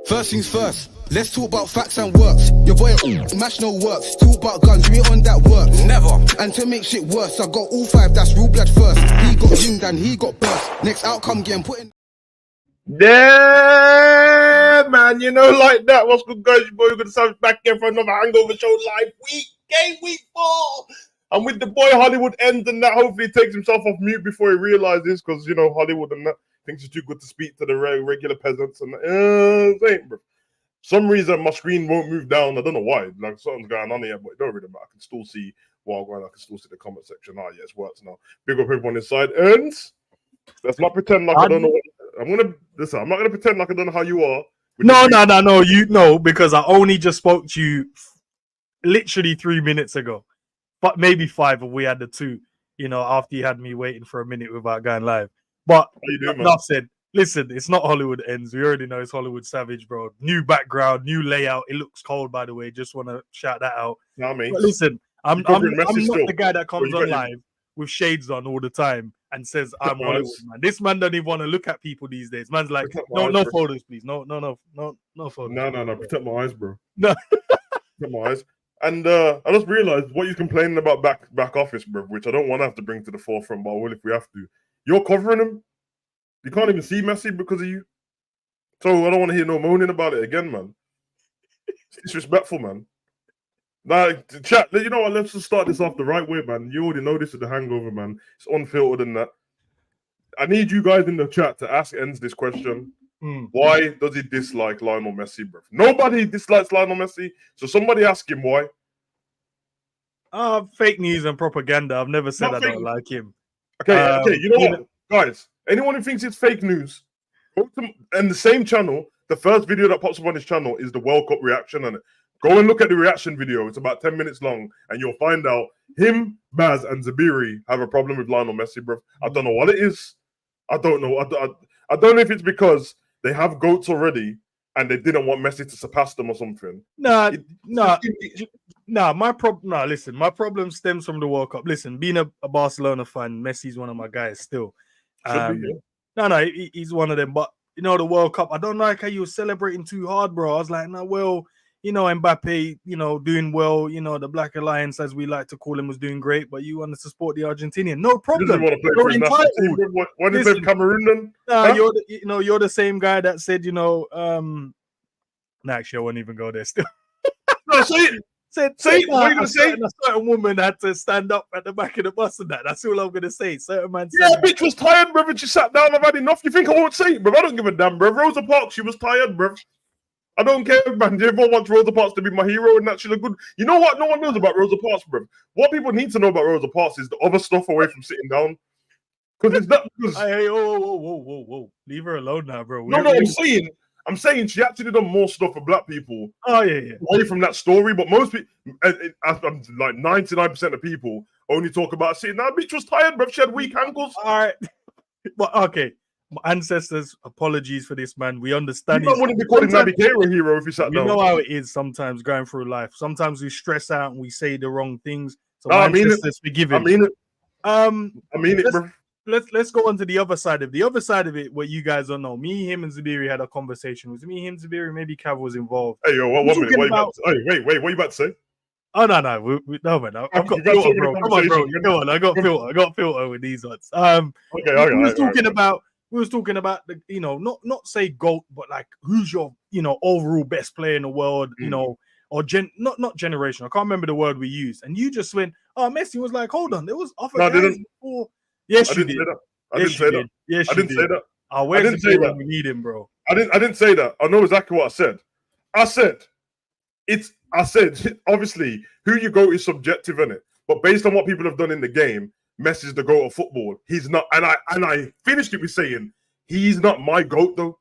First things first, let's talk about facts and works. Your boy mash no works. Talk about guns, we on that work. Never. And to make shit worse, I got all 5, that's real blood first. He got zinged and he got burst. Next outcome getting put in. Yeah, man, you know, like that. What's good, guys? Your boy, we're gonna start back here for another Hangover show live week 4. I'm with the boy Hollywood Ends, and that hopefully takes himself off mute before he realizes, because you know Hollywood and that thinks it's too good to speak to the regular peasants and bro. Some reason my screen won't move down. I don't know why. Like something's going on here, but it don't really matter. I can still see while going. I can still see the comment section. Yeah, it's works now. Big up everyone inside. Ends. Let's not pretend like I don't know what. I'm not gonna pretend like I don't know how you are. No. You know, because I only just spoke to you literally 3 minutes ago, but maybe 5 if we had the 2. You know, after you had me waiting for a minute without going live. But enough said. Listen, it's not Hollywood Ends. We already know it's Hollywood Savage, bro. New background, new layout. It looks cold, by the way. Just want to shout that out. Nah, mate. But listen, I'm not the guy that comes on live with shades on all the time and says I'm Hollywood, man. This man don't even want to look at people these days. Man's like, no photos, please. No photos. No. Protect my eyes, bro. No. Protect my eyes. And I just realized what you're complaining about back office, bro, which I don't want to have to bring to the forefront, but I will if we have to. You're covering him. You can't even see Messi because of you. So I don't want to hear no moaning about it again, man. It's disrespectful, man. Like, chat, you know what? Let's just start this off the right way, man. You already know this is the Hangover, man. It's unfiltered and that. I need you guys in the chat to ask Ends this question. Why does he dislike Lionel Messi, bro? Nobody dislikes Lionel Messi, so somebody ask him why. Fake news and propaganda. I've never said I don't like him. Okay, you know what? Guys, anyone who thinks it's fake news, and the same channel, the first video that pops up on his channel is the World Cup reaction on it. Go and look at the reaction video. It's about 10 minutes long, and you'll find out him, Baz, and Zabiri have a problem with Lionel Messi, bro. I don't know what it is. I don't know. I don't know if it's because they have GOATs already and they didn't want Messi to surpass them or something. My problem stems from the World Cup. Listen, being a Barcelona fan, Messi's one of my guys still. He's one of them. But you know, the World Cup, I don't like how you were celebrating too hard, bro. I was like, you know, Mbappe, you know, doing well. You know, the Black Alliance, as we like to call him, was doing great. But you wanted to support the Argentinian, no problem. You're entitled. Why did you play for Cameroon then? You're the same guy that said, you know, actually, I won't even go there still. No, say it. What are you gonna say? A certain woman had to stand up at the back of the bus and that. That's all I'm gonna say. Certain man. Bitch was tired, bro. And she sat down. I've had enough. You think I won't say it, bro? I don't give a damn, bro. Rosa Parks, she was tired, bro. I don't care, man. Everyone wants Rosa Parks to be my hero, and that she look good. You know what? No one knows about Rosa Parks, bro. What people need to know about Rosa Parks is the other stuff away from sitting down. Because it's not. Hey, whoa. Leave her alone now, bro. I'm saying she actually done more stuff for black people. Oh, yeah. Away from that story, but most people, like 99% of people, only talk about sitting. That bitch was tired, bro. She had weak ankles. All right. But okay. My ancestors, apologies for this, man. We understand. You don't want to be calling Naby Keita a hero if you sat down. You know how it is sometimes going through life. Sometimes we stress out and we say the wrong things. So I mean it. Forgive him. I mean it, bro. Let's go on to the other side of it, where you guys don't know. Me, him, and Zabiri had a conversation. Was me, him, Zabiri? Maybe Cav was involved. Hey, yo, 1 minute. Wait, what are you about to say? Oh no, no, man. I've got filter, bro. Come on, bro. Come on, I got filter with these ones. We was talking about the, you know, not say GOAT, but like who's your, you know, overall best player in the world, you know, or not generation. I can't remember the word we used, and you just went, oh, Messi was like, hold on, there was other guys before. Yes, you did. I didn't say that. Yes, I didn't say that. I didn't say that. We need him, bro. I didn't say that. I know exactly what I said. I said obviously who you go is subjective in it, but based on what people have done in the game, Messi's the GOAT of football. He's not, and I finished it with saying he's not my GOAT though.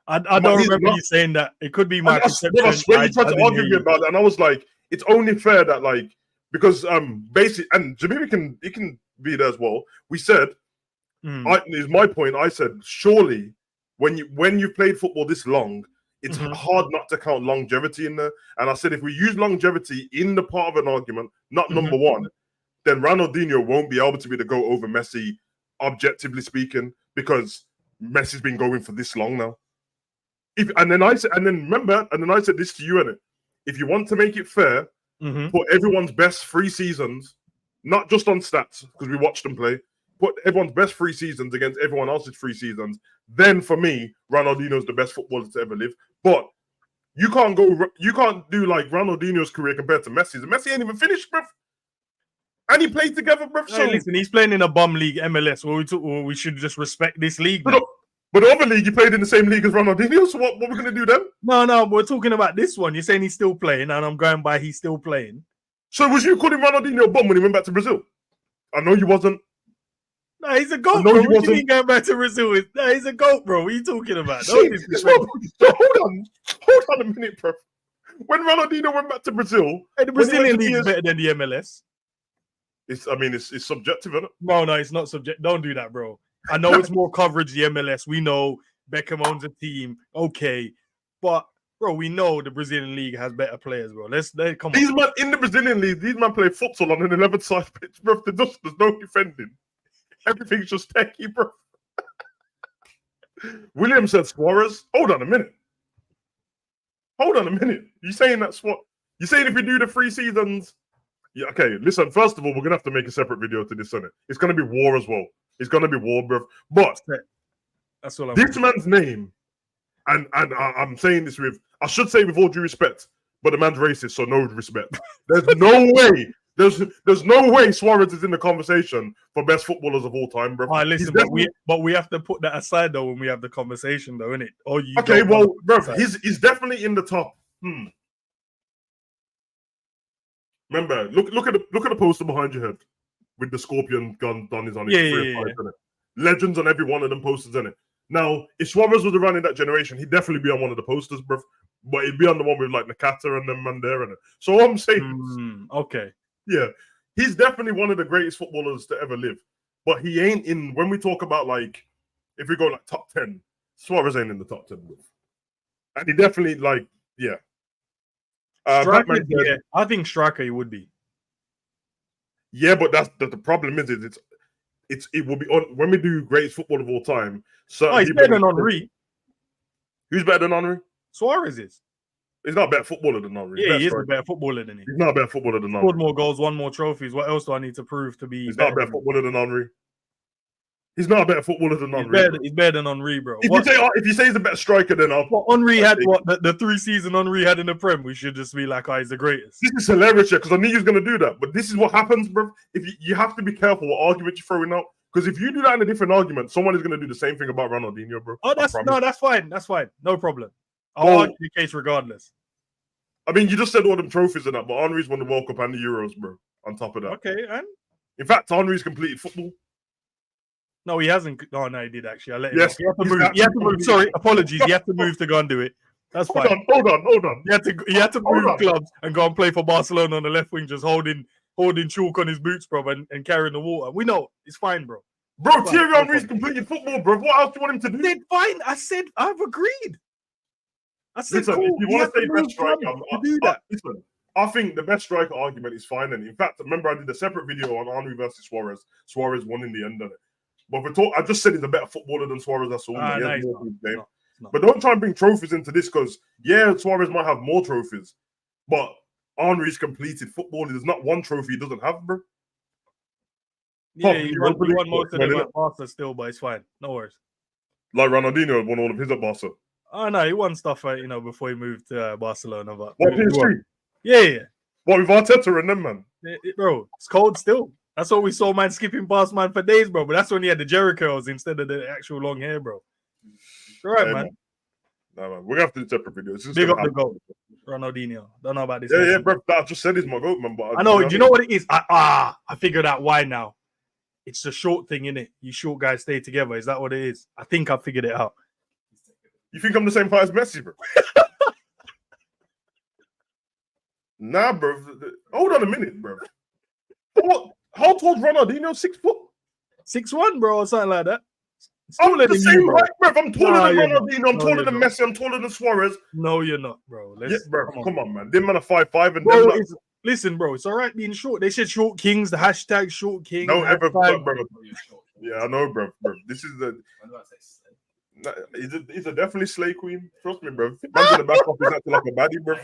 I don't remember you saying that. It could be my perception. I swear you tried to argue me about it, and I was like, it's only fair that like because basically, and Jamiri can be there as well. We said, is my point. I said, surely when you've played football this long, it's hard not to count longevity in there. And I said, if we use longevity in the part of an argument, not number one, then Ronaldinho won't be able to be the GOAT over Messi, objectively speaking, because Messi's been going for this long now. And then I said this to you, innit? If you want to make it fair, put everyone's best 3 seasons, not just on stats, because we watched them play. Put everyone's best 3 seasons against everyone else's 3 seasons. Then for me, Ronaldinho's the best footballer to ever live. But you can't do like Ronaldinho's career compared to Messi's. Messi ain't even finished, bruv. And he played together, bruv. So listen, he's playing in a bum league, MLS. Well, we should just respect this league. But the other league, he played in the same league as Ronaldinho. So what we're gonna do then? No, we're talking about this one. You're saying he's still playing, and I'm going by he's still playing. So was you calling Ronaldinho a bum when he went back to Brazil? I know you wasn't. No, he's a goat, bro. What do you mean going back to Brazil? No, he's a goat, bro. What are you talking about? Hold on a minute, bro. When Ronaldinho went back to Brazil, the Brazilian league is better than the MLS. It's subjective, isn't it? No, it's not subjective. Don't do that, bro. I know it's more coverage, the MLS. We know Beckham owns a team. Okay. But, bro, we know the Brazilian league has better players, bro. Let's come on. These men in the Brazilian league, these men play futsal on an 11-side pitch, bro. There's no defending. Everything's just techie, bro. William said Suarez. Hold on a minute. You saying that You saying if we do the 3 seasons? Yeah, okay. Listen, first of all, we're gonna have to make a separate video to this, innit? It's gonna be war as well. It's gonna be war, bro. But that's all. This man's name, and I'm saying this I should say with all due respect, but the man's racist, so no respect. There's no way. There's no way Suarez is in the conversation for best footballers of all time, bro. All right, listen, but we have to put that aside though when we have the conversation, though, innit? Okay, well, bro, he's definitely in the top. Remember, look at the poster behind your head with the scorpion gun done is on it. Yeah. Legends on every one of them posters, in it. Now, if Suarez was around in that generation, he'd definitely be on one of the posters, bro. But he'd be on the one with like Nakata and them man there, and so all I'm saying, okay. Yeah, he's definitely one of the greatest footballers to ever live. But he ain't in, when we talk about like, if we go like top 10, Suarez ain't in the top 10. Bro. And he definitely like, yeah. Striker, yeah. I think striker he would be. Yeah, but that's the problem is it will be on when we do greatest football of all time. So he's better than Henry. Who's better than Henry? Suarez is. He's not a better footballer than Henry. Yeah, he is a better footballer than him. He's not a better footballer than Henry. Scored more goals, won more trophies. What else do I need to prove to be? He's not a better footballer than Henry. He's not a better footballer than Henry. He's better than Henry, bro. If you say he's a better striker, then I'll. What Henry had? What the 3 season Henry had in the Prem? We should just be like, he's the greatest. This is hilarious, because I knew he was going to do that. But this is what happens, bro. If you have to be careful what argument you're throwing out, because if you do that in a different argument, someone is going to do the same thing about Ronaldinho, bro. Oh, that's fine. That's fine. No problem. I'll argue the case regardless. I mean, you just said all them trophies and that, but Henry's won the World Cup and the Euros, bro. On top of that, okay, and in fact, Henry's completed football. No, he hasn't. Oh, no, he did actually. I let him. Yes, he had to move. He had to move. Sorry, apologies. He had to move to go and do it. That's fine. Hold on. He had to move clubs and go and play for Barcelona on the left wing, just holding chalk on his boots, bro, and carrying the water. We know it's fine, bro. Bro, Thierry Henry's completed football, bro. What else do you want him to do? Then fine. I said I've agreed. I said, listen, cool. if you want to say best striker, do that. Listen, I think the best striker argument is fine. And in fact, remember I did a separate video on Henry versus Suarez. Suarez won in the end of it. But I just said he's a better footballer than Suarez. That's all. No, but don't try and bring trophies into this, because Suarez might have more trophies, but Henry's completed football. There's not one trophy he doesn't have, bro. Yeah, he won most of them at Barca still, but it's fine. No worries. Like Ronaldinho won all of his at Barca. Oh no, he won stuff, before he moved to Barcelona. But what PSG? Yeah. What with Arteta and them, man? Bro, it's cold still. That's what we saw, man, skipping past man for days, bro. But that's when he had the Jerry curls instead of the actual long hair, bro. All right, man. Nah, man. We're gonna have to do separate videos. Big up the goat, Ronaldinho. Don't know about this. Yeah, bro. I just said he's my goat, man. But I know. Do you know what it is? I figured out why now. It's the short thing, innit? You short guys stay together. Is that what it is? I think I figured it out. You think I'm the same height as Messi, bro? Nah, bro. Hold on a minute, bro. What? How tall's Ronaldinho? 6 foot? 6'1", bro, or something like that. I'm the same height, bro. I'm taller than Ronaldinho. I'm taller than not. Messi. I'm taller than Suarez. No, you're not, bro. Come on, man. Them man are 5'5" and bro, them. Listen, bro, it's all right being short. They said short kings. The hashtag short king. No, ever, bro. Yeah, I know, bro. This is the. Nah, he's a definitely slay queen. Trust me, bro. Man's in the back office acting like a baddie, bro.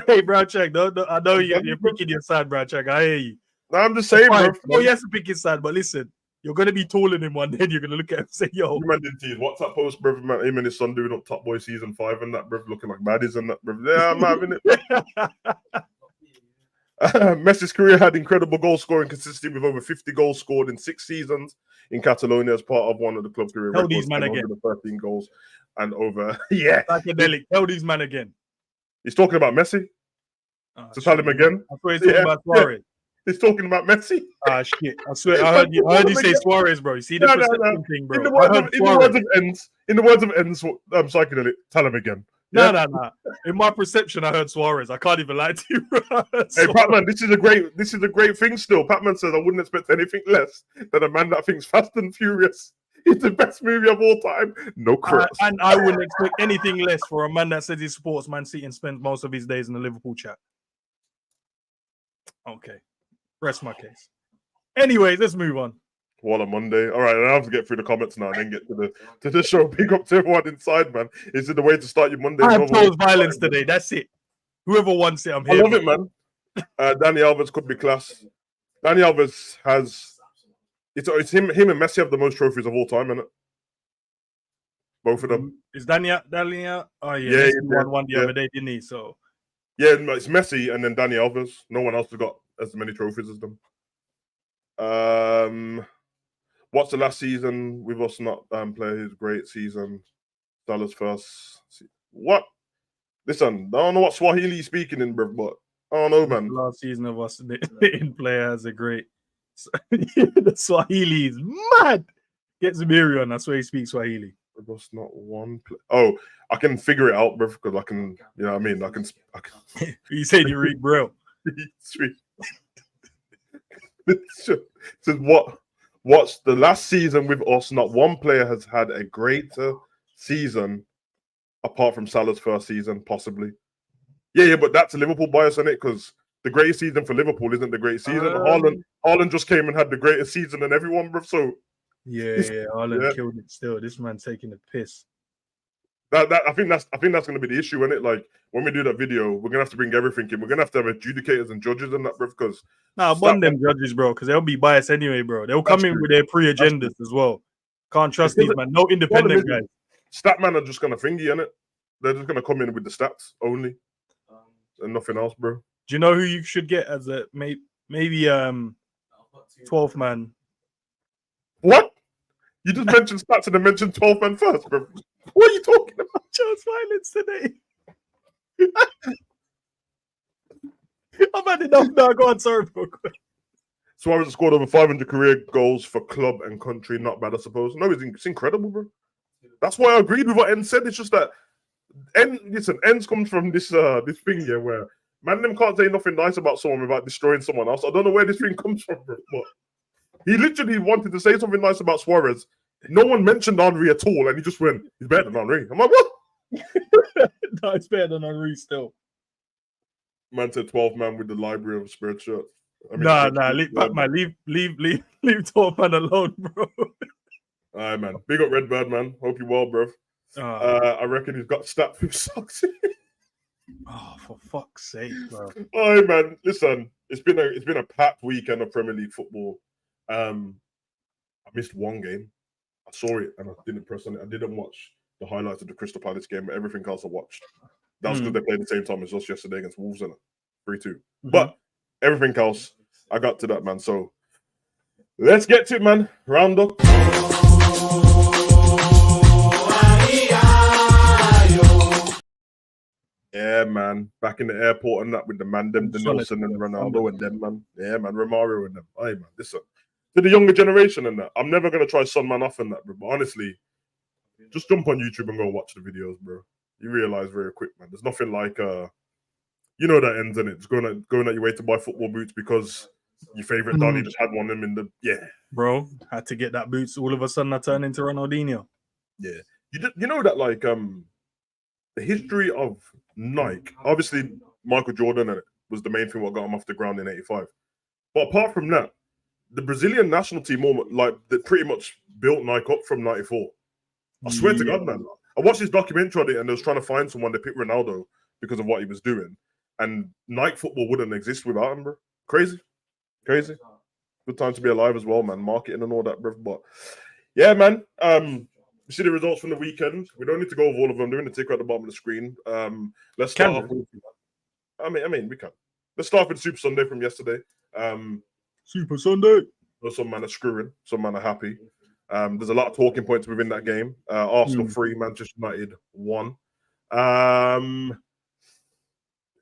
Hey, bro, check. I know you're picking your side, bro. Check. I hear you. Nah, I'm just saying, bro. Oh, he has to pick his side, but listen, you're gonna be taller than him one day. You're gonna look at him and say, "Yo, You man didn't see his WhatsApp post, bro. Man, him and his son doing up Top Boy season 5 and that, bro, looking like baddies and that, bro. Yeah, I'm having it. Messi's career had incredible goal scoring consistency with over 50 goals scored in 6 seasons in Catalonia as part of one of the club's career Tell records. these man again. 13 goals and over. Yeah. Psychedelic. Tell these man again. He's talking about Messi. So tell him again. I swear he's talking about Suarez. He's talking about Messi. Ah, shit. I swear, I heard you say Suarez, bro. You see the perception thing, bro. In the words of ends, psychedelic, tell him again. No. In my perception, I heard Suarez. I can't even lie to you, bro. Hey, Patman, this is a great thing still. Patman says I wouldn't expect anything less than a man that thinks Fast and Furious is the best movie of all time. No cross. And I wouldn't expect anything less for a man that says he supports Man City and spends most of his days in the Liverpool chat. Okay. Rest my case. Anyways, let's move on. What a Monday. All right, I have to get through the comments now and then get to the show. Big up to everyone inside, man. Is it the way to start your Monday? I have chose violence today. That's it. Whoever wants it, I'm here. I love it, man. Danny Alves could be class. Danny Alves has it's him and Messi have the most trophies of all time, isn't it? Both of them. Is Daniel? Oh yeah, Messi won one the other day, didn't he? So yeah, it's Messi and then Danny Alves. No one else has got as many trophies as them. What's the last season with us not play his great season? Salah's first. What? Listen, I don't know what Swahili speaking in, bro, but I don't know, man. Last season of us in play has a great. The Swahili is mad. Get Zamiri on. That's where he speaks Swahili. That's not one play. Oh, I can figure it out, bro, because I can. You know what I mean? I can. You said you read Braille. Sweet. Says what's the last season with us? Not one player has had a greater season apart from Salah's first season, possibly. Yeah, but that's a Liverpool bias, isn't it? Because the greatest season for Liverpool isn't the greatest season. Haaland just came and had the greatest season than everyone, bro. So yeah, Haaland killed it. Still, this man taking a piss. I think that's going to be the issue, isn't it? Like when we do that video, we're gonna have to bring everything in. We're gonna have to have adjudicators and judges and that, bro. Because ban them judges, bro, because they'll be biased anyway, bro. They'll come in with their pre-agendas as well. Can't trust these man. No independent guys. Statman are just gonna finger you, innit? They're just gonna come in with the stats only and nothing else, bro. Do you know who you should get as a maybe 12th man? What? You just mentioned stats and then mentioned 12th man first, bro. What are you talking about? Chose violence today. I've had enough now. Go on, sorry, bro. Suarez has scored over 500 career goals for club and country. Not bad, I suppose. No, it's incredible, bro. That's why I agreed with what En said. It's just that Ends comes from this thing here where man them can't say nothing nice about someone without destroying someone else. I don't know where this thing comes from, bro, but he literally wanted to say something nice about Suarez. No one mentioned Henry at all, and he just went, he's better than Henry. I'm like, what? No, it's better than Henry still. Man said 12 man with the library of spirit shirts. Leave 12 man alone, bro. All right, man. Big up Redbird, man. Hope you're well, bro. I reckon he's got stat with socks. Oh, for fuck's sake, bro. All right, man. Listen, it's been a packed weekend of Premier League football. I missed one game. I saw it and I didn't press on it. I didn't watch the highlights of the Crystal Palace game, but everything else I watched. That was because they played the same time as us yesterday against Wolves, and 3-2. But everything else, I got to that, man. So let's get to it, man. Round up. Yeah, man. Back in the airport and that with the man, them, the Nelson and Ronaldo and them, man. Yeah, man. Romario and them. Hey, man. Listen, to the younger generation and that, I'm never going to try Son Man off and that, bro. But honestly, just jump on YouTube and go watch the videos, bro. You realize very quick, man. There's nothing like, you know that ends in it. It's going at your way to buy football boots because your favorite Donny just had one of them in the Bro, had to get that boots. All of a sudden, I turned into Ronaldinho. Yeah, you know that like the history of Nike. Obviously, Michael Jordan was the main thing what got him off the ground in '85. But apart from that, the Brazilian national team, they pretty much built Nike up from '94. I swear to God, man. I watched this documentary on it, and they was trying to find someone to pick Ronaldo because of what he was doing, and Nike football wouldn't exist without him, bro. Crazy. Good time to be alive as well, man. Marketing and all that, bro. But yeah, man. You see the results from the weekend. We don't need to go over all of them. They're in the ticker at the bottom of the screen. Let's start off with. I mean, we can. Let's start with Super Sunday from yesterday. Super Sunday. Some man are screwing. Some man are happy. There's a lot of talking points within that game. Arsenal 3, Manchester United 1.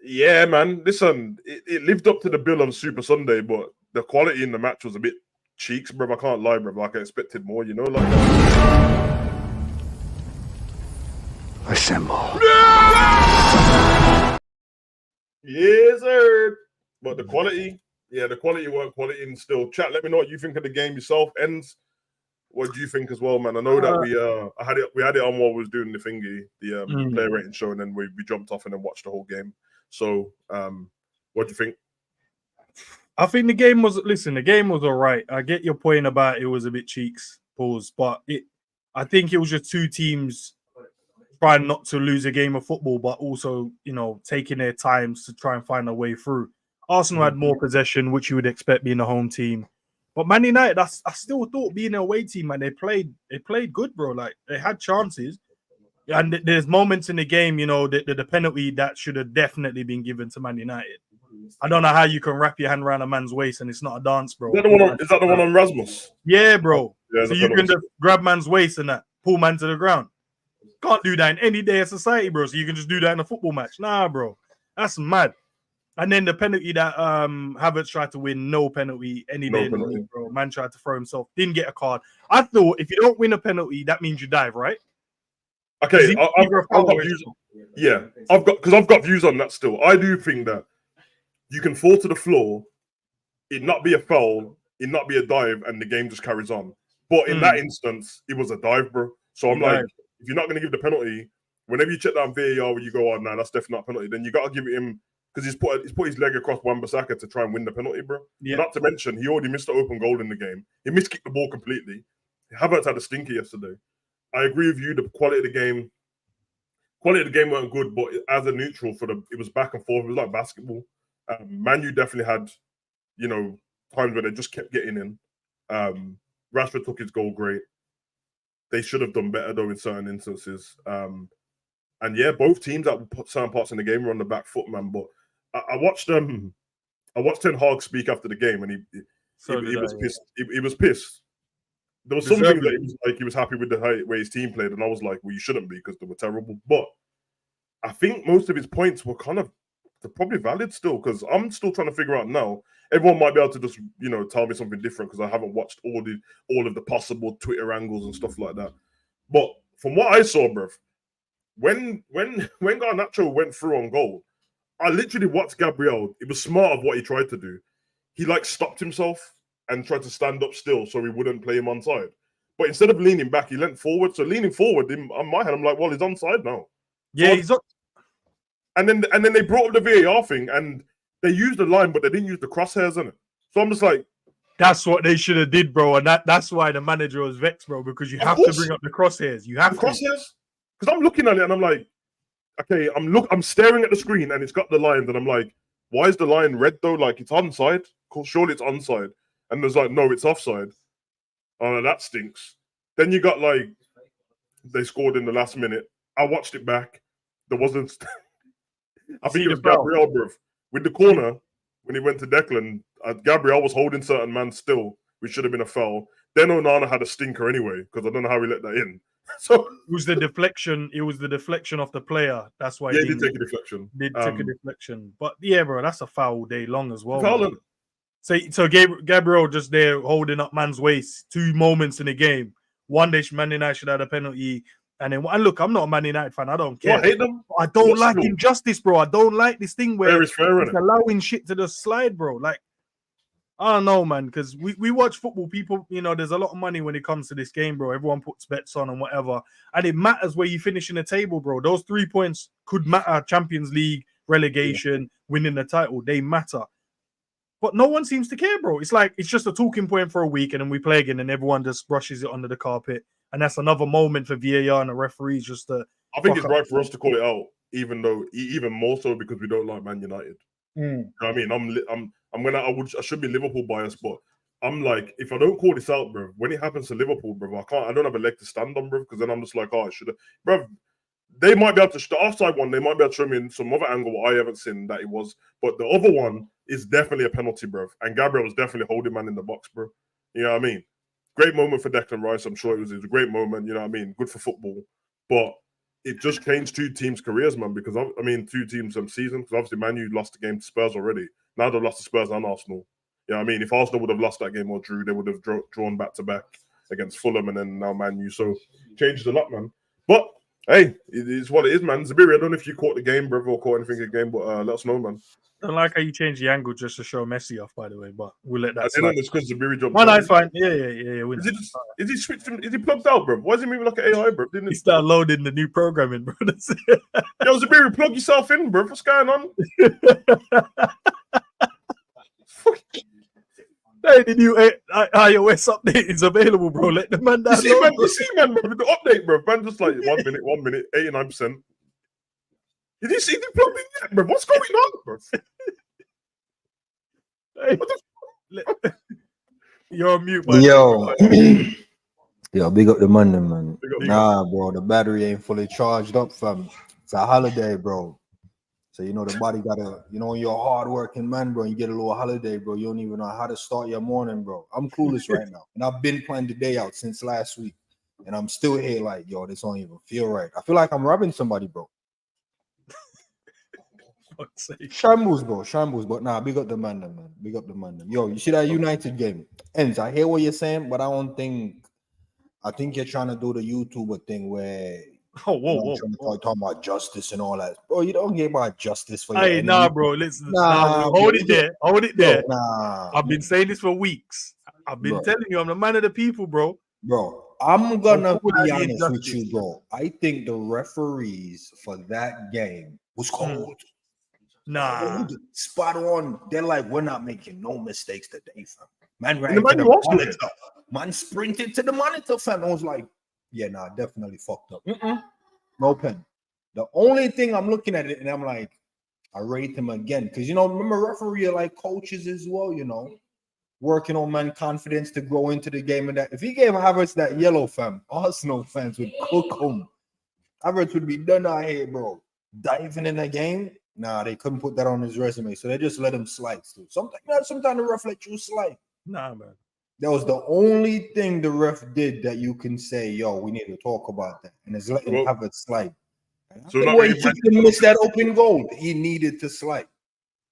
Yeah, man. Listen, it lived up to the bill of Super Sunday, but the quality in the match was a bit cheeks, bro. I can't lie, bro. Like I expected more, you know, like. Assemble. Yes, sir. But the quality weren't quality, and still. Chat, let me know what you think of the game yourself. Ends, what do you think as well, man? I know that we had it on while we was doing the thingy, the player rating show, and then we jumped off and then watched the whole game. So, what do you think? I think the game was all right. I get your point about it was a bit cheeks, pause, but I think it was just two teams trying not to lose a game of football, but also, you know, taking their times to try and find a way through. Arsenal had more possession, which you would expect being a home team. But Man United, I still thought being an away team, man, they played good, bro. Like, they had chances. And there's moments in the game, you know, the penalty that should have definitely been given to Man United. I don't know how you can wrap your hand around a man's waist and it's not a dance, bro. Is that the one on Rasmus? Yeah, bro. Yeah, so you can just grab man's waist and pull man to the ground. Can't do that in any day of society, bro. So you can just do that in a football match. Nah, bro. That's mad. And then the penalty that Havertz tried to win, no penalty any day, bro. Man tried to throw himself, didn't get a card. I thought if you don't win a penalty, that means you dive, right? Okay, I've got views. Yeah, I've got views on that still. I do think that you can fall to the floor, it not be a foul, it not be a dive, and the game just carries on. But in that instance, it was a dive, bro. So I'm like, if you're not going to give the penalty, whenever you check down VAR, where you go, oh, nah, that's definitely not a penalty, then you got to give it him, because he's put his leg across Wan-Bissaka to try and win the penalty, bro. Yeah. Not to mention, he already missed the open goal in the game. He miskicked the ball completely. Havertz had a stinker yesterday. I agree with you. The quality of the game weren't good, but as a neutral it was back and forth. It was like basketball. Man U definitely had, you know, times where they just kept getting in. Rashford took his goal great. They should have done better though in certain instances. And yeah, both teams at certain parts in the game were on the back foot, man. But I watched Ten Hag speak after the game, and he was pissed. He was pissed. There was something that he was happy with the way his team played, and I was like, well, you shouldn't be because they were terrible. But I think most of his points were they're probably valid still, because I'm still trying to figure out now. Everyone might be able to just, you know, tell me something different because I haven't watched all of the possible Twitter angles and stuff like that. But from what I saw, bruv, when Garnacho went through on goal, I literally watched Gabriel. It was smart of what he tried to do. He stopped himself and tried to stand up still so he wouldn't play him onside. But instead of leaning back, he leant forward. So leaning forward, on my head, I'm like, well, he's onside now. Yeah, he's up. And then they brought up the VAR thing, and they used the line, but they didn't use the crosshairs in it. So I'm just like, that's what they should have did, bro. And that's why the manager was vexed, bro, because you have to bring up the crosshairs. You have to. Crosshairs? Because I'm looking at it and I'm like, okay, I'm staring at the screen and it's got the lines, and I'm like, why is the line red though? Like, it's onside. Surely it's onside. And there's like, no, it's offside. Oh, that stinks. Then you got like, they scored in the last minute. I watched it back. There wasn't. I think it was Gabriel, bro. With the corner, when he went to Declan, Gabriel was holding certain man still, which should have been a foul. Then Onana had a stinker anyway, because I don't know how he let that in. So it was the deflection. It was the deflection of the player. That's why. Yeah, he did take a deflection. Take a deflection. But yeah, bro, that's a foul day long as well. So Gabriel just there holding up man's waist. 2 moments in the game. One day, Man United should have had a penalty. And look, I'm not a Man United fan. I don't care. I hate them. I don't like injustice, bro. I don't like this thing where it's allowing shit to just slide, bro. Like, I don't know, man, because we watch football. People, you know, there's a lot of money when it comes to this game, bro. Everyone puts bets on and whatever. And it matters where you finish in the table, bro. Those 3 points could matter. Champions League, relegation, winning the title, they matter. But no one seems to care, bro. It's like it's just a talking point for a week, and then we play again, and everyone just brushes it under the carpet. And that's another moment for VAR and the referees just to. I think it's right for us to call it out, even more so because we don't like Man United. You know what I mean? I should be Liverpool biased, but I'm like, if I don't call this out, bro, when it happens to Liverpool, bro, I don't have a leg to stand on, bro, because then I'm just like, oh, I should have, bro. They might be able to, the offside one, they might be able to show me in some other angle what I haven't seen that it was, but the other one is definitely a penalty, bro. And Gabriel was definitely holding man in the box, bro. You know what I mean? Great moment for Declan Rice. I'm sure it was a great moment. You know what I mean? Good for football, but it just changed two teams' careers, man. Because I mean, two teams' season. Because obviously, Man U lost the game to Spurs already. Now they've lost to Spurs and Arsenal. You know what I mean? If Arsenal would have lost that game or drew, they would have drawn back to back against Fulham and then now Man U. So changed a lot, man. But hey, it is what it is, man. Zabiri, I don't know if you caught the game, brother, or caught anything in the game, but let us know, man. I don't like how you changed the angle just to show Messi off, by the way, but we'll let that I slide. didn't know because Zabiri jumped. No, it's fine. Yeah. Is he switched? Is he plugged out, bro? Why is he moving like an AI, bro? He started loading the new programming, bro. Yo, Zabiri, plug yourself in, bro. What's going on? Hey, the new iOS update is available, bro. Let the man down. You see, man, bro, the update, bro. Man, just like 1 minute, 89%. Did you see the plugged in yet, bro? What's going on, bro? Hey, you're on mute, man. Yo, big up the Monday, man. Nah, bro, the battery ain't fully charged up, fam. It's a holiday, bro. So, you know, the body gotta, you know, when you're a hard-working man, bro, you get a little holiday, bro. You don't even know how to start your morning, bro. I'm clueless right now. And I've been planning the day out since last week. And I'm still here like, yo, this don't even feel right. I feel like I'm robbing somebody, bro. Shambles, bro. Shambles. But nah, big up the man, man. Big up the man. Yo, you see that United game? Ends. I hear what you're saying, but I think you're trying to do the YouTuber thing where whoa. Talking about justice and all that. Bro, you don't get about justice for you. Nah, bro. Listen. Hold it there. Nah. I've been saying this for weeks. I've been telling you, I'm the man of the people, bro. Bro, I'm gonna be honest with you, bro. I think the referees for that game was cold. Nah, spot on. They're like, we're not making no mistakes today, fam. Man ran to the monitor. Man sprinted to the monitor, fam. I was like, yeah, nah, definitely fucked up. No pen. The only thing I'm looking at it and I'm like, I rate him again. Because, you know, remember referee are like coaches as well, you know, working on man confidence to grow into the game. And that if he gave Havertz that yellow, fam, Arsenal fans would cook him. Havertz would be done out here, bro. Diving in the game. Nah, they couldn't put that on his resume, so they just let him slide. Sometimes the ref let you slide. Nah, man. That was the only thing the ref did that you can say, yo, we need to talk about that. And it's letting him have it slide. So he took to miss that open goal. He needed to slide.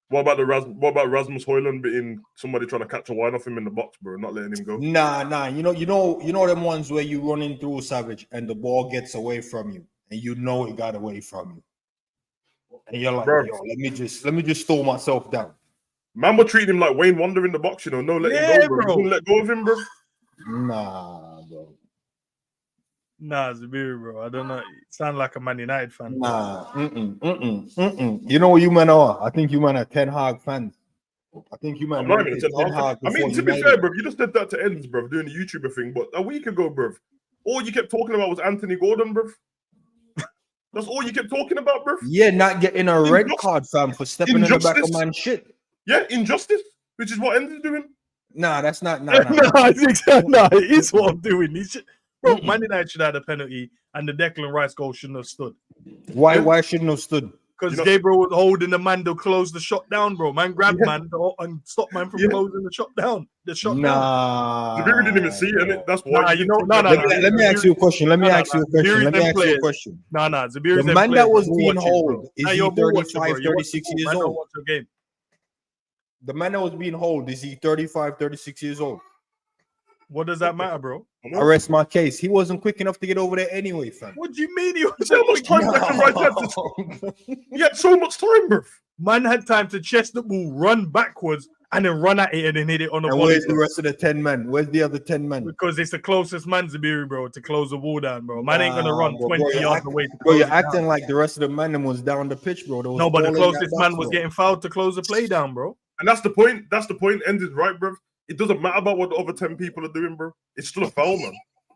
What about Rasmus Højlund being somebody trying to catch a wine off him in the box, bro, not letting him go? Nah. You know them ones where you running through Savage and the ball gets away from you, and you know it got away from you. And you're like, bro, yo, let me just store myself down. Man, we're treating him like Wayne Wonder in the box, you know. No, let him go, bro. Let go of him, bro. Nah, bro. Nah, Zabiri, bro. I don't know. You sound like a Man United fan. Nah, You know what you man are? I think you man are Ten Hag fans. I think you man. I'm not even Ten Hag. I mean, to be fair, bro, you just did that to ends, bro, doing the YouTuber thing. But a week ago, bro, all you kept talking about was Anthony Gordon, bro. That's all you kept talking about, bro. Yeah, not getting a red card, fam, for stepping in the back of man shit. Yeah, injustice, which is what Ends is doing. Nah, that's not. Nah, it is what I'm doing. Bro, Man United should have had a penalty, and the Declan Rice goal shouldn't have stood. Why shouldn't have stood? Because Gabriel was holding the man to close the shot down, bro. Man grabbed man and stopped man from closing the shot down. The shot down. The didn't even see it. That's why. Let me ask you a question. Let me ask you a question. Zabiri's the man that was being held, is he 35, 36 years old? The man that was being held, is he 35, 36 years old? What does that matter, bro? I rest my case. He wasn't quick enough to get over there anyway, fam. What do you mean he was so much time? He had so much time, bro. Man had time to chest the ball, run backwards, and then run at it and then hit it on the ball. Where's the rest of the 10 men? Where's the other 10 men? Because it's the closest man, Zabiri, bro, to close the wall down, bro. Man ain't gonna run 20 yards away. Bro, you're acting like the rest of the man was down the pitch, bro. No, but the closest man was getting fouled to close the play down, bro. And that's the point. That's the point. End is right, bro. It doesn't matter about what the other 10 people are doing, bro. It's still a foul, man.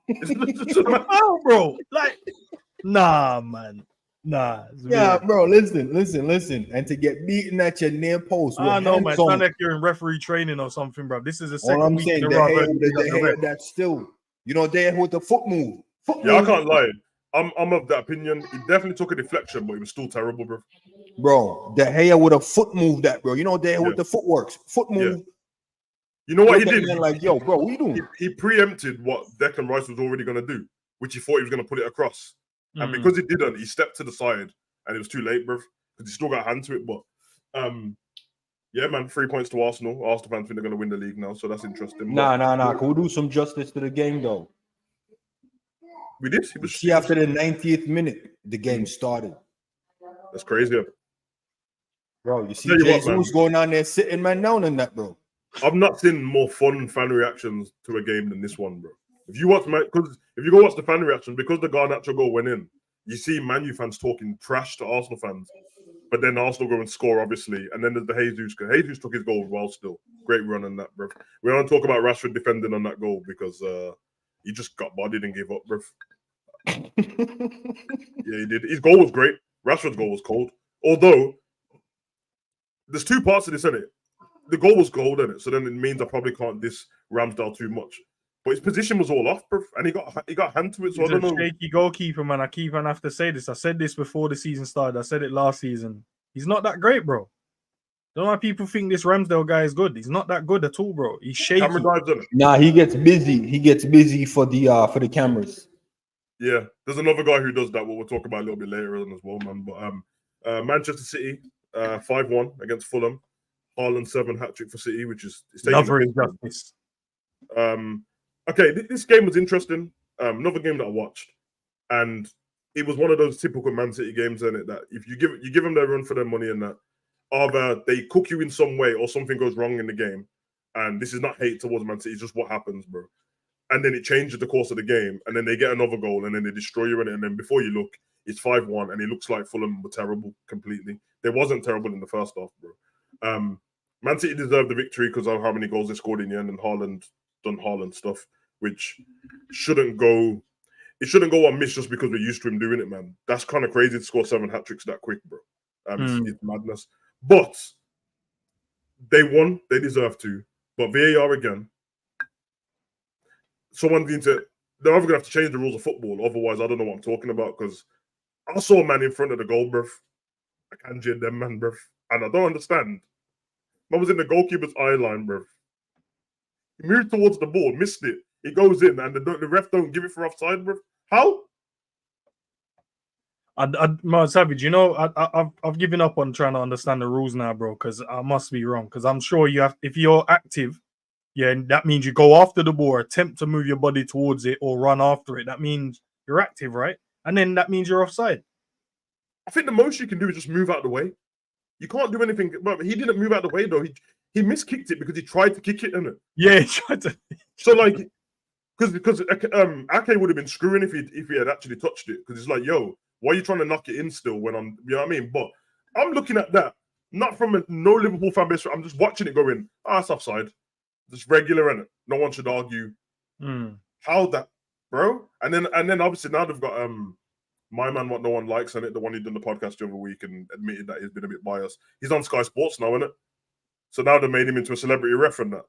It's still a foul, bro. Like, nah, man. Nah. Yeah, weird. bro. Listen. And to get beaten at your near post. I know, man. It's not like you're in referee training or something, bro. This is the second I'm week saying, in a row. that's still, there with the foot move. I can't lie. I'm of that opinion. He definitely took a deflection, but it was still terrible, bro. Bro, De Gea with a foot move that, bro. De Gea with the footworks. Foot move. Yeah. You know what he did? Like, yo, bro, what you doing? He preempted what Declan Rice was already going to do, which he thought he was going to put it across. And because he didn't, he stepped to the side and it was too late, bro, because he still got a hand to it. But, yeah, man, 3 points to Arsenal. Arsenal fans think they're going to win the league now, so that's interesting. Nah. Can we do some justice to the game, though? We did. See, after the 90th minute, the game started. That's crazy. Bro, you see Jesus going on there sitting man down in that, bro. I've not seen more fun fan reactions to a game than this one, bro. If you go watch the fan reactions, because the Garnacho goal went in, you see Man U fans talking trash to Arsenal fans, but then Arsenal go and score, obviously, and then there's the Jesus. Jesus took his goal well still. Great run on that, bro. We don't talk about Rashford defending on that goal because he just got bodied and gave up, bro. Yeah, he did. His goal was great. Rashford's goal was cold. Although, there's two parts to this, isn't it? The goal was gold, isn't it? So then it means I probably can't diss Ramsdale too much. But his position was all off, bro, and he got a hand to it. So He's I don't know. Shaky goalkeeper, man. I keep on have to say this. I said this before the season started. I said it last season. He's not that great, bro. Don't know why people think this Ramsdale guy is good. He's not that good at all, bro. He's shaky. Camera dives, isn't it? Nah, he gets busy. He gets busy for the cameras. Yeah, there's another guy who does that. What we'll talk about a little bit later on as well, man. But Manchester City 5-1 against Fulham. Haaland 7 hat-trick for City, which is another injustice. Okay, this game was interesting. Another game that I watched, and it was one of those typical Man City games, isn't it? That if you give them their run for their money, and that either they cook you in some way or something goes wrong in the game, and this is not hate towards Man City, it's just what happens, bro. And then it changes the course of the game, and then they get another goal, and then they destroy you in it, and then before you look, it's 5-1, and it looks like Fulham were terrible completely. They wasn't terrible in the first half, bro. Man City deserved the victory because of how many goals they scored in the end, and Haaland done Haaland stuff, which shouldn't go. It shouldn't go unmissed just because we're used to him doing it, man. That's kind of crazy to score 7 hat-tricks that quick, bro. It's madness. But they won. They deserve to. But VAR again. They're either going to have to change the rules of football. Otherwise, I don't know what I'm talking about, because I saw a man in front of the goal, bruv. I can't judge them, man, bruv. And I don't understand. Man was in the goalkeeper's eye line, bruv. He moved towards the ball, missed it. It goes in, and the ref don't give it for offside, bruv. How? Savage, I've given up on trying to understand the rules now, bro, because I must be wrong. Because I'm sure if you're active, yeah, that means you go after the ball, attempt to move your body towards it, or run after it. That means you're active, right? And then that means you're offside. I think the most you can do is just move out of the way. You can't do anything. But he didn't move out of the way, though. He miskicked it because he tried to kick it, innit? Yeah, he tried to. So, like, because Ake would have been screwing if he had actually touched it. Because it's like, yo, why are you trying to knock it in still when I'm, you know what I mean? But I'm looking at that, not from no Liverpool fan base. I'm just watching it going, it's offside. Just regular, innit? No one should argue. How that, bro? And then obviously now they've got my man, what no one likes, and it, the one who done the podcast the other week and admitted that he's been a bit biased. He's on Sky Sports now, innit? So now they made him into a celebrity ref and that.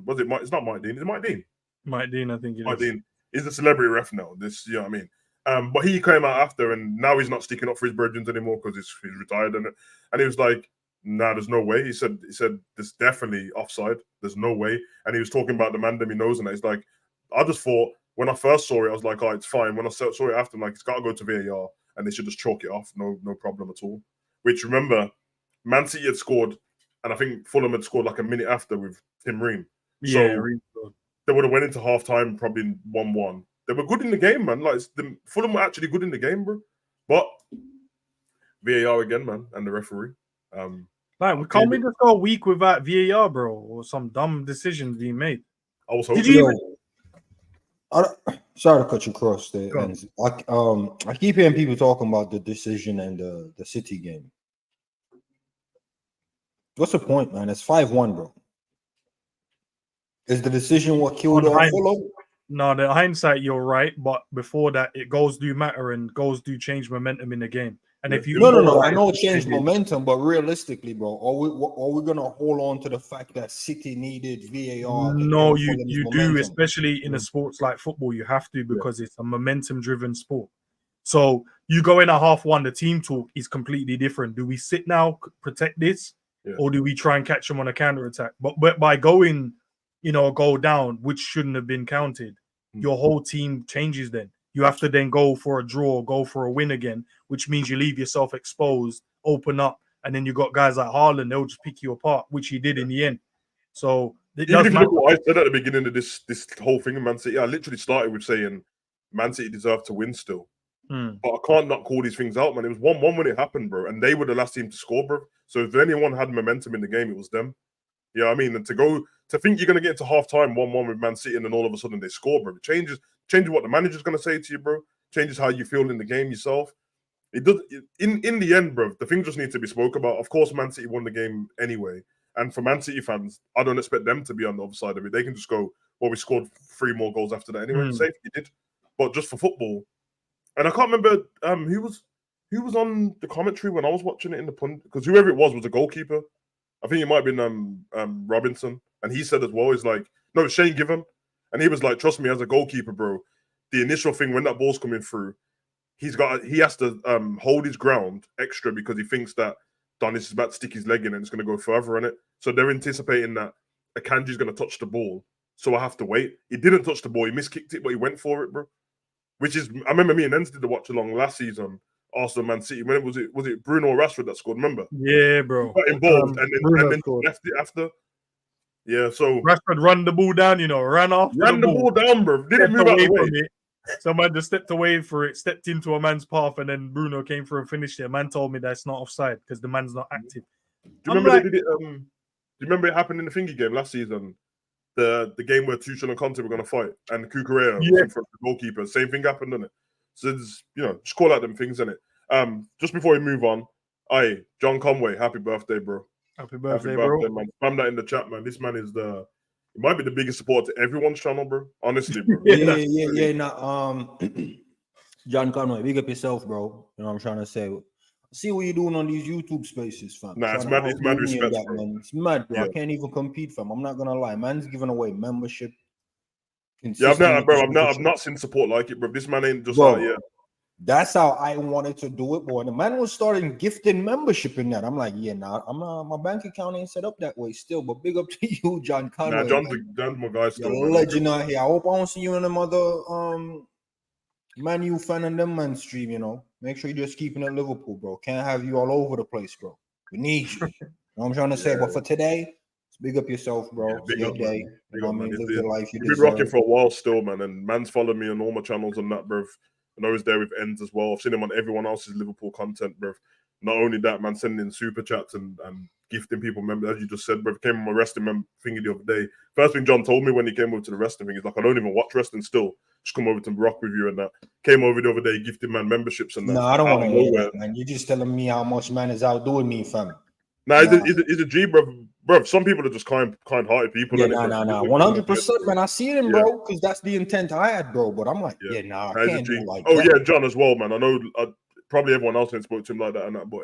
Was it? It's not Mike Dean. Is it Mike Dean? Mike Dean, I think it Mike is. Dean. He's a celebrity ref now. This, you know what I mean? But he came out after, and now he's not sticking up for his brethren anymore because he's retired, and he was like, "Nah, there's no way." He said, "There's definitely offside. There's no way." And he was talking about the man that he knows, and he's like, "I just thought when I first saw it, I was like, oh, it's fine." When I saw it after, I'm like, it's got to go to VAR, and they should just chalk it off. No problem at all. Which, remember, Man City had scored, and I think Fulham had scored like a minute after with Tim Ream. Yeah, so they would have went into half-time probably 1-1. They were good in the game, man. Like Fulham were actually good in the game, bro. But VAR again, man, and the referee. We can't we just go a week without VAR, bro, or some dumb decisions being made? I was hoping. Sorry to cut you across there. I keep hearing people talking about the decision and the City game. What's the point, man? It's 5-1, bro. Is the decision what killed On off Fulham? No, the hindsight, you're right. But before that, goals do matter and goals do change momentum in the game. And if you no, I know it changed momentum, but realistically, bro, are we gonna hold on to the fact that City needed VAR? No, you do, especially in a sports like football, you have to because it's a momentum-driven sport. So you go in at 1/2, the team talk is completely different. Do we sit now, protect this, or do we try and catch them on a counter attack? But by going, a goal down, which shouldn't have been counted, your whole team changes. Then you have to then go for a draw, go for a win again, which means you leave yourself exposed, open up, and then you got guys like Haaland, they'll just pick you apart, which he did in the end. So even if you look what I said at the beginning of this whole thing in Man City, I literally started with saying Man City deserved to win still. But I can't not call these things out, man. It was 1-1 when it happened, bro. And they were the last team to score, bro. So if anyone had momentum in the game, it was them. You know what I mean? And to think you're going to get to half-time 1-1 with Man City and then all of a sudden they score, bro. It changes what the manager's going to say to you, bro. Changes how you feel in the game yourself. It does. In the end, bro, the thing just needs to be spoke about. Of course, Man City won the game anyway. And for Man City fans, I don't expect them to be on the other side of it. They can just go, well, we scored 3 more goals after that anyway. Safety did. But just for football, and I can't remember who was on the commentary when I was watching it in the pundit, because whoever it was a goalkeeper. I think it might have been Robinson, and he said as well, he's like, no, it's Shane Given, and he was like, trust me, as a goalkeeper, bro, the initial thing when that ball's coming through, he has to hold his ground extra because he thinks that Donis is about to stick his leg in and it's going to go further on it. So they're anticipating that Akanji's going to touch the ball, so I have to wait. He didn't touch the ball, he miskicked it, but he went for it, bro. Which is, I remember me and Enz did the watch along last season, Arsenal Man City. When was it Bruno or Rashford that scored? Remember? Yeah, bro. He got involved and then left it after. Yeah, so Rashford run the ball down, ran off. Ran the ball down, bro. Didn't move out the way. Someone just stepped away for it, stepped into a man's path, and then Bruno came through and finished it. A man told me that's not offside because the man's not active. Do you remember do you remember it happened in the thingy game last season? The game where Tuchel and Conte were going to fight, and Cucurella was in front of the goalkeeper. Same thing happened, didn't it? So it's, just call out them things, innit? Just before we move on, John Conway, happy birthday, bro. Happy birthday, bro. Man. Spam that in the chat, man. This man is he might be the biggest supporter to everyone's channel, bro. Honestly, bro. yeah. Nah, John Conway, big up yourself, bro. You know what I'm trying to say. See what you're doing on these YouTube spaces, fam. Nah, it's mad respect, bro. Man. It's mad, bro. Yeah. I can't even compete, fam. I'm not gonna lie. Man's giving away membership. Yeah, I've not seen support like it, bro. This man ain't just out here. That's how I wanted to do it, bro. And the man was starting gifting membership in that. I'm like, I'm not. My bank account ain't set up that way still. But big up to you, John Conway. Nah, John's my guy still. You're a legend out here. I hope I don't see you in another Man U fan and them man stream. Make sure you're just keeping it Liverpool, bro. Can't have you all over the place, bro. We need you. You know what I'm trying to say? But for today, big up yourself, bro. Yeah, big up, day. Live your life. You've been rocking for a while still, man. And man's followed me on all my channels and that, bro. I know he's there with Ends as well. I've seen him on everyone else's Liverpool content, bro. Not only that, man, sending super chats and gifting people members, as you just said, bro. Came on my wrestling thingy the other day. First thing John told me when he came over to the wrestling thing, he's like, I don't even watch wrestling still. Just come over to rock with you and that. Came over the other day, gifted man memberships and that. No, I don't want to hear that, man. You're just telling me how much man is outdoing me, fam. Nah, he's a G, bro. Bro, some people are just kind-hearted people. Yeah, nah. 100%, man. I see him, bro, because that's the intent I had, bro. But I'm like, I can't do like that. Yeah, John as well, man. I know probably everyone else ain't spoke to him like that and that, but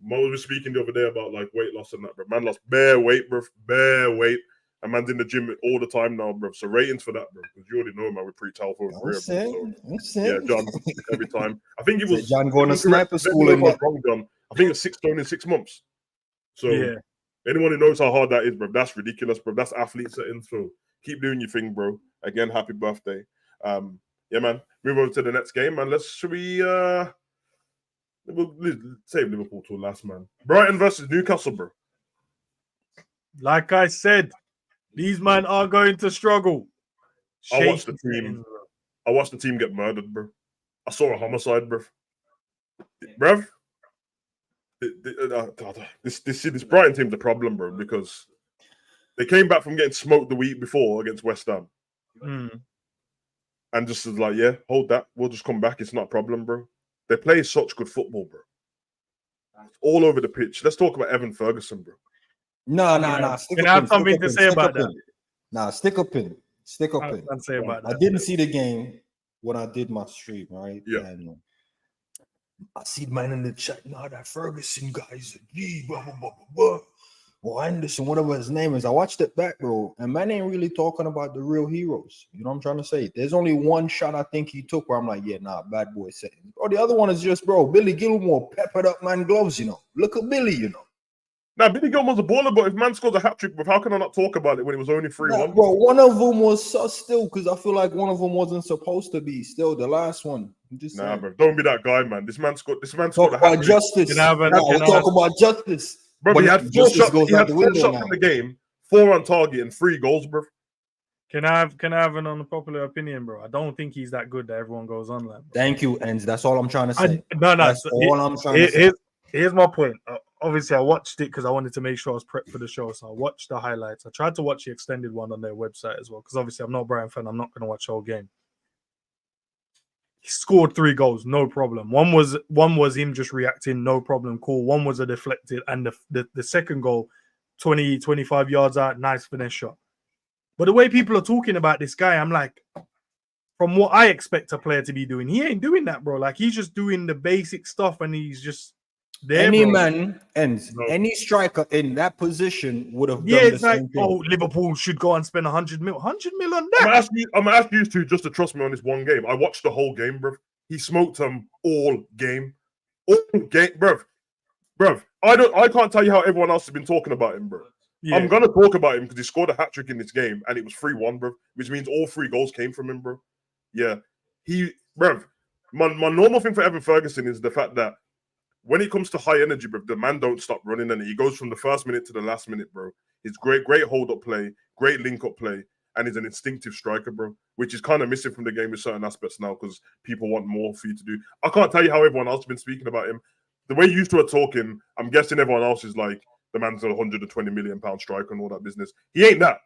Mo was speaking the other day about like weight loss and that, bro. Man lost bare weight, bro. Bare weight. And man's in the gym all the time now, bro. So ratings for that, bro. Because you already know, man, we preach health over here, bro. So, yeah, John, every time. I think it was John going to sniper school. Wrong, John. I think it's 6 stone in 6 months. So anyone who knows how hard that is, bro, that's ridiculous, bro. That's athlete setting. So keep doing your thing, bro. Again, happy birthday. Yeah, man. Move over to the next game, man. We'll save Liverpool till last, man. Brighton versus Newcastle, bro. Like I said, these men are going to struggle. I watched the team get murdered, bro. I saw a homicide, bro. Bruv. This Brighton team's a problem, bro, because they came back from getting smoked the week before against West Ham. And just was like, yeah, hold that. We'll just come back. It's not a problem, bro. They play such good football, bro. All over the pitch. Let's talk about Evan Ferguson, bro. Nah. Can I have something to say about that? Nah, stick a pin. I can't say about that. I didn't see the game when I did my stream, right? Yeah. And I see man in the chat, nah, that Ferguson guy's a G, blah, blah, blah, blah, blah. Or Anderson, whatever his name is. I watched it back, bro, and man ain't really talking about the real heroes. You know what I'm trying to say? There's only one shot I think he took where I'm like, yeah, nah, bad boy setting. Bro, the other one is just, bro, Billy Gilmore peppered up man gloves, you know. Look at Billy, you know. Now, Billy Gilmore's a baller, but if man scores a hat trick, how can I not talk about it when it was only 3-1? Nah, bro, one of them was sus still because I feel like one of them wasn't supposed to be still the last one. Nah, bro, don't be that guy, man. This man scored a hat trick. Justice. We're talking about justice. Bro, but he had 4 shots. He had 4 shots in the game, 4 on target, and 3 goals, bro. Can I have an unpopular opinion, bro? I don't think he's that good that everyone goes on like. Thank you, Enz. That's all I'm trying to say. That's all I'm trying to say. Here's my point. Obviously, I watched it because I wanted to make sure I was prepped for the show. So I watched the highlights. I tried to watch the extended one on their website as well because obviously I'm not a Brighton fan. I'm not going to watch the whole game. He scored 3 goals, no problem. One was him just reacting, no problem, cool. One was a deflected, and the second goal, 20, 25 yards out, nice finesse shot. But the way people are talking about this guy, I'm like, from what I expect a player to be doing, he ain't doing that, bro. Like, he's just doing the basic stuff, and he's just there. Any striker in that position would have done the same thing. Oh, Liverpool should go and spend 100 mil on that. I'm gonna ask you two just to trust me on this one game. I watched the whole game, bro. He smoked them all game, bro. I can't tell you how everyone else has been talking about him, bro. Yeah. I'm gonna talk about him because he scored a hat trick in this game, and it was 3-1, bro. Which means all 3 goals came from him, bro. Yeah, my normal thing for Evan Ferguson is the fact that when it comes to high energy, bro, the man don't stop running, and he goes from the first minute to the last minute, bro. He's great hold-up play, great link-up play, and he's an instinctive striker, bro, which is kind of missing from the game in certain aspects now because people want more for you to do. I can't tell you how everyone else has been speaking about him. The way you two are talking, I'm guessing everyone else is like, the man's a £120 million striker and all that business. He ain't that.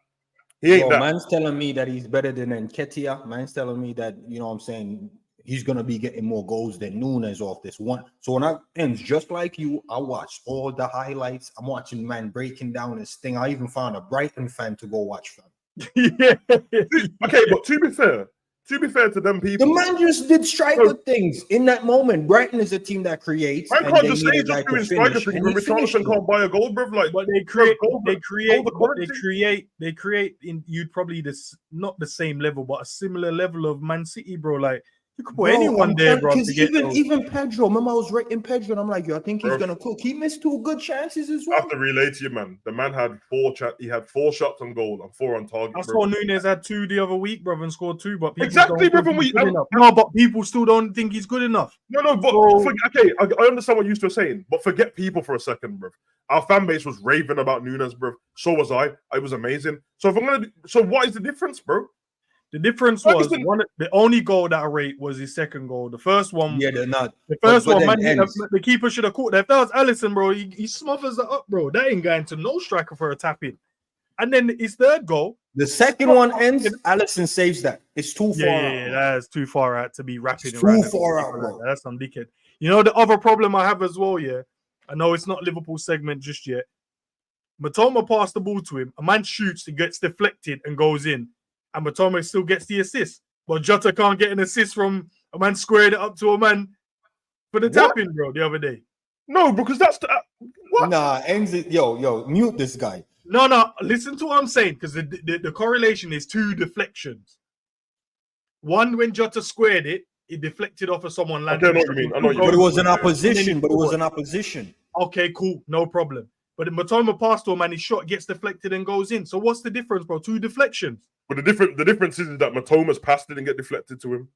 Man's telling me that he's better than Nketiah. Man's telling me that, you know what I'm saying, he's going to be getting more goals than Nunes off this one. So when I ends just like you, I watched all the highlights. I'm watching man breaking down his thing. I even found a Brighton fan to go watch fam. Yeah. Okay, but to be fair to them people, the man just did striker things in that moment. Brighton is a team that creates. I can't just say he's just doing striker things when Richarlison can't buy a goal, bro. Like, but they create in you'd probably not the same level, but a similar level of Man City, bro. Like, you could put anyone there, bro. Even Pedro. Remember, I was rating Pedro, and I'm like, yo, I think he's gonna cook. He missed 2 good chances as well. I have to relate to you, man. The man had 4 He had 4 shots on goal and 4 on target. I saw Nunes had 2 the other week, bro, and scored 2. But exactly, bro. But people still don't think he's good enough. No. But I understand what you were saying, but forget people for a second, bro. Our fan base was raving about Nunes, bro. So was I. It was amazing. So what is the difference, bro? The difference was the only goal that I rate was his second goal. The first one, they're not. The first one, man, the keeper should have caught that. If that was Alisson, bro, he smothers it up, bro. That ain't going to no striker for a tap in. And then his third goal, the second one ends. Alisson saves that. It's too far out. Yeah, that's too far out to be rapid. Too far out, bro. That's some dickhead. You know the other problem I have as well. Yeah, I know it's not Liverpool segment just yet. Matoma passed the ball to him. A man shoots, it gets deflected and goes in. And Matoma still gets the assist. But Jota can't get an assist from a man squared it up to a man for the tap-in, bro, the other day. No, because that's the... what? Nah, yo, mute this guy. No, listen to what I'm saying, because the correlation is 2 deflections. One, when Jota squared it, it deflected off of someone landing. I know what you mean. But it was an opposition. Okay, cool. No problem. But the Matoma passed to him and his shot gets deflected and goes in. So what's the difference, bro? 2 deflections. But the difference is that Matoma's pass didn't get deflected to him.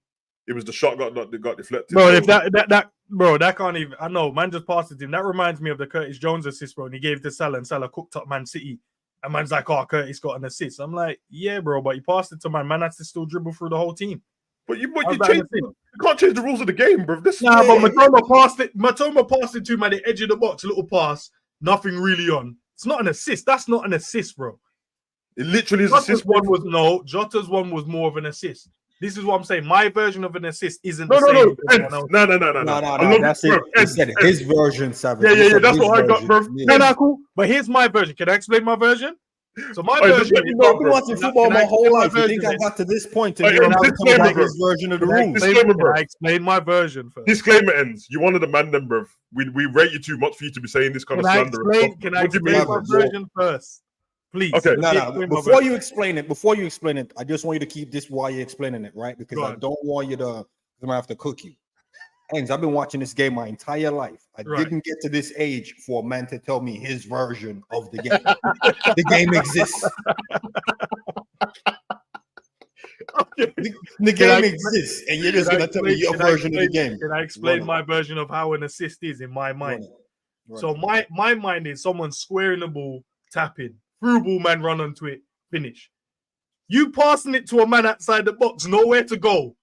It was the shot got deflected. Bro, if that can't even. I know, man just passed it to him. That reminds me of the Curtis Jones assist, bro. And he gave it to Salah, and Salah cooked up Man City. And man's like, oh, Curtis got an assist. I'm like, yeah, bro, but he passed it to man. Man has to still dribble through the whole team. But you can't change the rules of the game, bro. But Matoma passed it. Matoma passed it to him at the edge of the box, little pass, nothing really on. It's not an assist. That's not an assist, bro. It literally is Jota's one was Jota's one was more of an assist. This is what I'm saying. My version of an assist isn't No, the same. No. That's it. He said his version, Savage. Yeah. That's what I got, bro. No, cool. But here's my version. Can I explain my version? So my Hey, version. let me I've know, been bro. watching football my whole life. You think I version, got to this point and Hey, you're now disclaimer, talking about bro. his version of the Can I rules? Disclaimer, bro. Can I explain my version first? Disclaimer ends. You wanted a man, then, bro. We rate you too much for you to be saying this kind of slander. Can I explain my version first? Please. Okay. No. Before you explain it, I just want you to keep this while you're explaining it, right? Because I don't want you to. I'm gonna have to cook you. And I've been watching this game my entire life. I didn't get to this age for a man to tell me his version of the game. The game exists. The game exists, and you're just gonna tell me your version of the game. Can I explain my version of how an assist is in my mind? Right. So my mind is someone squaring the ball, tapping, through ball, man, run onto it, finish. You passing it to a man outside the box, nowhere to go.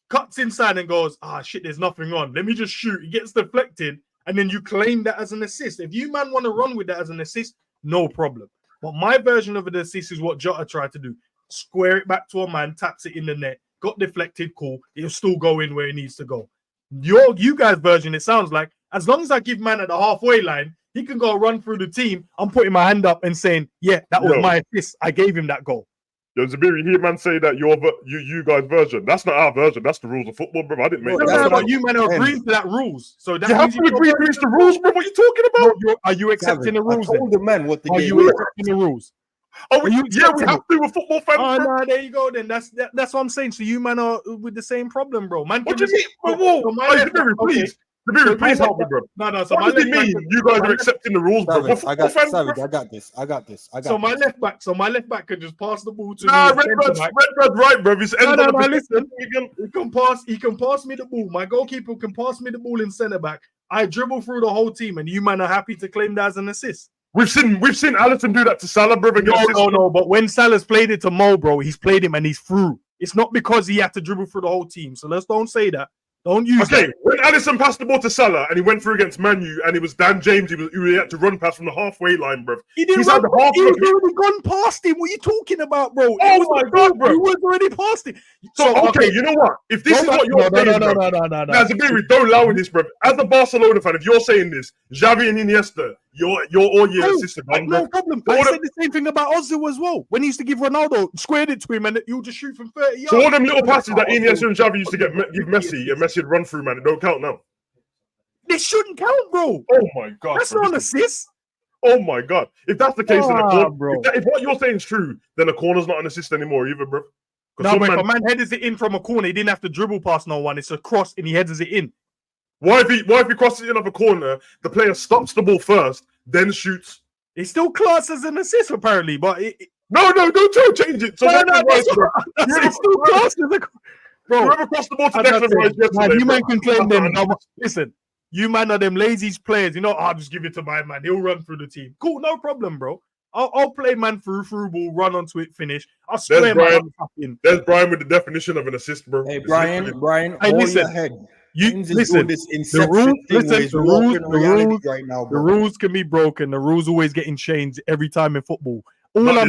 Cuts inside and goes, shit, there's nothing on. Let me just shoot. It gets deflected, and then you claim that as an assist. If you, man, want to run with that as an assist, no problem. But my version of an assist is what Jota tried to do. Square it back to a man, taps it in the net, got deflected, cool. It'll still go in where it needs to go. You guys' version, it sounds like, as long as I give man at the halfway line, he can go run through the team. I'm putting my hand up and saying, yeah, that was my assist. I gave him that goal. Yo, Zabiri, you hear man say that you guys' version. That's not our version. That's the rules of football, bro. I didn't make that. No, but you man are agreeing to that rules. So that you have to agree against the rules, bro. What are you talking about? Are you accepting the rules? I told the man what the game is. Are you accepting the rules? Oh, we have to with football fans. Oh, no, there you go. Then that's what I'm saying. So you man are with the same problem, bro. Man, what do you mean? Whoa, please. Zabiri, please help me, bro. No. So what does it mean? You guys are accepting the rules, bro. I got this. So my left back can just pass the ball to Redbird, right, bro. No, listen. He can pass me the ball. My goalkeeper can pass me the ball in centre back. I dribble through the whole team, and you man are happy to claim that as an assist. We've seen Alisson do that to Salah, bro. No. But when Salah's played it to Mo, bro, he's played him and he's through. It's not because he had to dribble through the whole team. So don't say that. Don't use that. When Alisson passed the ball to Salah and he went through against Man U and it was Dan James, he had to run past from the halfway line, bro. He was already gone past him. What are you talking about, bro? Oh my God, bro. He was already past him. So, okay, you know what? If this is what you're saying, no. Zabiri, don't allow this, bro. As a Barcelona fan, if you're saying this, Xavi and Iniesta, you're all year assistant. No problem. I said the same thing about Ozil as well. When he used to give Ronaldo, squared it to him and he'll just shoot from 30 yards. So all them little passes that Iniesta and Xavi used to give Messi, and Messi would run through, man, it don't count now. This shouldn't count, bro. Oh my God. That's not an assist. Oh my God. If that's the case, then bro. If what you're saying is true, then a corner's not an assist anymore either, bro. No, but if a man headers it in from a corner, he didn't have to dribble past no one. It's a cross and he headers it in. Why if he crosses it in off a corner, the player stops the ball first, then shoots? It's still classed as an assist, apparently, but No, don't try to change it. So it's still classed as a bro. Whoever crossed the ball to Declan Rice yesterday, you man can claim them. Listen, you man are them lazy players. You know, I'll just give it to my man. He'll run through the team. Cool, no problem, bro. I'll play man through ball, run onto it, finish. I'll square There's Brian with the definition of an assist, bro. Hey, Brian, hey, listen. Listen, the rules can be broken. The rules always getting changed every time in football. All I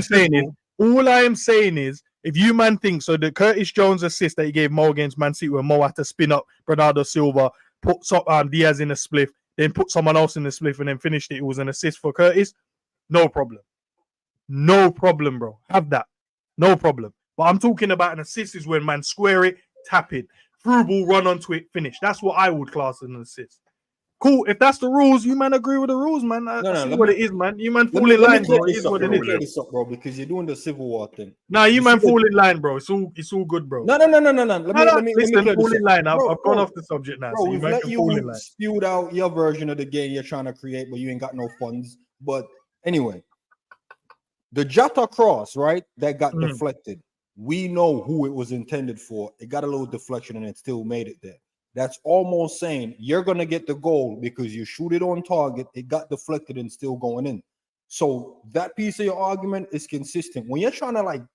am saying is, if you man think so, the Curtis Jones assist that he gave Mo against Man City, where Mo had to spin up Bernardo Silva, put Diaz in a spliff, then put someone else in the spliff, and then finished it. It was an assist for Curtis. No problem, bro. Have that, no problem. But I'm talking about an assist is when man square it, tap it. Through ball, run onto it, finish. That's what I would class as an assist. Cool. If that's the rules, you man agree with the rules, man. That's what it is, man. You man fall in line, bro. It is what it is. This up, bro, because you're doing the Civil War thing. Nah, you man fall in line, bro. It's all good, bro. No. Let me fall in line. I've gone off the subject now. Bro, so we've let you spewed out your version of the game you're trying to create, but you ain't got no funds. But anyway, the Jota cross, right, that got deflected. We know who it was intended for. It got a little deflection and it still made it there. That's almost saying you're going to get the goal because you shoot it on target. It got deflected and still going in. So that piece of your argument is consistent. When you're trying to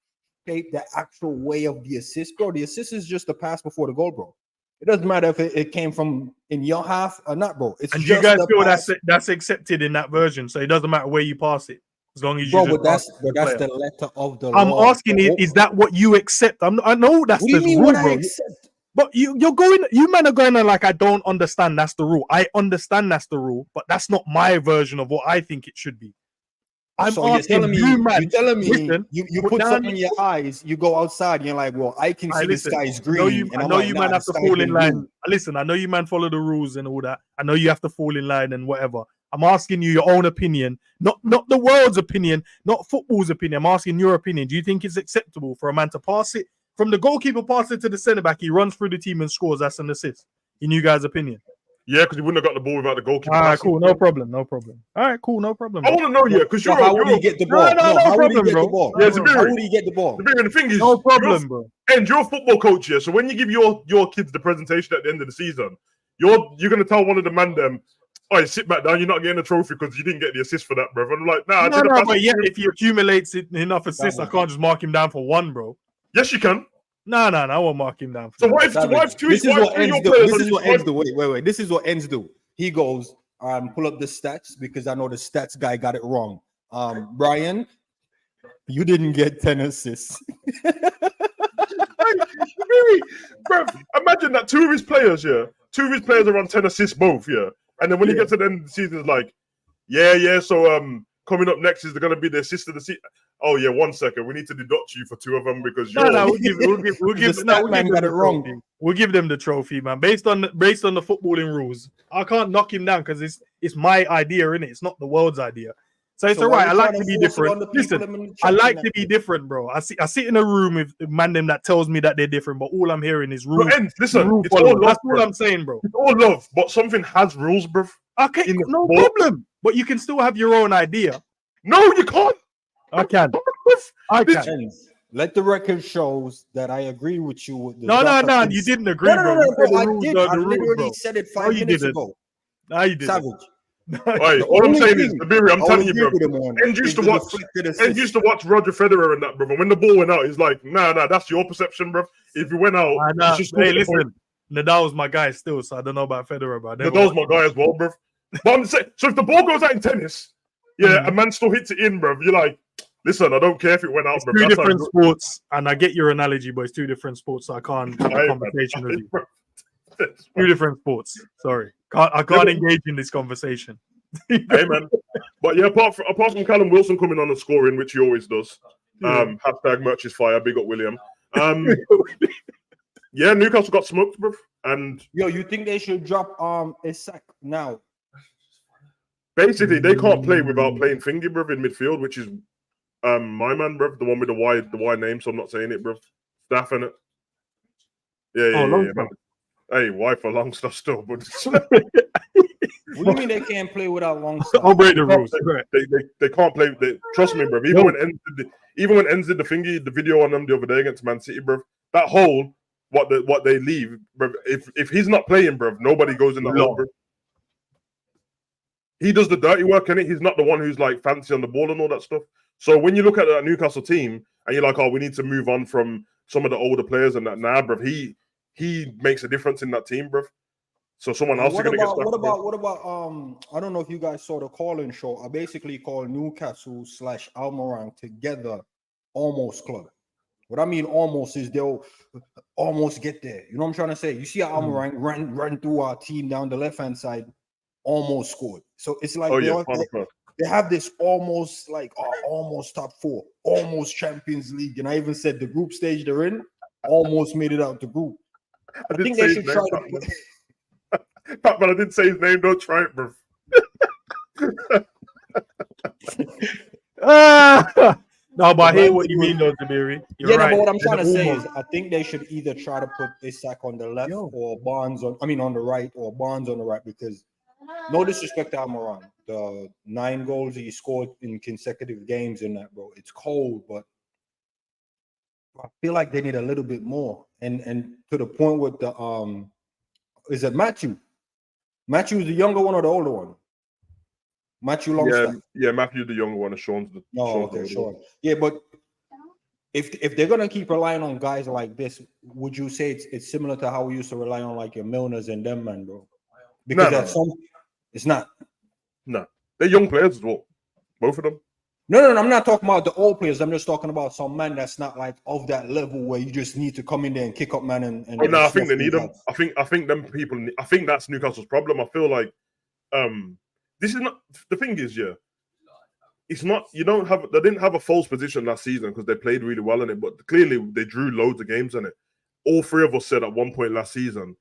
shape the actual way of the assist, bro, the assist is just a pass before the goal, bro. It doesn't matter if it came from in your half or not, bro. And you guys feel that's accepted in that version, so it doesn't matter where you pass it. As long as Bro, you but just that's the letter of the I'm law. asking you, is that what you accept? I know that's What do you the mean rule, what I bro. accept? But you're going, you man are going on like I don't understand. That's the rule. I understand that's the rule, but that's not my version of what I think it should be. I'm So asking you're telling me listen, you put something in your eyes, you go outside, and you're like, well, I can see the listen, sky is I know green, and I I'm know like, you nah, man the have to sky's fall in been line. blue. Listen, I know you man follow the rules and all that. I know you have to fall in line and whatever. I'm asking you your own opinion, not the world's opinion, not football's opinion. I'm asking your opinion. Do you think it's acceptable for a man to pass it from the goalkeeper, pass it to the centre back? He runs through the team and scores. That's an assist. In you guys' opinion? Yeah, because he wouldn't have got the ball without the goalkeeper. All right, cool, no problem. All right, cool, no problem. I want to know, yeah, because So how would he get the ball? No How would he problem, get bro. the ball? Yeah, How would he get the ball? The thing is, No problem, bro. And you're a football coach here, so when you give your kids the presentation at the end of the season, you're gonna tell one of the man them, "Oh, sit back down. You're not getting a trophy because you didn't get the assist for that, bro." And I'm like, "Nah, No, but yeah, if he accumulates enough assists, I can't just mark him down for one, bro. Yes, you can. No, I won't mark him down. So what if two? This is what ends do. This This is what ends do. Wait. This is what ends do. He goes, pull up the stats because I know the stats guy got it wrong. Brian, you didn't get 10 assists. Bro, imagine that two of his players are on 10 assists both, yeah. And then when he gets to the end of the season, it's like, yeah. So coming up next is going to be the assist of the season. Oh yeah, 1 second. We need to deduct you for two of them because you're. We'll give them the trophy, man. Based on the footballing rules, I can't knock him down because it's my idea, innit? It's not the world's idea. So it's all right. I like to be different. Listen, I like to be different, bro. I sit in a room with man them that tells me that they're different, but all I'm hearing is rules. Listen, it's all love, that's bro. all I'm saying, bro. It's all love, but something has rules, bro. Okay, no problem. But you can still have your own idea. No, you can't. I can. Let the record shows that I agree with you. With the no, you didn't agree, bro. I did. I literally said it 5 minutes ago. No, you didn't. Savage. Right, all I'm saying is, Sabiri, I'm telling you, bro. End used to watch Roger Federer and that, bro. When the ball went out, he's like, nah, that's your perception, bro. If you went out, hey, listen, Nadal was my guy still, so I don't know about Federer, but Nadal's my guy as well, bro. But I'm saying, so if the ball goes out in tennis, a man still hits it in, bro. You're like, listen, I don't care if it went out, it's bro. Two different sports, and I get your analogy, but it's two different sports, so I can't have a conversation with you. Two different sports. Sorry, I can't engage in this conversation. Hey man, but yeah, apart from Callum Wilson coming on and scoring, which he always does. Hashtag merch is fire. Big up William. Yeah, Newcastle got smoked, bro. And you think they should drop a sack now? Basically, they can't play without playing Fingy, bro, in midfield, which is my man, bro, the one with the Y name. So I'm not saying it, bro. Staff in it. Yeah. Hey, Y for long stuff still, but. What do you mean they can't play without long stuff? I'll break the rules. They can't play. Trust me, bro. Even when Enz did the video on them the other day against Man City, bro, that hole, what they leave, bro. If he's not playing, bro, nobody goes in the hole, bro. He does the dirty work, innit? He's not the one who's like fancy on the ball and all that stuff. So when you look at that Newcastle team and you're like, oh, we need to move on from some of the older players and that, nah, bro, he makes a difference in that team, bro. So someone else is going to get stuck. What about I don't know if you guys saw the call-in show. I basically called Newcastle / Almirang together almost club. What I mean almost is they'll almost get there. You know what I'm trying to say? You see how Almirang ran through our team down the left-hand side, almost scored. So it's like they have this almost almost top four, almost Champions League. And I even said the group stage they're in almost made it out the group. I think they should try to. But I didn't say his name. Don't try it, bro. No, but I hear what you mean, though, Zabiri. But what I'm trying to say is, I think they should either try to put Isak on the left or Barnes on the right, or Barnes on the right, because no disrespect to Almiron, the 9 goals he scored in consecutive games in that, bro, it's cold, but I feel like they need a little bit more, and to the point with the is it Matthew? Matthew's the younger one or the older one? Matthew Longstaff. Yeah, Matthew's the younger one. Sean's the. Sean. Yeah, but if they're gonna keep relying on guys like this, would you say it's similar to how we used to rely on like your Milners and them, man, bro? Because it's not. No, they're young players as well, both of them. No, I'm not talking about the old players. I'm just talking about some man that's not like of that level where you just need to come in there and kick up man and I think they need them. I think them people. I think that's Newcastle's problem. I feel like this is not the thing. Is it's not. They didn't have a false position last season because they played really well in it. But clearly they drew loads of games in it. All three of us said at one point last season,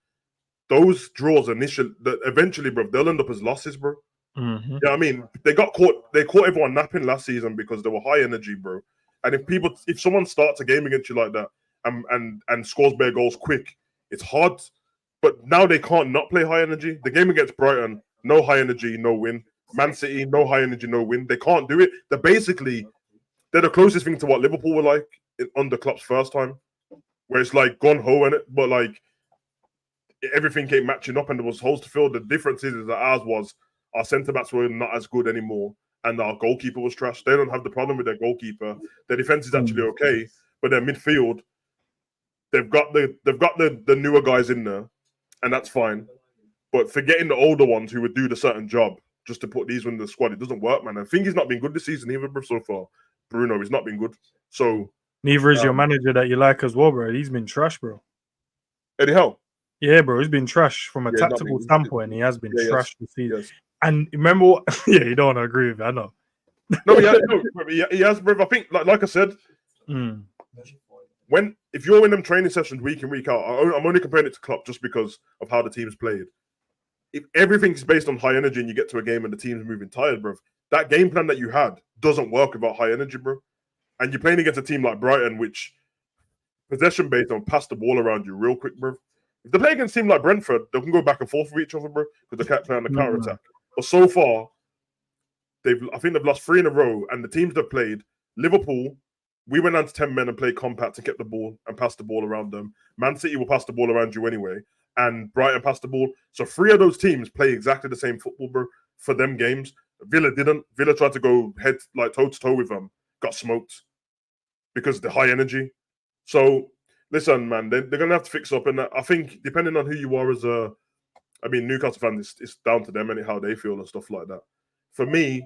those draws eventually, bro, they'll end up as losses, bro. Mm-hmm. Yeah, I mean, they caught everyone napping last season because they were high energy, bro. And if someone starts a game against you like that and scores bare goals quick, it's hard. But now they can't not play high energy. The game against Brighton, no high energy, no win. Man City, no high energy, no win. They can't do it. They're the closest thing to what Liverpool were like under Klopp's first time, where it's like gun ho in it, but like everything came matching up and there was holes to fill. The difference is that ours was. Our centre-backs were not as good anymore, and our goalkeeper was trash. They don't have the problem with their goalkeeper. Their defense is actually okay, but their midfield, they've got the newer guys in there, and that's fine. But forgetting the older ones who would do the certain job just to put these in the squad, it doesn't work, man. I think he's not been good this season either, bro. So far, Bruno, he's not been good. So neither is your manager that you like as well, bro. He's been trash, bro. Eddie Howe. Yeah, bro. He's been trash from a tactical standpoint. He has been trash this season. Yes. And remember what? Yeah, you don't want to agree with me. I know. No, he has, bro. I think, like I said, if you're in them training sessions week in, week out, I'm only comparing it to Klopp just because of how the team's played. If everything's based on high energy and you get to a game and the team's moving tired, bro, that game plan that you had doesn't work without high energy, bro. And you're playing against a team like Brighton, which possession based on pass the ball around you real quick, bro. If they play against a team like Brentford, they can go back and forth with each other, bro, because they can't play on the counter attack. But so far, I think they've lost 3 in a row, and the teams they've played, Liverpool, we went down to 10 men and played compact and kept the ball and passed the ball around them. Man City will pass the ball around you anyway, and Brighton passed the ball. So 3 of those teams play exactly the same football, bro, for them games. Villa didn't. Villa tried to go toe to toe with them, got smoked because of the high energy. So listen, man, they're gonna have to fix up, and I think depending on who you are as Newcastle fans, it's down to them and how they feel and stuff like that. For me,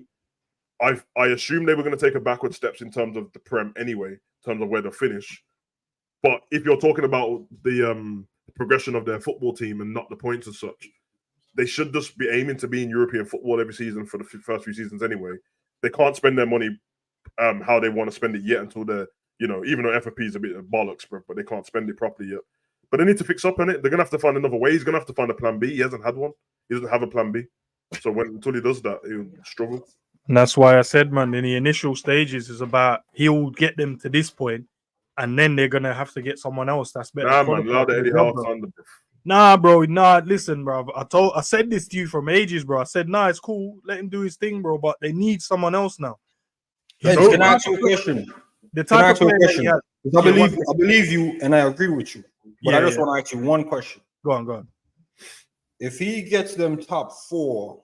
I assumed they were going to take a backward steps in terms of the Prem anyway, in terms of where they'll finish. But if you're talking about the progression of their football team and not the points as such, they should just be aiming to be in European football every season for the first few seasons anyway. They can't spend their money how they want to spend it yet until they're, even though FFP is a bit of bollocks, bro, but they can't spend it properly yet. But they need to fix up on it. They're going to have to find another way. He's going to have to find a plan B. He hasn't had one. He doesn't have a plan B. So until he does that, he'll struggle. And that's why I said, man, in the initial stages is about he'll get them to this point, and then they're going to have to get someone else that's better. Nah, man, allow the Eddie Howe under. Nah, bro. Nah, listen, bro. I said this to you from ages, bro. I said, nah, it's cool. Let him do his thing, bro. But they need someone else now. Can I ask you a question? The type of player that he has. I believe you, and I agree with you. But I just want to ask you one question. Go on. If he gets them top 4,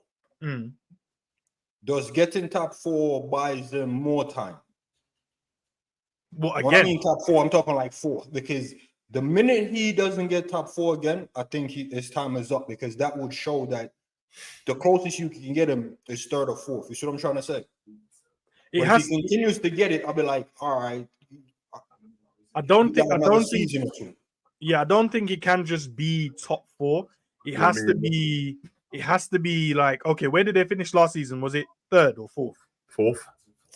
does getting top 4 buys them more time? Well, again, when I mean top 4, I'm talking like 4. Because the minute he doesn't get top 4 again, I think his time is up. Because that would show that the closest you can get him is 3rd or 4th. You see what I'm trying to say? If he continues to get it, I'll be like, all right. I don't think it can just be top 4. It has to be like, okay, where did they finish last season? Was it 3rd or 4th?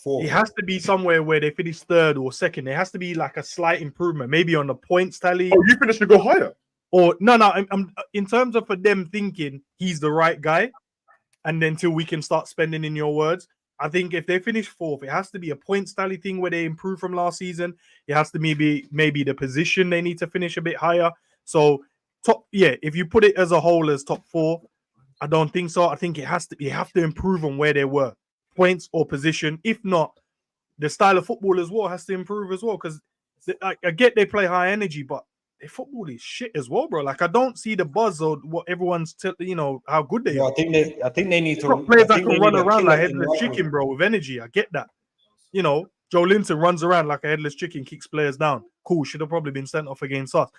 4th. It has to be somewhere where they finished 3rd or 2nd. There has to be like a slight improvement, maybe on the points tally. Oh, you finished to go higher? Or no, I'm in terms of for them thinking he's the right guy, and then till we can start spending in your words. I think if they finish 4th, it has to be a points tally thing where they improve from last season. It has to maybe the position they need to finish a bit higher. So if you put it as a whole as top 4, I don't think so. I think you have to improve on where they were, points or position. If not, the style of football as well has to improve as well. Because I get they play high energy, but their football is shit as well, bro. Like I don't see the buzz or what everyone's how good they are. I think they need to players that can run around like headless chicken, bro, with energy. I get that. Joe Linton runs around like a headless chicken, kicks players down. Cool, should have probably been sent off against us.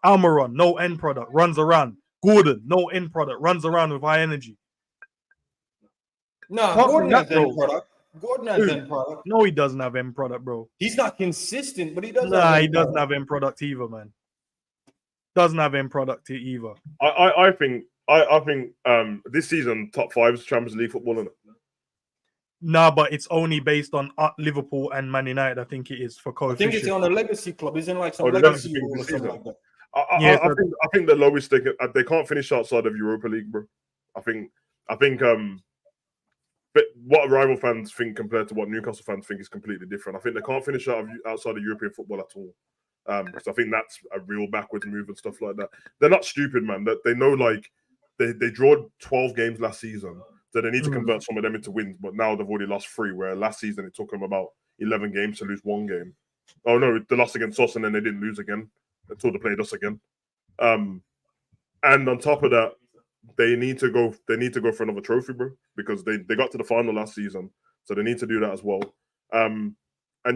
Almiron, no end product, runs around. Gordon, no end product, runs around with high energy. No, Gordon has end product. Gordon has end product. No, he doesn't have end product, bro. He's not consistent, but he does. Nah, he doesn't have end product either, man. Doesn't have end product either. I think this season top 5 is Champions League football, isn't it? Nah, but it's only based on Liverpool and Man United. I think it is for coefficient. I think it's on a legacy club. Isn't like some the legacy legacy rule or something like that. I think the lowest they can't finish outside of Europa League, bro. I think but what rival fans think compared to what Newcastle fans think is completely different. I think they can't finish outside of European football at all. Because I think that's a real backwards move and stuff like that. They're not stupid, man. That they know, like they drew 12 games last season, so they need to convert some of them into wins. But now they've already lost 3, where last season it took them about 11 games to lose 1 game. Oh no, they lost against us and then they didn't lose again until they played us again. And on top of that, they need to go for another trophy, bro, because they got to the final last season, so they need to do that as well. And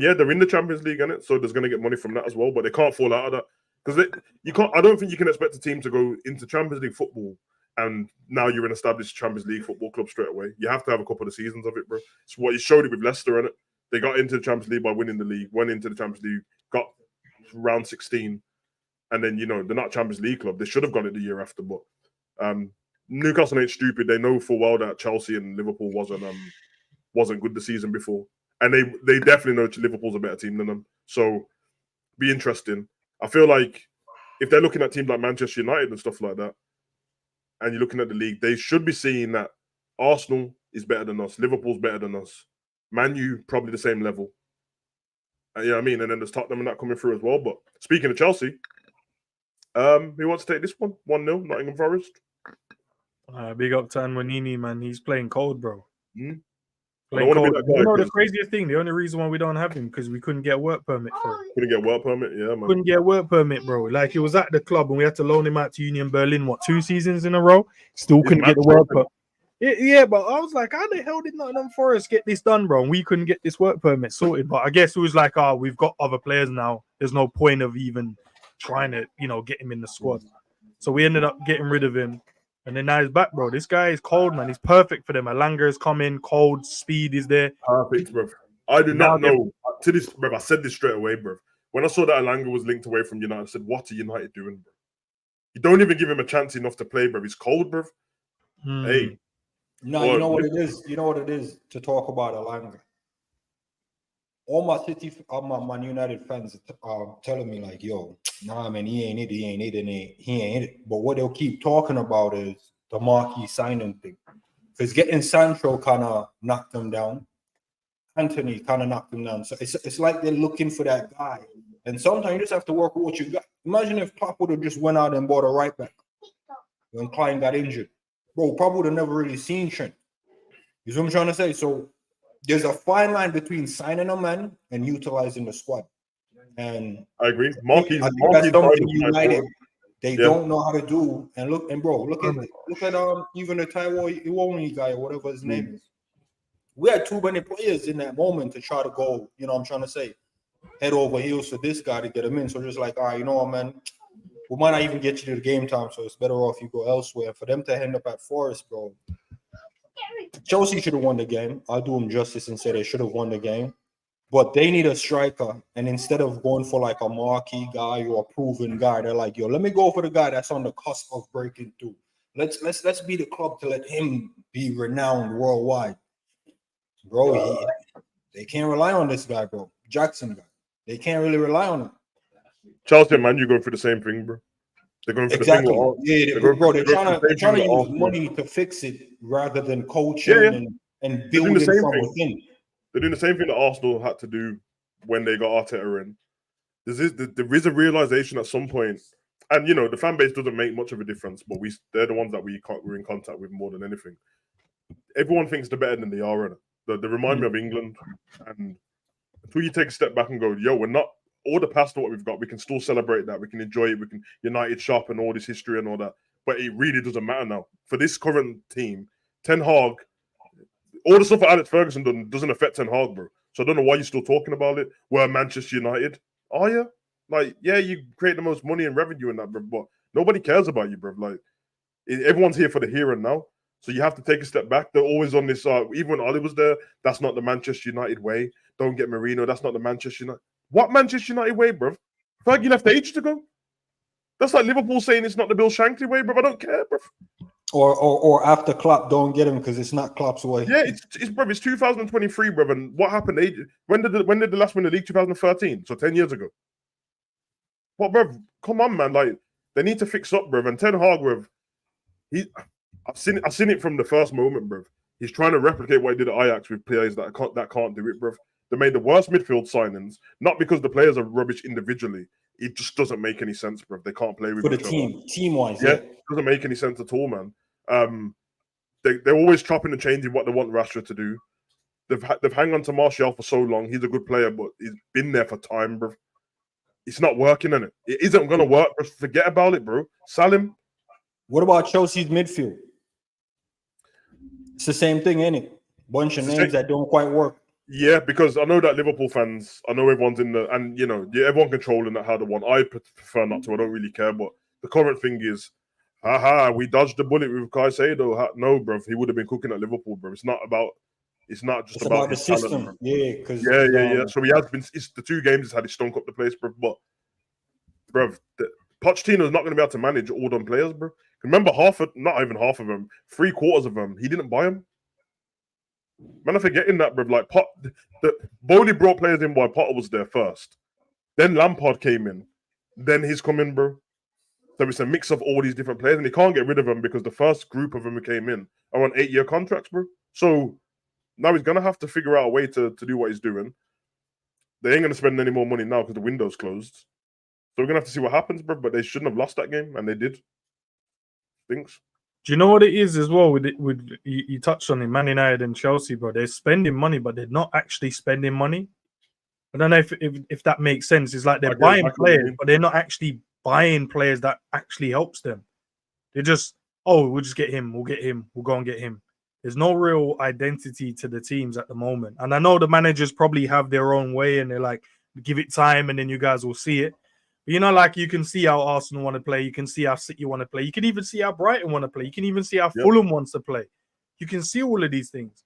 yeah, they're in the Champions League, innit? So there's going to get money from that as well, but they can't fall out of that because you can't. I don't think you can expect a team to go into Champions League football and now you're an established Champions League football club straight away. You have to have a couple of seasons of it, bro. It's what you showed it with Leicester, innit? They got into the Champions League by winning the league, went into the Champions League, got round 16, and then they're not a Champions League club. They should have got it the year after, but Newcastle ain't stupid. They know full well that Chelsea and Liverpool wasn't good the season before. And they definitely know Liverpool's a better team than them. So, be interesting. I feel like if they're looking at teams like Manchester United and stuff like that, and you're looking at the league, they should be seeing that Arsenal is better than us, Liverpool's better than us, Man U probably the same level. You know what I mean? And then there's Tottenham and that coming through as well. But speaking of Chelsea, who wants to take this one? 1-0, Nottingham Forest. Big up to Anwanini, man. He's playing cold, bro. Playing cold. The craziest thing, the only reason why we don't have him because we couldn't get a work permit for it. Couldn't get a work permit, yeah, man. Couldn't get a work permit, bro. Like, it was at the club and we had to loan him out to Union Berlin, 2 seasons in a row? Still couldn't get the work permit. Yeah, but I was like, how the hell did Nottingham Forest get this done, bro? And we couldn't get this work permit sorted. But I guess it was like, we've got other players now. There's no point of even trying to, get him in the squad. So we ended up getting rid of him. And then now he's back, bro. This guy is cold, man. He's perfect for them. Alanga is coming, cold, speed is there. Perfect, bro. I do not know. To this, bro, I said this straight away, bro. When I saw that Alanga was linked away from United, I said, what are United doing, bro? You don't even give him a chance enough to play, bro. He's cold, bro. Hey. No, you know what it is? You know what it is to talk about Alanga? All my Man United fans are telling me, like, yo, nah, man, he ain't it. But what they'll keep talking about is the marquee signing thing. Because getting Sancho kind of knocked them down. Anthony kind of knocked them down. So it's like they're looking for that guy. And sometimes you just have to work with what you got. Imagine if Pop would have just went out and bought a right back when Klein got injured. Bro, Pop would have never really seen Trent. You see what I'm trying to say? So there's a fine line between signing a man and utilizing the squad. And I agree. Marquis that's something United they don't know how to do. And look at even the Taiwo Iwoni guy or whatever his name is. We had too many players in that moment to try to go, I'm trying to say, head over heels for this guy to get him in. So just like, all right, you know what, man, we might not even get you to the game time, so it's better off you go elsewhere. For them to end up at Forest, bro, Chelsea should have won the game. I'll do them justice and say they should have won the game. But they need a striker. And instead of going for like a marquee guy or a proven guy, they're like, yo, let me go for the guy that's on the cusp of breaking through. Let's be the club to let him be renowned worldwide. Bro, they can't rely on this guy, bro. Jackson guy. They can't really rely on him. Chelsea, man, you're going for the same thing, bro. They're going for the same thing. Yeah, bro, they're trying to use money to fix it rather than coaching and building from within. They're doing the same thing that Arsenal had to do when they got Arteta in. There is a realization at some point, and the fan base doesn't make much of a difference, but they're the ones that we're in contact with more than anything. Everyone thinks they're better than they are. They remind me of England, and until you take a step back and go, yo, we're not all the past what we've got. We can still celebrate that. We can enjoy it. We can United shop and all this history and all that. But it really doesn't matter now for this current team. Ten Hag. All the stuff that Alex Ferguson done doesn't affect Ten Hag, bro. So I don't know why you're still talking about it. We're Manchester United. Are you? Like, yeah, you create the most money and revenue in that, bro. But nobody cares about you, bro. Like, everyone's here for the here and now. So you have to take a step back. They're always on this. Even when Ollie was there, that's not the Manchester United way. Don't get Mourinho. That's not the Manchester United. What Manchester United way, bro? Fergie left ages ago. That's like Liverpool saying it's not the Bill Shankly way, bro. I don't care, bro. Or after Klopp, don't get him because it's not Klopp's way. Yeah, it's bro. It's 2023, bro. And what happened? When did the last win the league? 2013. So 10 years ago. What, bro? Come on, man. Like they need to fix up, bro. And Ten Hag, bro. I've seen it from the first moment, bro. He's trying to replicate what he did at Ajax with players that can't do it, bro. They made the worst midfield signings, not because the players are rubbish individually. It just doesn't make any sense, bro. They can't play with for the team, team-wise. Yeah, it doesn't make any sense at all, man. They're always chopping and changing what they want Rashford to do. They've hung on to Martial for so long. He's a good player, but he's been there for time, bro. It's not working, innit? It isn't going to work, bro. Forget about it, bro. Sell him. What about Chelsea's midfield? It's the same thing, ain't it? Bunch of names that don't quite work. Yeah, because I know that Liverpool fans, I know everyone's in the, and everyone controlling that how they want. I prefer not to. I don't really care. But the current thing is, we dodged the bullet with Caicedo. No, bro, he would have been cooking at Liverpool, bro. It's not just about the system. Talent, yeah, because yeah. So he has been. It's the 2 games he's had. He stunk up the place, bro. But, bro, Pochettino's not going to be able to manage all them players, bro. Remember, not even half of them, 3/4 of them, he didn't buy them. Man, I'm forgetting that, bro. Like, Bowley brought players in while Potter was there first. Then Lampard came in. Then he's coming, bro. So it's a mix of all these different players, and he can't get rid of them because the first group of them who came in are on 8-year contracts, bro. So now he's going to have to figure out a way to do what he's doing. They ain't going to spend any more money now because the window's closed. So we're going to have to see what happens, bro. But they shouldn't have lost that game, and they did. Thinks. Do you know what it is as well? With you touched on it, Man United and Chelsea, bro. They're spending money, but they're not actually spending money. I don't know if that makes sense. It's like they're buying players, but they're not actually buying players that actually helps them. They're just, we'll just get him. We'll get him. We'll go and get him. There's no real identity to the teams at the moment. And I know the managers probably have their own way, and they're like, give it time, and then you guys will see it. Like you can see how Arsenal want to play. You can see how City want to play. You can even see how Brighton want to play. You can even see how Fulham wants to play. You can see all of these things.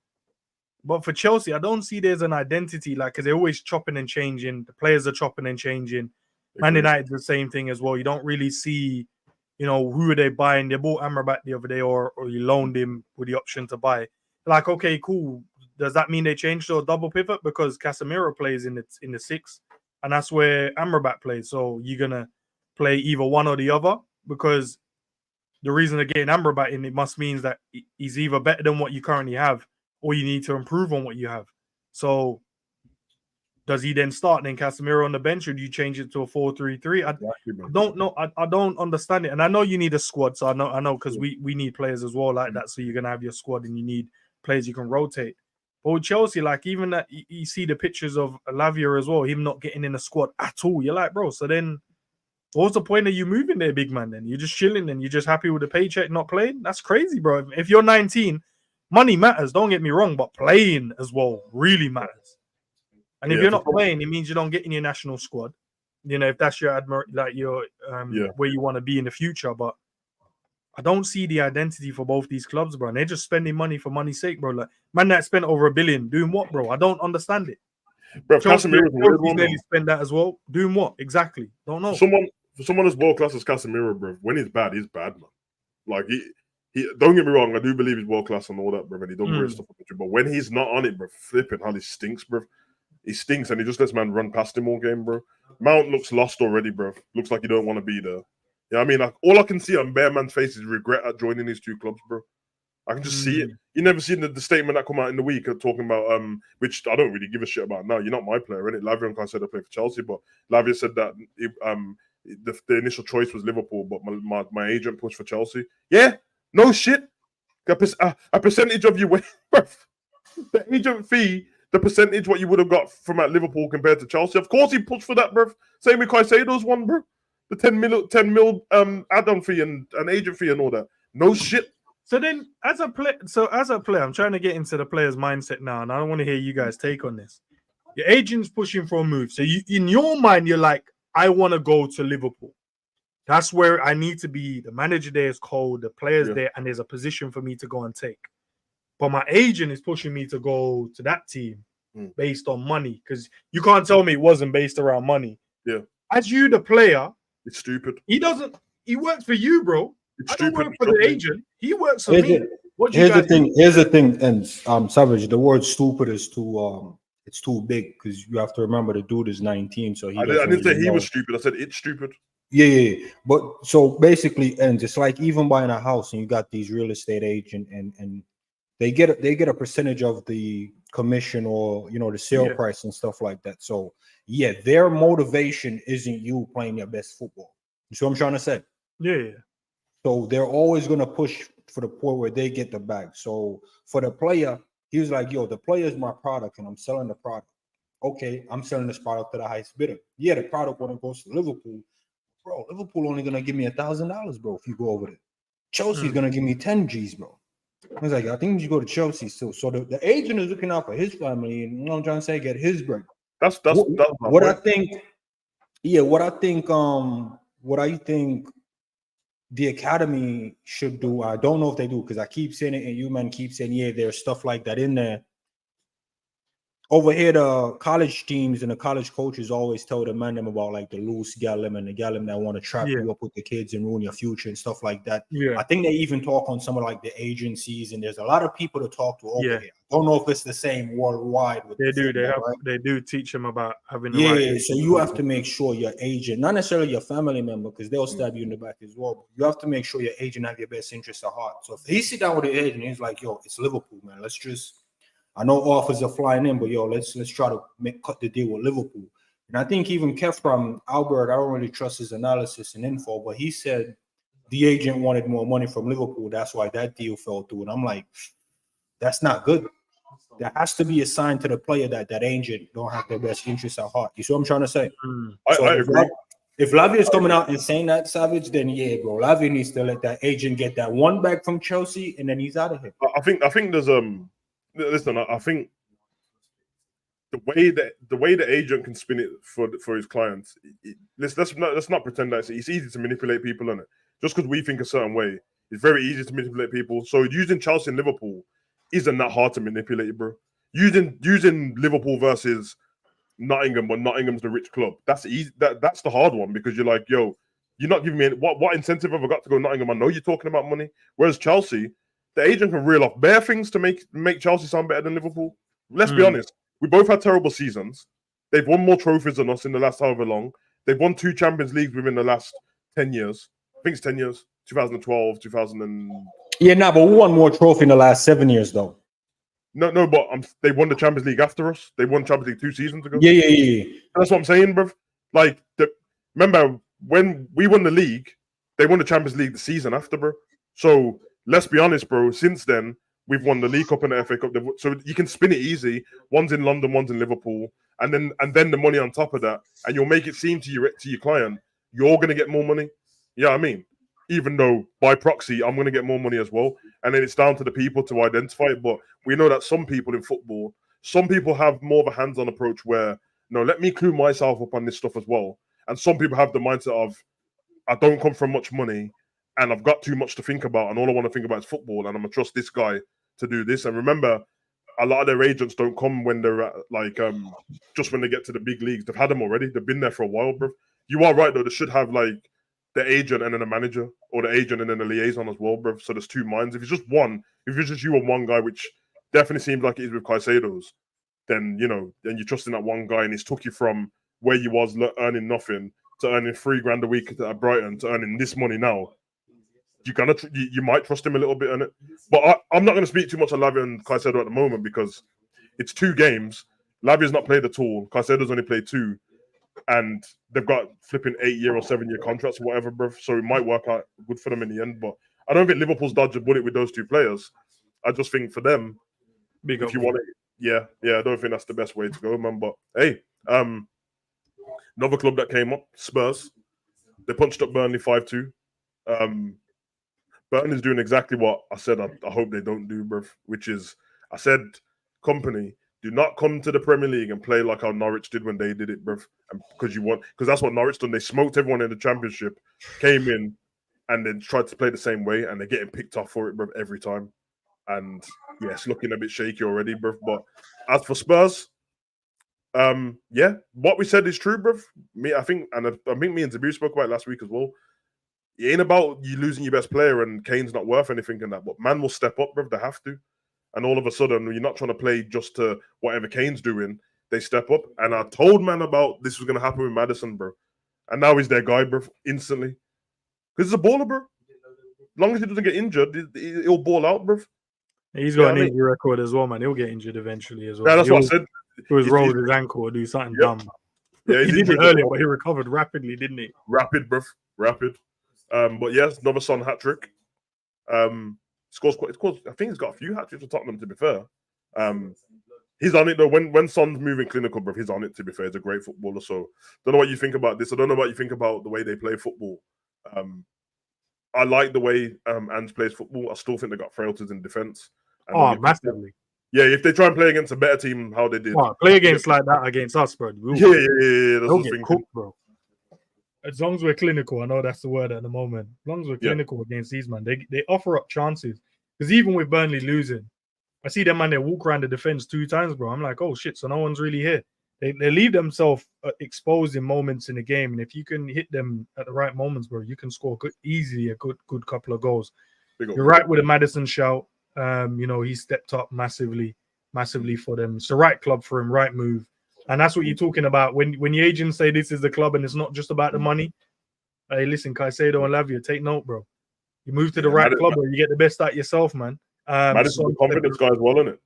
But for Chelsea, I don't see there's an identity, because they're always chopping and changing. The players are chopping and changing. Man United, the same thing as well. You don't really see, who are they buying? They bought Amrabat the other day, or you loaned him with the option to buy. Like, okay, cool. Does that mean they changed to a double pivot? Because Casemiro plays in the 6. And that's where Amrabat plays. So you're going to play either one or the other, because the reason they're getting Amrabat in, it must mean that he's either better than what you currently have, or you need to improve on what you have. So does he then start, then Casemiro on the bench, or do you change it to a 4-3-3? I don't know. I don't understand it. And I know you need a squad. So I know because we need players as well like that. So you're going to have your squad, and you need players you can rotate. But with Chelsea, even that, you see the pictures of Lavia as well, him not getting in the squad at all. You're like, bro, so then what's the point of you moving there, big man, then? You're just chilling and you're just happy with the paycheck, not playing? That's crazy, bro. If you're 19, money matters, don't get me wrong, but playing as well really matters. And if you're not playing, it means you don't get in your national squad. If that's your where you want to be in the future. But I don't see the identity for both these clubs, bro. And they're just spending money for money's sake, bro. Like, man that spent over $1 billion. Doing what, bro? I don't understand it. Bro, Casemiro's nearly spend that as well. Doing what? Exactly. Don't know. For someone as world class as Casemiro, bro, when he's bad, man. Like, he don't get me wrong, I do believe he's world class and all that, bro. And he does great stuff. But when he's not on it, bro, flipping how he stinks, bro. He stinks, and he just lets man run past him all game, bro. Mount looks lost already, bro. Looks like he don't want to be there. Yeah, I mean, like, all I can see on Bear Man's face is regret at joining these 2 clubs, bro. I can just see it. You never seen the statement that come out in the week talking about which I don't really give a shit about now. You're not my player, innit? Lavia and Caicedo play for Chelsea, but Lavia said that the initial choice was Liverpool, but my agent pushed for Chelsea. Yeah, no shit. A percentage of your way, bro. The agent fee, the percentage what you would have got from at Liverpool compared to Chelsea. Of course he pushed for that, bro. Same with Caicedo's one, bro. The 10 mil add-on fee and an agent fee and all that. No shit. So then, as a player, I'm trying to get into the player's mindset now, and I don't want to hear you guys' take on this. Your agent's pushing for a move. So in your mind, you're like, I want to go to Liverpool. That's where I need to be. The manager there is cold, the players there, and there's a position for me to go and take. But my agent is pushing me to go to that team based on money, because you can't tell me it wasn't based around money. Yeah. As you, the player, it's stupid. He works for you, bro. It's I don't stupid. work for the agent. He works for me. Here's the thing, and Savage, the word stupid is too it's too big, because you have to remember the dude is 19, so I didn't say he was stupid. I said it's stupid. Yeah. But so basically, and it's like even buying a house, and you got these real estate agent, and they get a percentage of the commission, or the sale price and stuff like that. So their motivation isn't you playing your best football. You see what I'm trying to say? Yeah. So they're always gonna push for the point where they get the bag. So for the player, he was like, "Yo, the player is my product, and I'm selling the product. Okay, I'm selling this product to the highest bidder. Yeah, the product when it goes to Liverpool, bro. Liverpool only gonna give me $1,000, bro. If you go over there, Chelsea's gonna give me 10 G's, bro. I was like, I think you go to Chelsea still. So the agent is looking out for his family, and you know what I'm trying to say, get his break. That's what I think. Yeah, what I think the academy should do. I don't know if they do, because I keep saying it, and you man keep saying, there's stuff like that in there. Over here, the college teams and the college coaches always tell the man them about like the loose gallum and the gallum that want to trap you up with the kids and ruin your future and stuff like that. Yeah. I think they even talk on some of like the agencies, and there's a lot of people to talk to over here. I don't know if it's the same worldwide. With They do teach them about having the right. So you have to make sure your agent, not necessarily your family member, because they'll stab you in the back as well. But you have to make sure your agent have your best interest at heart. So if he sit down with the agent, he's like, "Yo, it's Liverpool, man. Let's just." I know offers are flying in, but let's try to cut the deal with Liverpool. And I think even Kev from Albert, I don't really trust his analysis and info, but he said the agent wanted more money from Liverpool. That's why that deal fell through. And I'm like, that's not good. There has to be a sign to the player that agent don't have their best interests at heart. You see what I'm trying to say? I agree. If Lavia is coming out and saying that, Savage, then bro, Lavia needs to let that agent get that one back from Chelsea, and then he's out of here. I think there's Listen, I think the way the agent can spin it for his clients, let's not pretend that it's easy to manipulate people in it. Just because we think a certain way, it's very easy to manipulate people. So using Chelsea and Liverpool isn't that hard to manipulate, bro. Using Liverpool versus Nottingham, but Nottingham's the rich club. That's easy. That's the hard one, because you're like, yo, you're not giving me what incentive have I got to go Nottingham? I know you're talking about money. Whereas Chelsea, the agent can reel off bare things to make Chelsea sound better than Liverpool. Let's be honest. We both had terrible seasons. They've won more trophies than us in the last however long. They've won 2 Champions Leagues within the last 10 years. I think it's 10 years. 2012, 2000 and... but we won more trophy in the last 7 years, though. No, but they won the Champions League after us. They won Champions League 2 seasons ago. Yeah. That's what I'm saying, bro. Like, remember, when we won the league, they won the Champions League the season after, bro. So... let's be honest, bro. Since then, we've won the League Cup and the FA Cup. So you can spin it easy. One's in London, one's in Liverpool, and then the money on top of that, and you'll make it seem to your client you're gonna get more money. Yeah, I mean, even though by proxy I'm gonna get more money as well. And then it's down to the people to identify it. But we know that some people in football, some people have more of a hands-on approach where let me clue myself up on this stuff as well. And some people have the mindset of, I don't come from much money, and I've got too much to think about, and all I want to think about is football, and I'm gonna trust this guy to do this. And remember, a lot of their agents don't come when they're at, just when they get to the big leagues. They've had them already. They've been there for a while, bro. You are right though. They should have like the agent and then a manager, or the agent and then a liaison as well, bro. So there's 2 minds. If it's just one, if it's just you and one guy, which definitely seems like it is with Caicedo's, then then you're trusting that one guy, and he's took you from where you was earning nothing to earning $3,000 a week at Brighton to earning this money now. You might trust him a little bit on it, but I'm not going to speak too much on Lavia and Caicedo at the moment, because it's 2 games. Lavia's not played at all. Caicedo's only played 2, and they've got flipping 8-year or 7-year contracts or whatever, bro. So it might work out good for them in the end. But I don't think Liverpool's dodged a bullet with those 2 players. I just think for them, if you want it, I don't think that's the best way to go, man. But hey, another club that came up, Spurs. They punched up Burnley 5-2. Burton is doing exactly what I said I hope they don't do, bruv, which is, I said, company, Do not come to the Premier League and play like how Norwich did when they did it, bruv. Because that's what Norwich done. They smoked everyone in the Championship, came in, and then tried to play the same way, and they're getting picked off for it, bruv, every time. And yeah, it's looking a bit shaky already, bruv. But as for Spurs, yeah, what we said is true, bruv. I think me and Zabir spoke about it last week as well. It ain't about you losing your best player and Kane's not worth anything in that, but man will step up, bruv. They have to. And all of a sudden, you're not trying to play just to whatever Kane's doing. They step up. And I told man about this was going to happen with Maddison, bro. And now he's their guy, bro, instantly. Because he's a baller, bro. As long as he doesn't get injured, he'll ball out, bro. He's got an injury record as well, man. He'll get injured eventually as well. Yeah, that's what I said. He was rolled his ankle or do something dumb. Yeah, he did it earlier, but he recovered rapidly, didn't he? Rapid, bro. Rapid. But yes, another Son hat-trick. Scores quite. I think he's got a few hat-tricks for Tottenham, to be fair. He's on it, though. When Son's moving clinical, bro, he's on it, to be fair. He's a great footballer. So, don't know what you think about this. I don't know what you think about the way they play football. I like the way Ange plays football. I still think they got frailties in defence. Oh, massively. Yeah, if they try and play against a better team, how they did. Oh, play against like that against us, bro. Yeah. That's They'll get cooked, bro. As long as we're clinical, I know that's the word at the moment. As long as we're clinical against these, man, they offer up chances. Because even with Burnley losing, I see them, man, they walk around the defense 2 times, bro. I'm like, oh, shit, so no one's really here. They leave themselves exposed in moments in the game. And if you can hit them at the right moments, bro, you can score easily a good couple of goals. You're right with a Maddison shout. He stepped up massively for them. It's the right club for him, right move. And that's what you're talking about. When your agents say this is the club and it's not just about the money, hey, listen, Caicedo and Lavia, take note, bro. You move to the right club, bro. You get the best out yourself, man. Madison's a confidence guy as well, isn't it?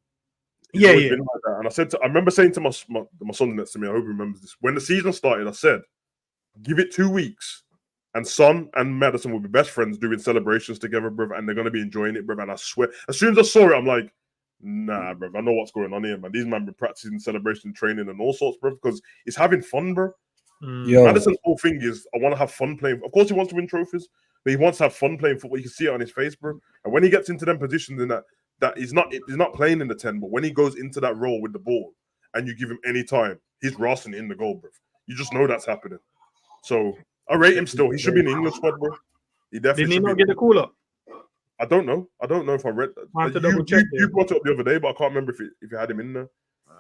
Yeah. Like and I remember saying to my son next to me, I hope he remembers this. When the season started, I said, give it 2 weeks, and Son and Maddison will be best friends doing celebrations together, bruv, and they're going to be enjoying it, bruv. And I swear, as soon as I saw it, I'm like, nah, bruv, I know what's going on here, man. These men been practicing celebration training and all sorts, bruv, because it's having fun, bro. Maddison's whole thing is, I want to have fun playing. Of course, he wants to win trophies, but he wants to have fun playing football. You can see it on his face, bro. And when he gets into them positions in that he's not playing in the 10, but when he goes into that role with the ball and you give him any time, he's rossing in the goal, bro. You just know that's happening. So I rate him still. He should be in the England squad, bro. He definitely didn't he not get the call up? I don't know if I read that. You brought it up the other day, but I can't remember if you had him in there.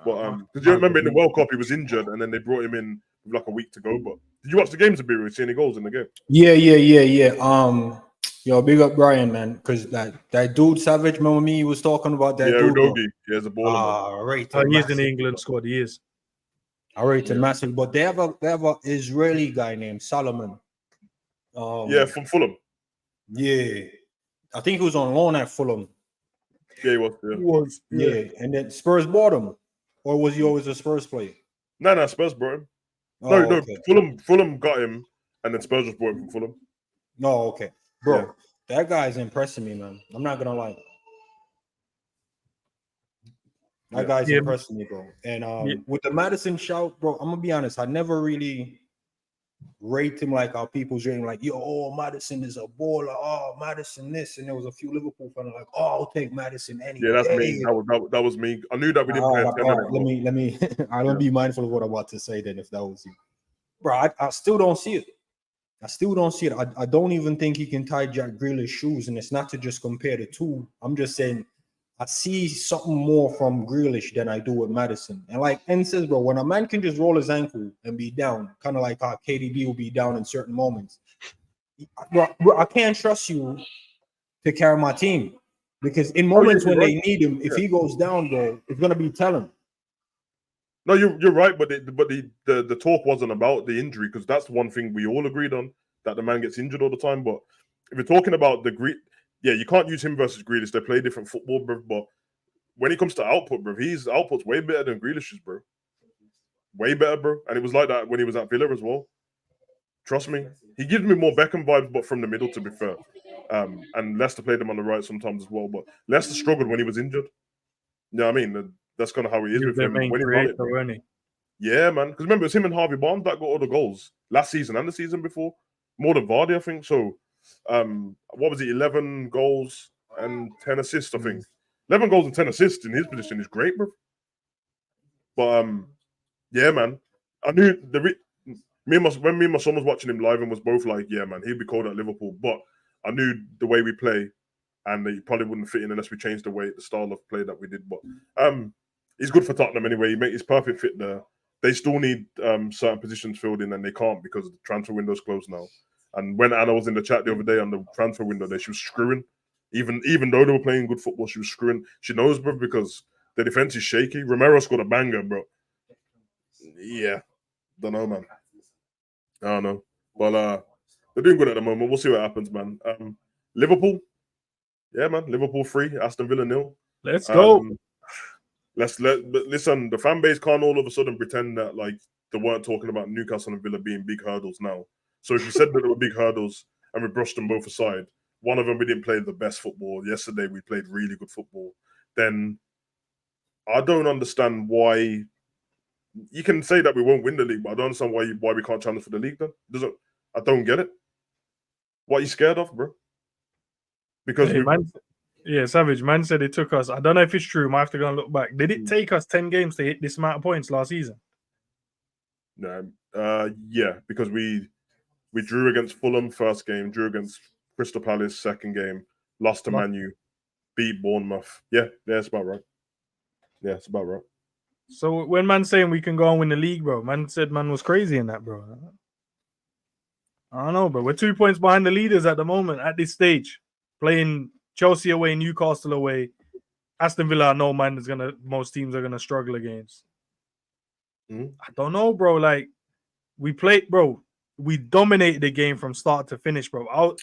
But because you remember in the World Cup he was injured and then they brought him in with like a week to go. But did you watch the games a bit? See any goals in the game? Yeah. Yo, big up Brian, man, because that dude Savage, remember me? He was talking about that dude. Udogie. He has a baller. Right. He's in the England squad. He is. I rate him massive, but they have a Israeli guy named Solomon. From Fulham. Yeah, I think he was on loan at Fulham. Yeah, he was. Yeah. He was. Yeah, and then Spurs bought him, or was he always a Spurs player? No, Spurs brought him. No, okay. Fulham got him, and then Spurs just bought him from Fulham. No, okay, bro, that guy's impressing me, man. I'm not gonna lie. That guy's impressing me, bro. And with the Maddison shout, bro, I'm gonna be honest. I never really rate him like our people's rating, like, Maddison is a baller. Oh, Maddison this, and there was a few Liverpool fans like, I'll take Maddison any day. Yeah, that's me. That was me. I knew that we didn't pay attention. Let me. I don't be mindful of what I'm about to say. Then, if that was you, bro, I still don't see it. I don't even think he can tie Jack Grealish's shoes, and it's not to just compare the two. I'm just saying I see something more from Grealish than I do with Maddison. And like N says, bro, when a man can just roll his ankle and be down, kind of like how KDB will be down in certain moments, bro, I can't trust you to carry my team, because in moments when they need him, if he goes down, bro, it's gonna be telling. No, you're right, but the talk wasn't about the injury, because that's one thing we all agreed on, that the man gets injured all the time. But if you're talking about you can't use him versus Grealish. They play different football, bro. But when it comes to output, bro, his output's way better than Grealish's, bro. Way better, bro. And it was like that when he was at Villa as well. Trust me. He gives me more Beckham vibes, but from the middle, to be fair. And Leicester played him on the right sometimes as well. But Leicester struggled when he was injured. You know what I mean? That's kind of how he is with him. When he's on it, yeah, man. Because remember, it's him and Harvey Barnes that got all the goals last season and the season before. More than Vardy, I think. So, what was it? 11 goals and 10 assists, I think. 11 goals and 10 assists in his position is great, bro. But yeah, man. I knew when me and my son was watching him live and was both like, yeah, man, he'd be cold at Liverpool. But I knew the way we play, and he probably wouldn't fit in unless we changed the style of play that we did. But he's good for Tottenham anyway. He's perfect fit there. They still need certain positions filled in, and they can't because the transfer window's closed now. And when Anna was in the chat the other day on the transfer window, she was screwing. Even though they were playing good football, she was screwing. She knows, bro, because the defense is shaky. Romero scored a banger, bro. Yeah, don't know, man. I don't know, but they're doing good at the moment. We'll see what happens, man. Liverpool, yeah, man. Liverpool 3, Aston Villa 0. Let's go. But listen, the fan base can't all of a sudden pretend that like they weren't talking about Newcastle and Villa being big hurdles now. So if you said that they were big hurdles and we brushed them both aside, one of them we didn't play the best football. Yesterday we played really good football. Then I don't understand why. You can say that we won't win the league, but I don't understand why we can't challenge for the league. Then I don't get it. What are you scared of, bro? Because Savage man said it took us. I don't know if it's true. Might have to go and look back. Did it take us 10 games to hit this amount of points last season? No, yeah, because we drew against Fulham first game, drew against Crystal Palace second game, lost to Man U, beat Bournemouth. Yeah, it's about right. Yeah, it's about right. So when man's saying we can go and win the league, bro, man said man was crazy in that, bro. I don't know, bro. We're 2 points behind the leaders at the moment at this stage. Playing Chelsea away, Newcastle away. Aston Villa, I know, man, most teams are gonna struggle against. I don't know, bro. Like we dominated the game from start to finish, bro.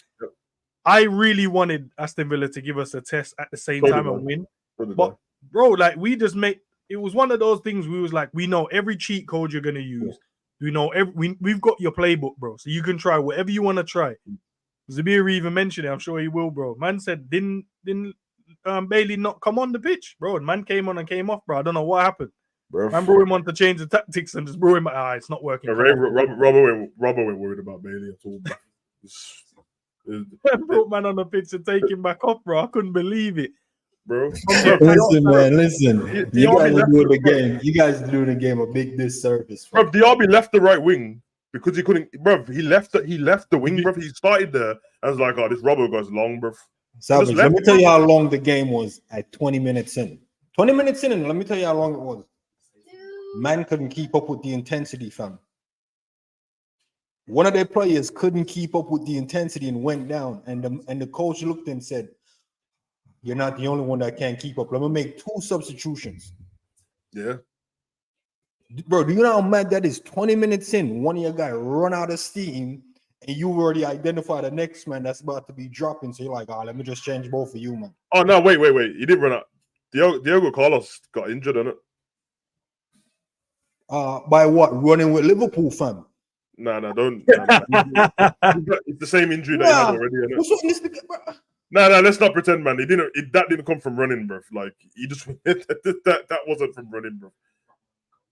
I really wanted Aston Villa to give us a test at the same time and win. But bro, like it was one of those things we was like, we know every cheat code you're gonna use. We know we've got your playbook, bro. So you can try whatever you want to try. Zabir even mentioned it. I'm sure he will, bro. Man said, didn't Bailey not come on the pitch, bro? And man came on and came off, bro. I don't know what happened. Bro, man brought him on to change the tactics and just brought him. It's not working. Robert went worried about Bailey at all. Brought man on the pitch to take him back off, bro. I couldn't believe it, bro. Listen, man, listen. You guys are doing the game. You guys are doing the game a big disservice. Bro, Diaby left the right wing because he couldn't. Bro, he left the wing, bro. He started there. I was like, oh, this Robert guy's long, bro. Savage, let me tell you how long the game was at 20 minutes in. 20 minutes in, and let me tell you how long it was. Man couldn't keep up with the intensity, fam. One of their players couldn't keep up with the intensity and went down. And the coach looked and said, "You're not the only one that can't keep up. Let me make 2 substitutions." Yeah. Bro, do you know how mad that is? 20 minutes in, one of your guys run out of steam, and you've already identified the next man that's about to be dropping. So you're like, let me just change both of you, man. Oh, no, wait. He didn't run out. Diogo Carlos got injured, didn't it? By what? Running with Liverpool, fam? No, don't. It's the same injury that he had already, isn't it? What's wrong with this nigga? No, let's not pretend, man. That didn't come from running, bro. Like, he just... that wasn't from running, bro.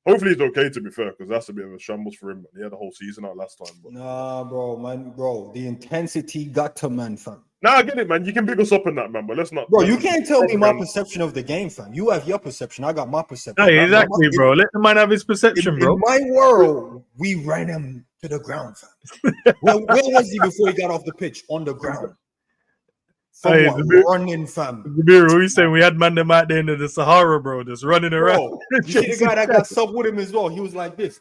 Hopefully he's okay, to be fair, because that's a bit of a shambles for him. Man. He had the whole season out last time. But... Nah, bro. The intensity got to man, fam. Nah, I get it, man. You can big us up in that, man, but let's not... Bro, you can't tell me my perception of the game, fam. You have your perception. I got my perception. Hey, exactly, bro. Let the man have his perception, bro. In my world, we ran him to the ground, fam. Where was he before he got off the pitch? On the ground. Running, fam. Zabir, we saying we had man them out there in the Sahara, bro, just running around. Bro, you see the guy that got sub with him as well. He was like this.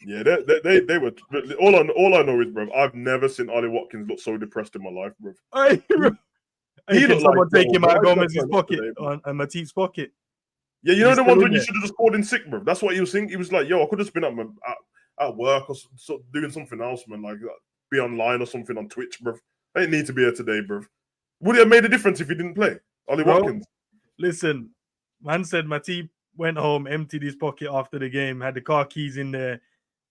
Yeah, they were. All I know is, bro, I've never seen Ollie Watkins look so depressed in my life, bro. He looked someone like, take him out of Gomez's pocket and Matip's pocket. Yeah, you know the ones when you should have just called in sick, bro. That's what he was thinking. He was like, "Yo, I could have just been at work or doing something else, man. Like be online or something on Twitch, bro. I didn't need to be here today, bro. Would it have made a difference if he didn't play, Ollie Watkins?" Listen, man said Matip went home, emptied his pocket after the game, had the car keys in there,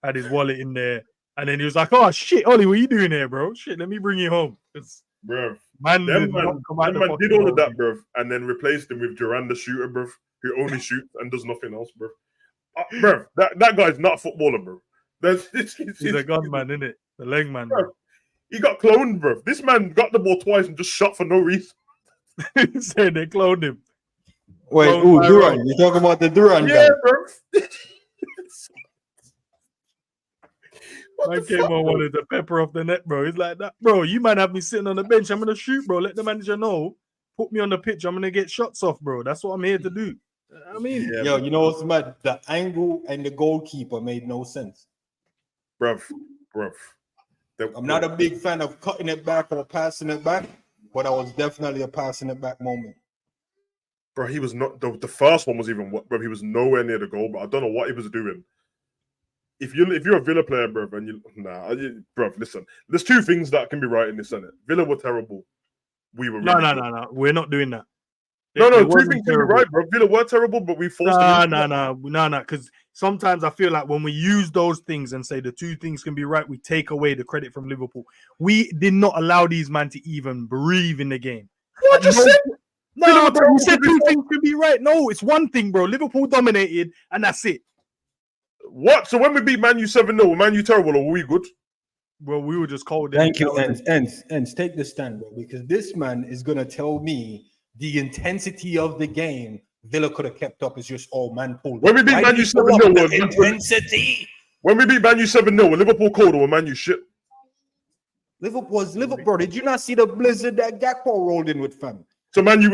had his wallet in there, and then he was like, "Oh shit, Ollie, what are you doing here, bro? Shit, let me bring you home." Bro, man did all of that, bro, and then replaced him with Duran the shooter, bro, who only shoots and does nothing else, bro. Bro, that guy's not a footballer, bro. He's a gunman, isn't it? The leg man, bro. He got cloned, bro. This man got the ball twice and just shot for no reason. He said they cloned him. Wait, Bro, Duran. You talking about the Duran Yeah, guy? bro. Man came on, wanted to pepper off the net, bro. He's like that, bro. You might have me sitting on the bench. I'm gonna shoot, bro. Let the manager know. Put me on the pitch. I'm gonna get shots off, bro. That's what I'm here to do. I mean, Yeah, Yo, you know what's mad? The angle and the goalkeeper made no sense. bruv. I'm not a big fan of cutting it back or passing it back, but I was definitely a passing it back moment. Bro, he was not the first one was even bro. He was nowhere near the goal, but I don't know what he was doing. If you're a Villa player, bro, and bro, listen. There's two things that can be right in this, Senate. Villa were terrible. We were really good. no. We're not doing that. No, It two wasn't things can be terrible. right, bro. Villa were terrible, but we forced them. No. Because sometimes I feel like when we use those things and say the two things can be right, we take away the credit from Liverpool. We did not allow these men to even breathe in the game. What you said? No, bro. You said two things can be right. No, it's one thing, bro. Liverpool dominated, and that's it. What? So when we beat Man U 7-0, were Man U terrible or were we good? Well, we were just cold. Thank you, Ends. Take the stand, bro, because this man is gonna tell me the intensity of the game Villa could have kept up is just all man pulled. When we beat Man U 7-0, intensity. When we beat Man U 7-0, were Liverpool cold or were Man U shit? Liverpool, bro. Did you not see the blizzard that Gakpo rolled in with, fam? So Man U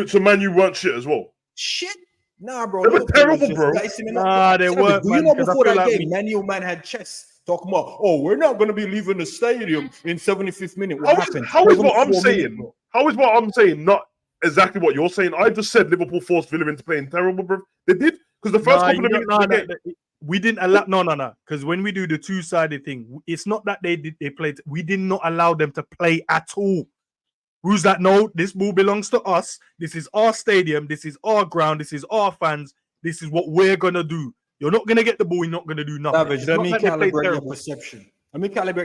weren't shit as well. Shit. Nah, bro. They were terrible, bro. Nah, they weren't. Do you know before that game, Man U man had chess talking about, oh, we're not going to be leaving the stadium in 75th minute. What happened? How is what I'm saying? How is what I'm saying not exactly what you're saying? I just said Liverpool forced Villa into playing terrible, bro. They did because the first couple of minutes of the game. We didn't allow no. Because when we do the two-sided thing, it's not that they played. We did not allow them to play at all. Who's that? No, this ball belongs to us. This is our stadium. This is our ground. This is our fans. This is what we're gonna do. You're not gonna get the ball. You're not gonna do nothing. Savage, let me calibrate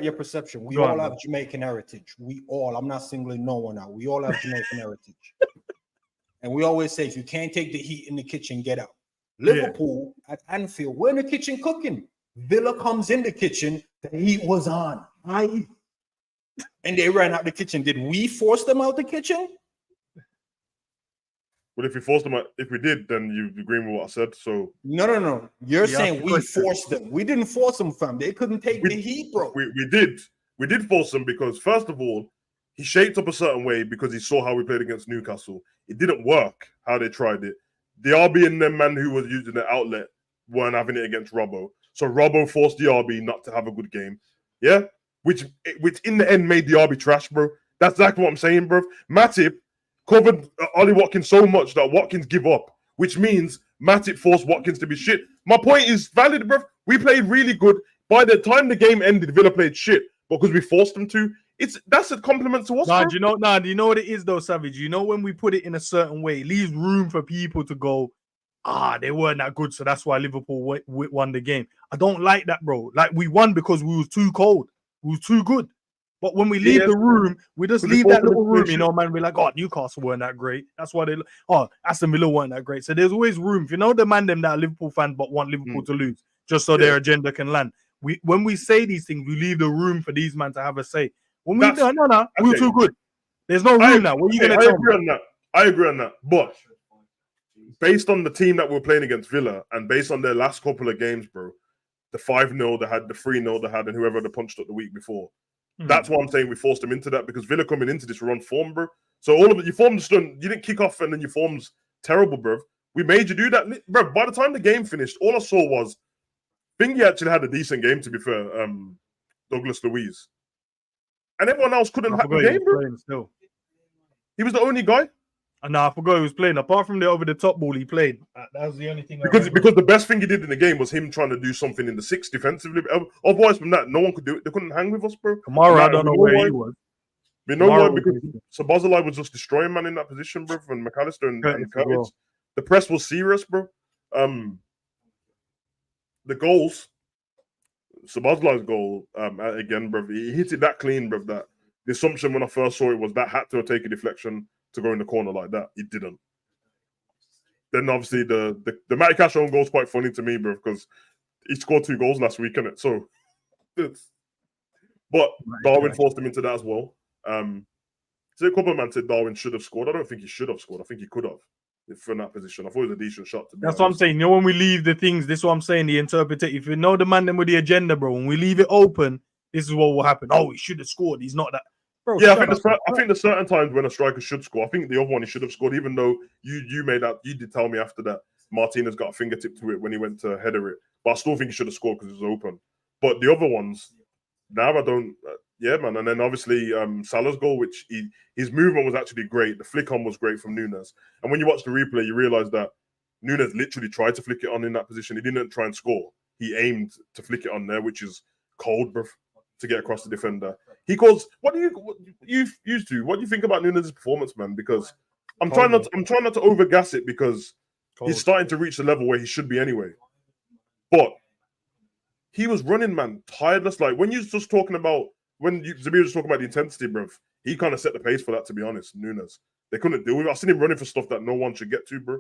your perception. We all have Jamaican heritage. I'm not singling no one out. We all have Jamaican heritage. And we always say, if you can't take the heat in the kitchen, get out. Liverpool at Anfield, we're in the kitchen cooking. Villa comes in the kitchen, the heat was on. And they ran out the kitchen. Did we force them out the kitchen? Well, if we forced them out, if we did, then you agree with what I said. So no. You're saying we forced them. We didn't force them, fam. They couldn't take the heat, bro. We did. We did force them because, first of all, he shaped up a certain way because he saw how we played against Newcastle. It didn't work how they tried it. The RB and them man who was using the outlet weren't having it against Robbo. So Robbo forced the RB not to have a good game. Yeah? Which in the end made the RB trash, bro. That's exactly what I'm saying, bro. Matip covered Ollie Watkins so much that Watkins give up, which means Matip forced Watkins to be shit. My point is valid, bro. We played really good. By the time the game ended, Villa played shit because we forced them to. That's a compliment to us. Do you know what it is though, Savage? You know when we put it in a certain way, it leaves room for people to go, they weren't that good, so that's why Liverpool won the game. I don't like that, bro. Like we won because we was too cold, we was too good. But when we leave the room, we just leave that little room, you know, man. We're like, Newcastle weren't that great. That's why Aston Villa weren't that great. So there's always room. If you know the man them that are Liverpool fans but want Liverpool to lose, just so their agenda can land. When we say these things, we leave the room for these men to have a say. When we we were too good. There's no room now. What are you going to tell me? I agree on that. But based on the team that we're playing against Villa and based on their last couple of games, bro, the 5-0 they had, the 3-0 they had, and whoever they punched up the week before, that's why I'm saying we forced them into that because Villa coming into this run form, bro. So all of it, your form's done. You didn't kick off and then your form's terrible, bro. We made you do that, bro. By the time the game finished, all I saw was Thingy actually had a decent game, to be fair. Douglas Luiz. And everyone else couldn't have the game, bro. Still. He was the only guy. I forgot he was playing. Apart from the over-the-top ball, he played. That was the only thing. Because the best thing he did in the game was him trying to do something in the six defensively. Otherwise, from that, no one could do it. They couldn't hang with us, bro. Kamara, I don't know where he was. We know why, because Szoboszlai was just destroying man in that position, bro. And McAllister and Curtis. The press was serious, bro. The goals. Szoboszlai's goal, again, bro, he hit it that clean, bro, that the assumption when I first saw it was that had to take a deflection to go in the corner like that. It didn't. Then obviously the Matty Cash own goal is quite funny to me, bro, because he scored 2 goals last week, innit? So, but Darwin forced him into that as well. So a couple of men said Darwin should have scored. I don't think he should have scored. I think he could have. from that position. I thought it was a decent shot. To be That's what I'm saying. You know, when we leave the things, this is what I'm saying. The interpretation. If you know the man them with the agenda, bro, when we leave it open, this is what will happen. Oh, he should have scored. He's not that. Bro, yeah, I think there's certain times when a striker should score. I think the other one he should have scored, even though you made that. You did tell me after that Martinez got a fingertip to it when he went to header it, but I still think he should have scored because it was open. But the other ones, now I don't. Yeah, man. And then obviously Salah's goal, which his movement was actually great. The flick on was great from Nunes. And when you watch the replay, you realize that Nunes literally tried to flick it on in that position. He didn't try and score. He aimed to flick it on there, which is cold, bro, to get across the defender. He calls. What do you think about Nunes' performance, man? Because I'm trying not to overgas it because he's starting to reach the level where he should be anyway. But he was running, man, tireless. Like when you're just talking about Zabir was talking about the intensity, bro, he kind of set the pace for that, to be honest. Nunes, they couldn't deal with it. I've seen him running for stuff that no one should get to, bro.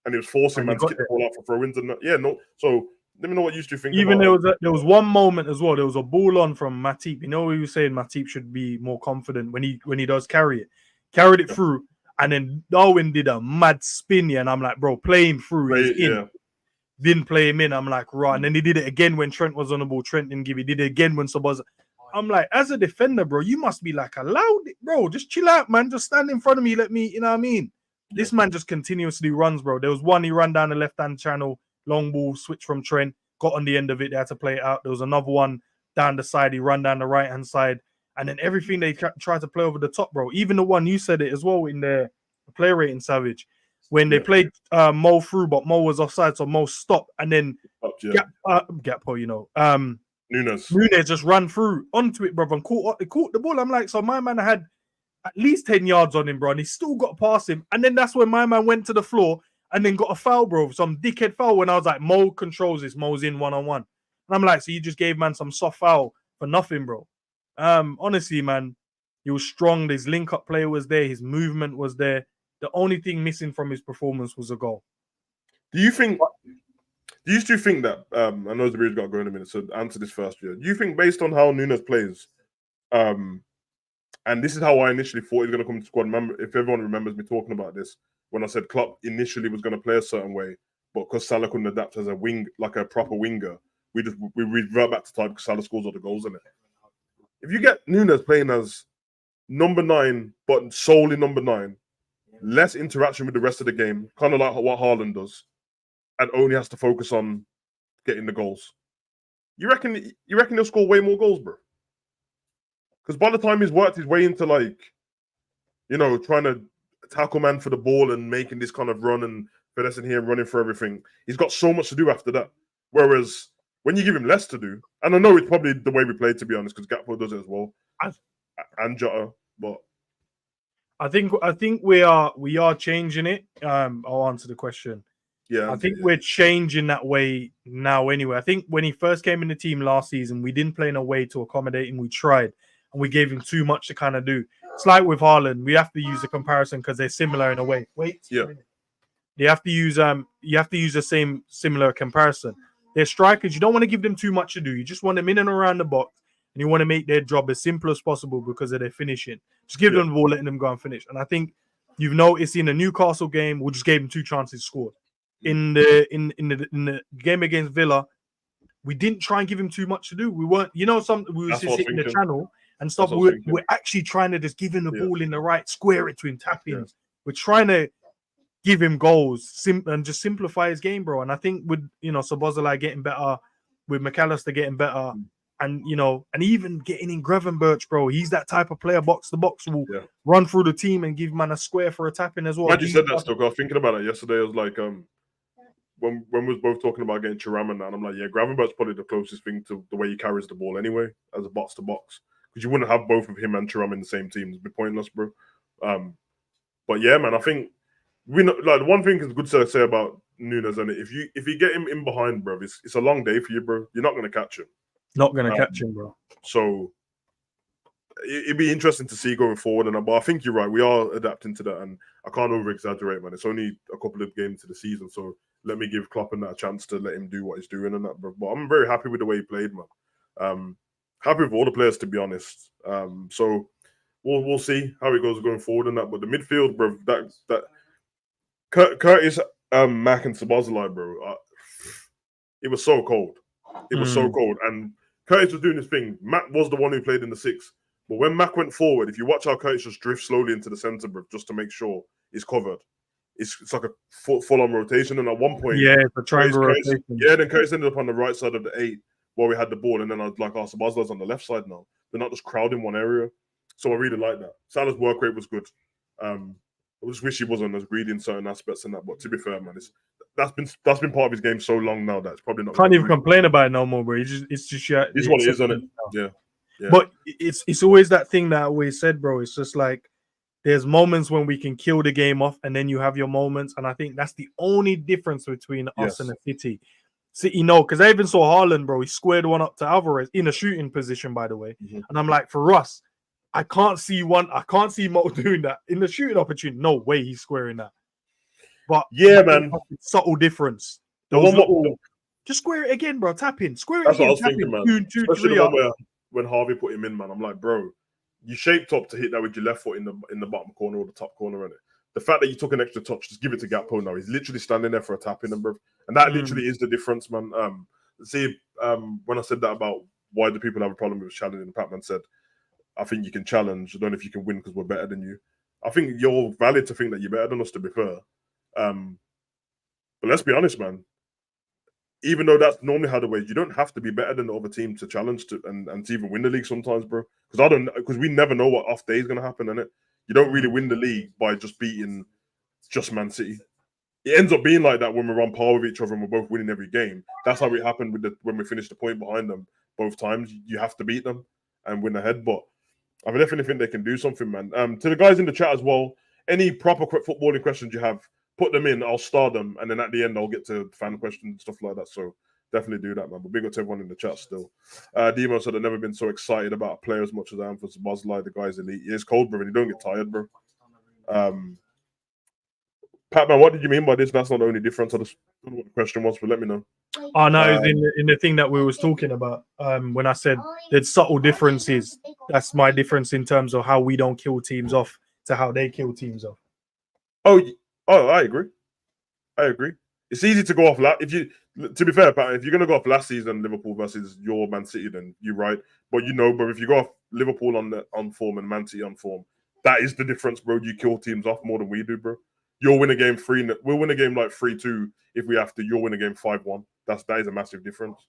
And he was forcing man to kick the ball out for throw-ins and that. Yeah, no. So let me know what you used to think. Even there was one moment as well. There was a ball on from Matip. You know, he was saying Matip should be more confident when he does carry it. Carried it through, and then Darwin did a mad spin, and I'm like, bro, play him through. He's in. Didn't play him in. I'm like, right. And then he did it again when Trent was on the ball. Trent didn't give. He did it again when Sabaz. I'm like, as a defender, bro, you must be like allowed it, bro. Just chill out, man. Just stand in front of me. Let me, you know what I mean? Yeah. This man just continuously runs, bro. There was one he ran down the left-hand channel, long ball, switch from Trent, got on the end of it. They had to play it out. There was another one down the side. He ran down the right-hand side. And then everything they tried to play over the top, bro. Even the one you said it as well in the play rating, Savage. When they played Mo through, but Mo was offside, so Mo stopped. And then Gakpo, you know. Nunes just ran through onto it, bro, and caught the ball. I'm like, so my man had at least 10 yards on him, bro, and he still got past him. And then that's when my man went to the floor and then got a foul, bro, some dickhead foul. When I was like, Mo controls this, Mo's in one-on-one. And I'm like, so you just gave man some soft foul for nothing, bro. Honestly, man, he was strong. His link-up play was there. His movement was there. The only thing missing from his performance was a goal. Do you still think that I know Zabir's got to go in a minute, so answer this first. Do you think based on how Nunes plays, and this is how I initially thought he was going to come to the squad. Remember, if everyone remembers me talking about this, when I said Klopp initially was going to play a certain way, but because Salah couldn't adapt as a wing, like a proper winger, we revert back to type because Salah scores all the goals in it. If you get Nunes playing as number 9, but solely number 9, less interaction with the rest of the game, kind of like what Haaland does, and only has to focus on getting the goals. You reckon he'll score way more goals, bro? Because by the time he's worked his way into, like, you know, trying to tackle man for the ball and making this kind of run and finessing here and running for everything, he's got so much to do after that. Whereas when you give him less to do, and I know it's probably the way we play, to be honest, because Gakpo does it as well, and Jota, but I think we are changing it. I'll answer the question. Yeah, I think we're changing that way now anyway. I think when he first came in the team last season, we didn't play in a way to accommodate him. We tried, and we gave him too much to kind of do. It's like with Haaland. We have to use a comparison because they're similar in a way. You have to use the same similar comparison. They're strikers. You don't want to give them too much to do. You just want them in and around the box, and you want to make their job as simple as possible because of their finishing. Just give them the ball, letting them go and finish. And I think you've noticed in the Newcastle game, we just gave them 2 chances scored. In the game against Villa, we didn't try and give him too much to do. We weren't, we were just hitting the channel and stuff. We're actually trying to just give him the ball in the right square it to him, tap in. We're trying to give him goals and just simplify his game, bro. And I think with Szoboszlai getting better, with McAllister getting better, and and even getting in Gravenberch, bro, he's that type of player. Box to box will run through the team and give man a square for a tap in as well. Glad you said that, Stoke. I was thinking about it yesterday. I was like, when we was both talking about getting Thuram and that, and I'm like, yeah, Gravenberch's probably the closest thing to the way he carries the ball anyway, as a box to box, because you wouldn't have both of him and Thuram in the same team. It'd be pointless, bro. But yeah, man, I think we know, like, one thing is good to say about Nunes, and if you get him in behind, bro, it's a long day for you, bro. You're not gonna catch him. Not gonna catch him, bro. So it'd be interesting to see going forward. But I think you're right. We are adapting to that, and I can't over exaggerate, man. It's only a couple of games to the season, so let me give Klopp that a chance to let him do what he's doing and that, bro. But I'm very happy with the way he played, man. Happy with all the players, to be honest. So we'll see how it goes going forward and that. But the midfield, bro, that Curtis, Mac, and Sabazalai, bro. It was so cold. It was so cold. And Curtis was doing his thing. Mac was the one who played in the 6. But when Mac went forward, if you watch how Curtis just drifts slowly into the centre, bro, just to make sure it's covered, it's like a full-on rotation. And at one point, it's a triangle rotation. Then Curtis ended up on the right side of the 8 where we had the ball. And then I was like, Sabazalai's on the left side now. They're not just crowding one area. So I really like that. Salah's work rate was good. I just wish he wasn't as greedy in certain aspects and that. But to be fair, man, that's been part of his game so long now that it's probably not. Can't even complain about it no more, bro. It's just yeah. This one is, isn't it? Yeah. But it's always that thing that I always said, bro. It's just like there's moments when we can kill the game off, and then you have your moments. And I think that's the only difference between us and the City. City, no, because I even saw Haaland, bro. He squared one up to Alvarez in a shooting position, by the way. And I'm like, for us, I can't see Mo doing that in the shooting opportunity. No way he's squaring that. But yeah, man, subtle difference. Just square it again, bro. Tap in, square it That's again. What I was thinking, man. Especially the one when Harvey put him in, man. I'm like, bro, you shaped up to hit that with your left foot in the bottom corner or the top corner, innit? The fact that you took an extra touch, just give it to Gakpo now. He's literally standing there for a tap in, bro. And that literally is the difference, man. When I said that about why do people have a problem with challenging, Patman said, I think you can challenge. I don't know if you can win because we're better than you. I think you're valid to think that you're better than us, to be fair. But let's be honest, man. Even though that's normally how the way, you don't have to be better than the other team to challenge and to even win the league sometimes, bro. Because we never know what off day is going to happen, innit? You don't really win the league by just beating just Man City. It ends up being like that when we're on par with each other and we're both winning every game. That's how it happened when we finished the point behind them both times. You have to beat them and win ahead. But I definitely think they can do something, man. To the guys in the chat as well, any proper footballing questions you have, put them in. I'll star them, and then at the end I'll get to fan questions and stuff like that. So definitely do that, man. But big up to everyone in the chat still. Demo said I've never been so excited about a player as much as I am for Sabazalai. The guy's elite. It's cold, bro, and you don't get tired, bro. Patman, what did you mean by this? That's not the only difference. I just don't know what the question was, but let me know. Oh no, it's in the thing that we was talking about. When I said there's subtle differences, that's my difference in terms of how we don't kill teams off to how they kill teams off. Oh, I agree. It's easy to go off. To be fair, Pat, if you're gonna go off last season Liverpool versus your Man City, then you're right. But but if you go off Liverpool on form and Man City on form, that is the difference, bro. You kill teams off more than we do, bro. You'll win a game 3. We'll win a game like 3-2 if we have to. You'll win a game 5-1. That is a massive difference.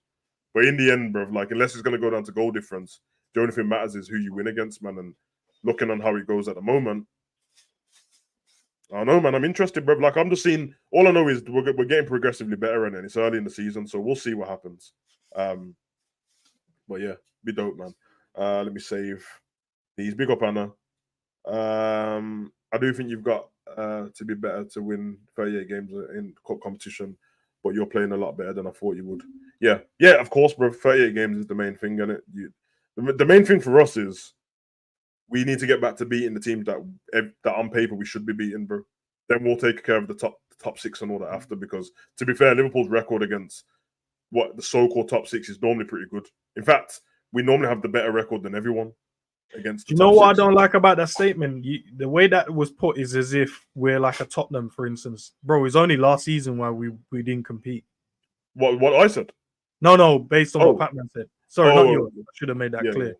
But in the end, bro, like unless it's gonna go down to goal difference, the only thing that matters is who you win against, man. And looking on how it goes at the moment, I don't know, man. I'm interested, bro. Like I'm just seeing. All I know is we're getting progressively better, and it's early in the season, so we'll see what happens. But yeah, be dope, man. Let me save these. Big up, Anna. I do think you've got to be better to win 38 games in cup competition, but you're playing a lot better than I thought you would. Yeah, of course, bro. 38 games is the main thing, and the main thing for us is we need to get back to beating the teams that on paper we should be beating, bro. Then we'll take care of the top 6 and all that after. Because to be fair, Liverpool's record against what the so-called top 6 is normally pretty good. In fact, we normally have the better record than everyone against. You know what I don't like about that statement? The way that was put is as if we're like a Tottenham, for instance, bro. It's only last season why we didn't compete. What I said? No, based on what Patman said. Sorry, not you. I should have made that clear. Yeah.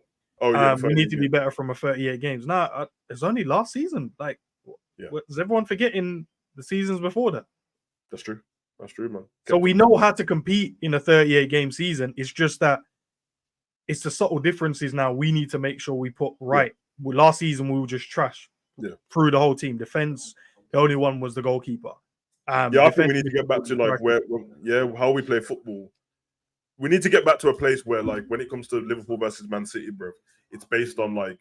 Oh yeah, we need to be better from a 38 games. Nah, it's only last season. Like, is everyone forgetting the seasons before that? That's true, man. So we know how to compete in a 38 game season. It's just that it's the subtle differences now we need to make sure we put right. Yeah. Last season we were just trash through the whole team. Defense, the only one was the goalkeeper. I think we need to get back to like how we play football. We need to get back to a place where, like, when it comes to Liverpool versus Man City, bro, it's based on like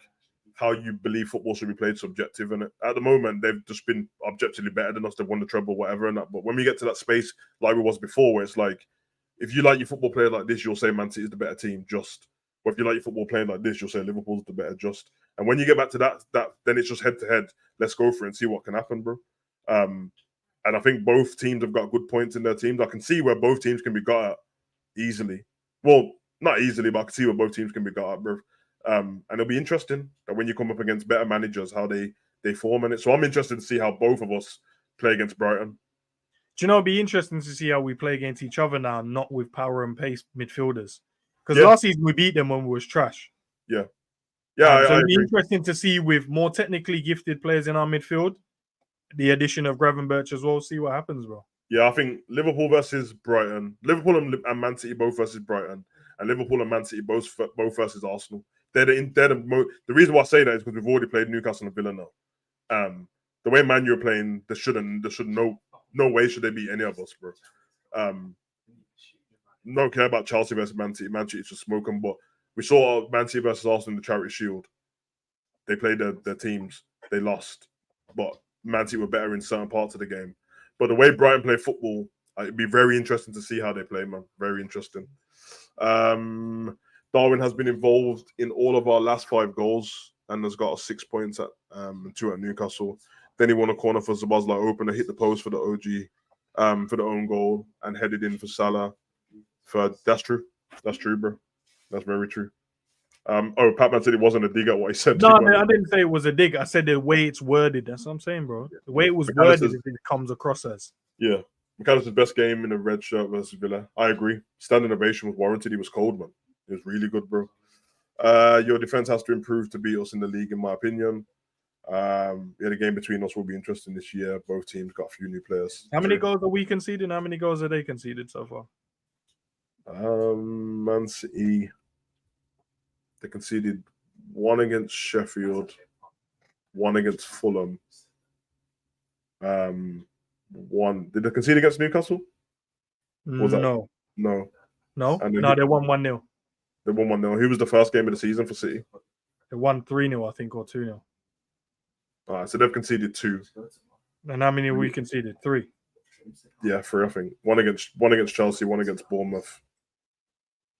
how you believe football should be played, subjective. And at the moment, they've just been objectively better than us. They've won the treble, whatever, and that. But when we get to that space, like we was before, where it's like, if you like your football player like this, you'll say Man City is the better team. Just, or if you like your football playing like this, you'll say Liverpool's the better. Just, and when you get back to that, then it's just head to head. Let's go for it and see what can happen, bro. And I think both teams have got good points in their teams. I can see where both teams can be got at easily. Well, not easily, but I can see where both teams can be got at, bro. And it'll be interesting that when you come up against better managers, how they form in it. So I'm interested to see how both of us play against Brighton. Do you know, it'd be interesting to see how we play against each other now, not with power and pace midfielders. Because Yeah. last season we beat them when we was trash. Yeah, So I it'd be agree. interesting to see with more technically gifted players in our midfield, the addition of Gravenberch as well. See what happens, bro. Yeah, I think Liverpool versus Brighton, Liverpool and Man City both versus Brighton, and Liverpool and Man City both versus Arsenal. The reason why I say that is because we've already played Newcastle and Villa now. The way Man U are playing, there should no way should they beat any of us, bro. Don't care about Chelsea versus Man City. Man City's just smoking, but we saw Man City versus Arsenal in the Charity Shield. They played their teams. They lost, but Man City were better in certain parts of the game. But the way Brighton play football, it'd be very interesting to see how they play, man. Very interesting. Darwin has been involved in all of our last 5 goals and has got 6 points at 2 at Newcastle. Then he won a corner for Zabazla opener, hit the post for the OG, for the own goal, and headed in for Salah. That's true. That's true, bro. That's very true. Patman said it wasn't a dig at what he said. No, I didn't say it was a dig. I said the way it's worded. That's what I'm saying, bro. The way it was worded, it comes across as. Yeah. McAllister's best game in a red shirt versus Villa. I agree. Standing ovation was warranted. He was cold, man. He was really good, bro. Your defense has to improve to beat us in the league, in my opinion. The game between us will be interesting this year. Both teams got a few new players. How many goals are we conceding? How many goals are they conceded so far? Man City, they conceded 1 against Sheffield, 1 against Fulham. 1. Did they concede against Newcastle? No. They won 1-0. They won 1-0. Who was the first game of the season for City? They won 3-0, I think, or 2-0. All right, so they've conceded 2. And how many have we conceded? 3. Yeah, 3, I think. 1 against Chelsea, 1 against Bournemouth,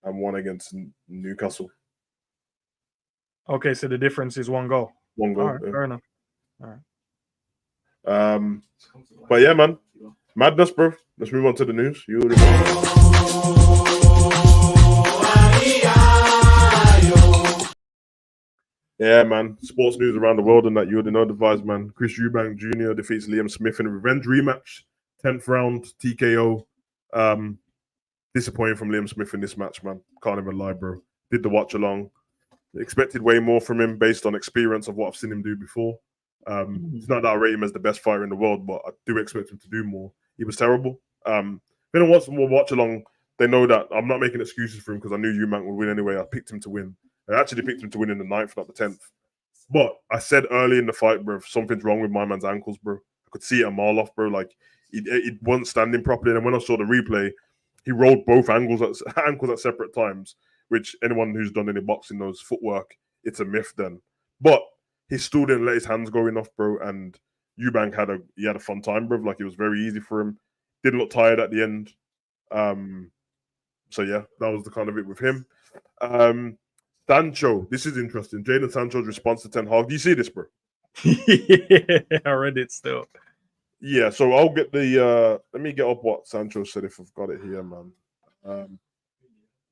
and 1 against Newcastle. Okay, so the difference is 1 goal. 1 goal. All right, fair enough. All right. But yeah, man, madness, bro. Let's move on to the news. Yeah, man. Sports news around the world and that you already know the vibes, man. Chris Eubank Jr. defeats Liam Smith in a revenge rematch. 10th round TKO. Disappointing from Liam Smith in this match, man. Can't even lie, bro. Did the watch along. Expected way more from him based on experience of what I've seen him do before. It's not that I rate him as the best fighter in the world, but I do expect him to do more. He was terrible. If anyone wants more watch along, they know that I'm not making excuses for him because I knew Eubank would win anyway. I picked him to win. I actually picked him to win in the 9th, not the 10th. But I said early in the fight, bro, something's wrong with my man's ankles, bro. I could see it a mile off, bro. Like, he wasn't standing properly. And when I saw the replay, he rolled both ankles at separate times, which anyone who's done any boxing knows footwork, it's a myth then. But he still didn't let his hands go enough, bro. And Eubank had a fun time, bro. Like, it was very easy for him. Didn't look tired at the end. So, yeah, that was the kind of it with him. Sancho, this is interesting. Jadon Sancho's response to Ten Hag. Do you see this, bro? Yeah, I read it still. Yeah, so I'll get the let me get up what Sancho said if I've got it here, man.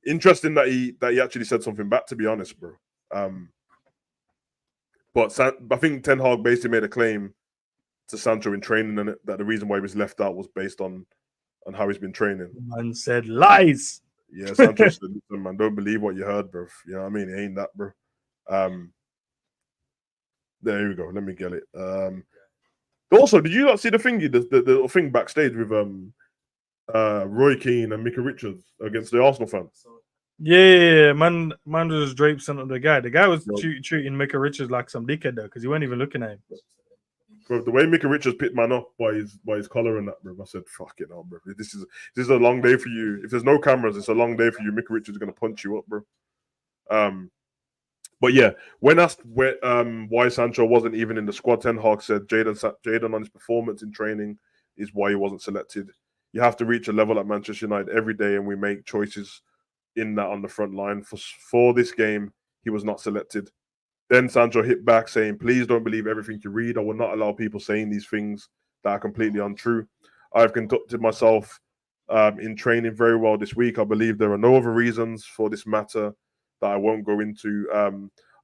Interesting that he actually said something back, to be honest, bro. But I think Ten Hag basically made a claim to Sancho in training, and that the reason why he was left out was based on how he's been training. Man said lies. Yeah, Sancho said, listen, man, don't believe what you heard, bro. You know what I mean? It ain't that, bro. There we go. Let me get it. Also, did you not see the thingy, the thing backstage with Roy Keane and Micah Richards against the Arsenal fans? Yeah, man was draped on the guy. The guy was treating Micah Richards like some dickhead though, because he weren't even looking at him. Bro, the way Micah Richards picked man up by his collar and that, bro, I said, "Fuck it, now, bro. This is a long day for you. If there's no cameras, it's a long day for you. Micah Richards is gonna punch you up, bro." But yeah, when asked why Sancho wasn't even in the squad, Ten Hag said Jadon on his performance in training is why he wasn't selected. You have to reach a level at Manchester United every day, and we make choices in that on the front line. For this game, he was not selected. Then Sancho hit back saying, "Please don't believe everything you read. I will not allow people saying these things that are completely untrue. I've conducted myself in training very well this week. I believe there are no other reasons for this matter that I won't go into.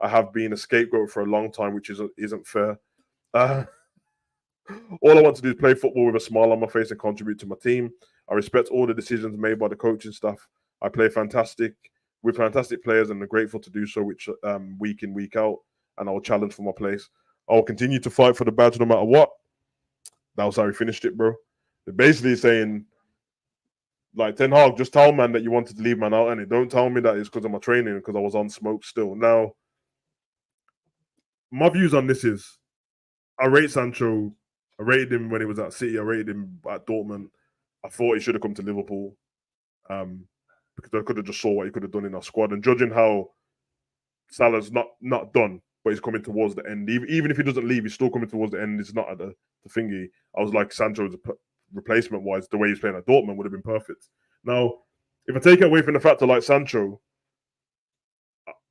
I have been a scapegoat for a long time, which isn't fair." All I want to do is play football with a smile on my face and contribute to my team. I respect all the decisions made by the coaching staff. I play with fantastic players and I'm grateful to do so which week in, week out. And I will challenge for my place. I will continue to fight for the badge no matter what. That was how he finished it, bro. They're basically saying, like, Ten Hag, just tell man that you wanted to leave man out, and don't tell me that it's because of my training, because I was on smoke still. Now, my views on this is, I rate Sancho. I rated him when he was at City. I rated him at Dortmund. I thought he should have come to Liverpool because I could have just saw what he could have done in our squad. And judging how Salah's not done, but he's coming towards the end. Even if he doesn't leave, he's still coming towards the end. It's not at the thingy. I was like, Sancho's replacement-wise, the way he's playing at Dortmund would have been perfect. Now, if I take it away from the fact that, like, Sancho,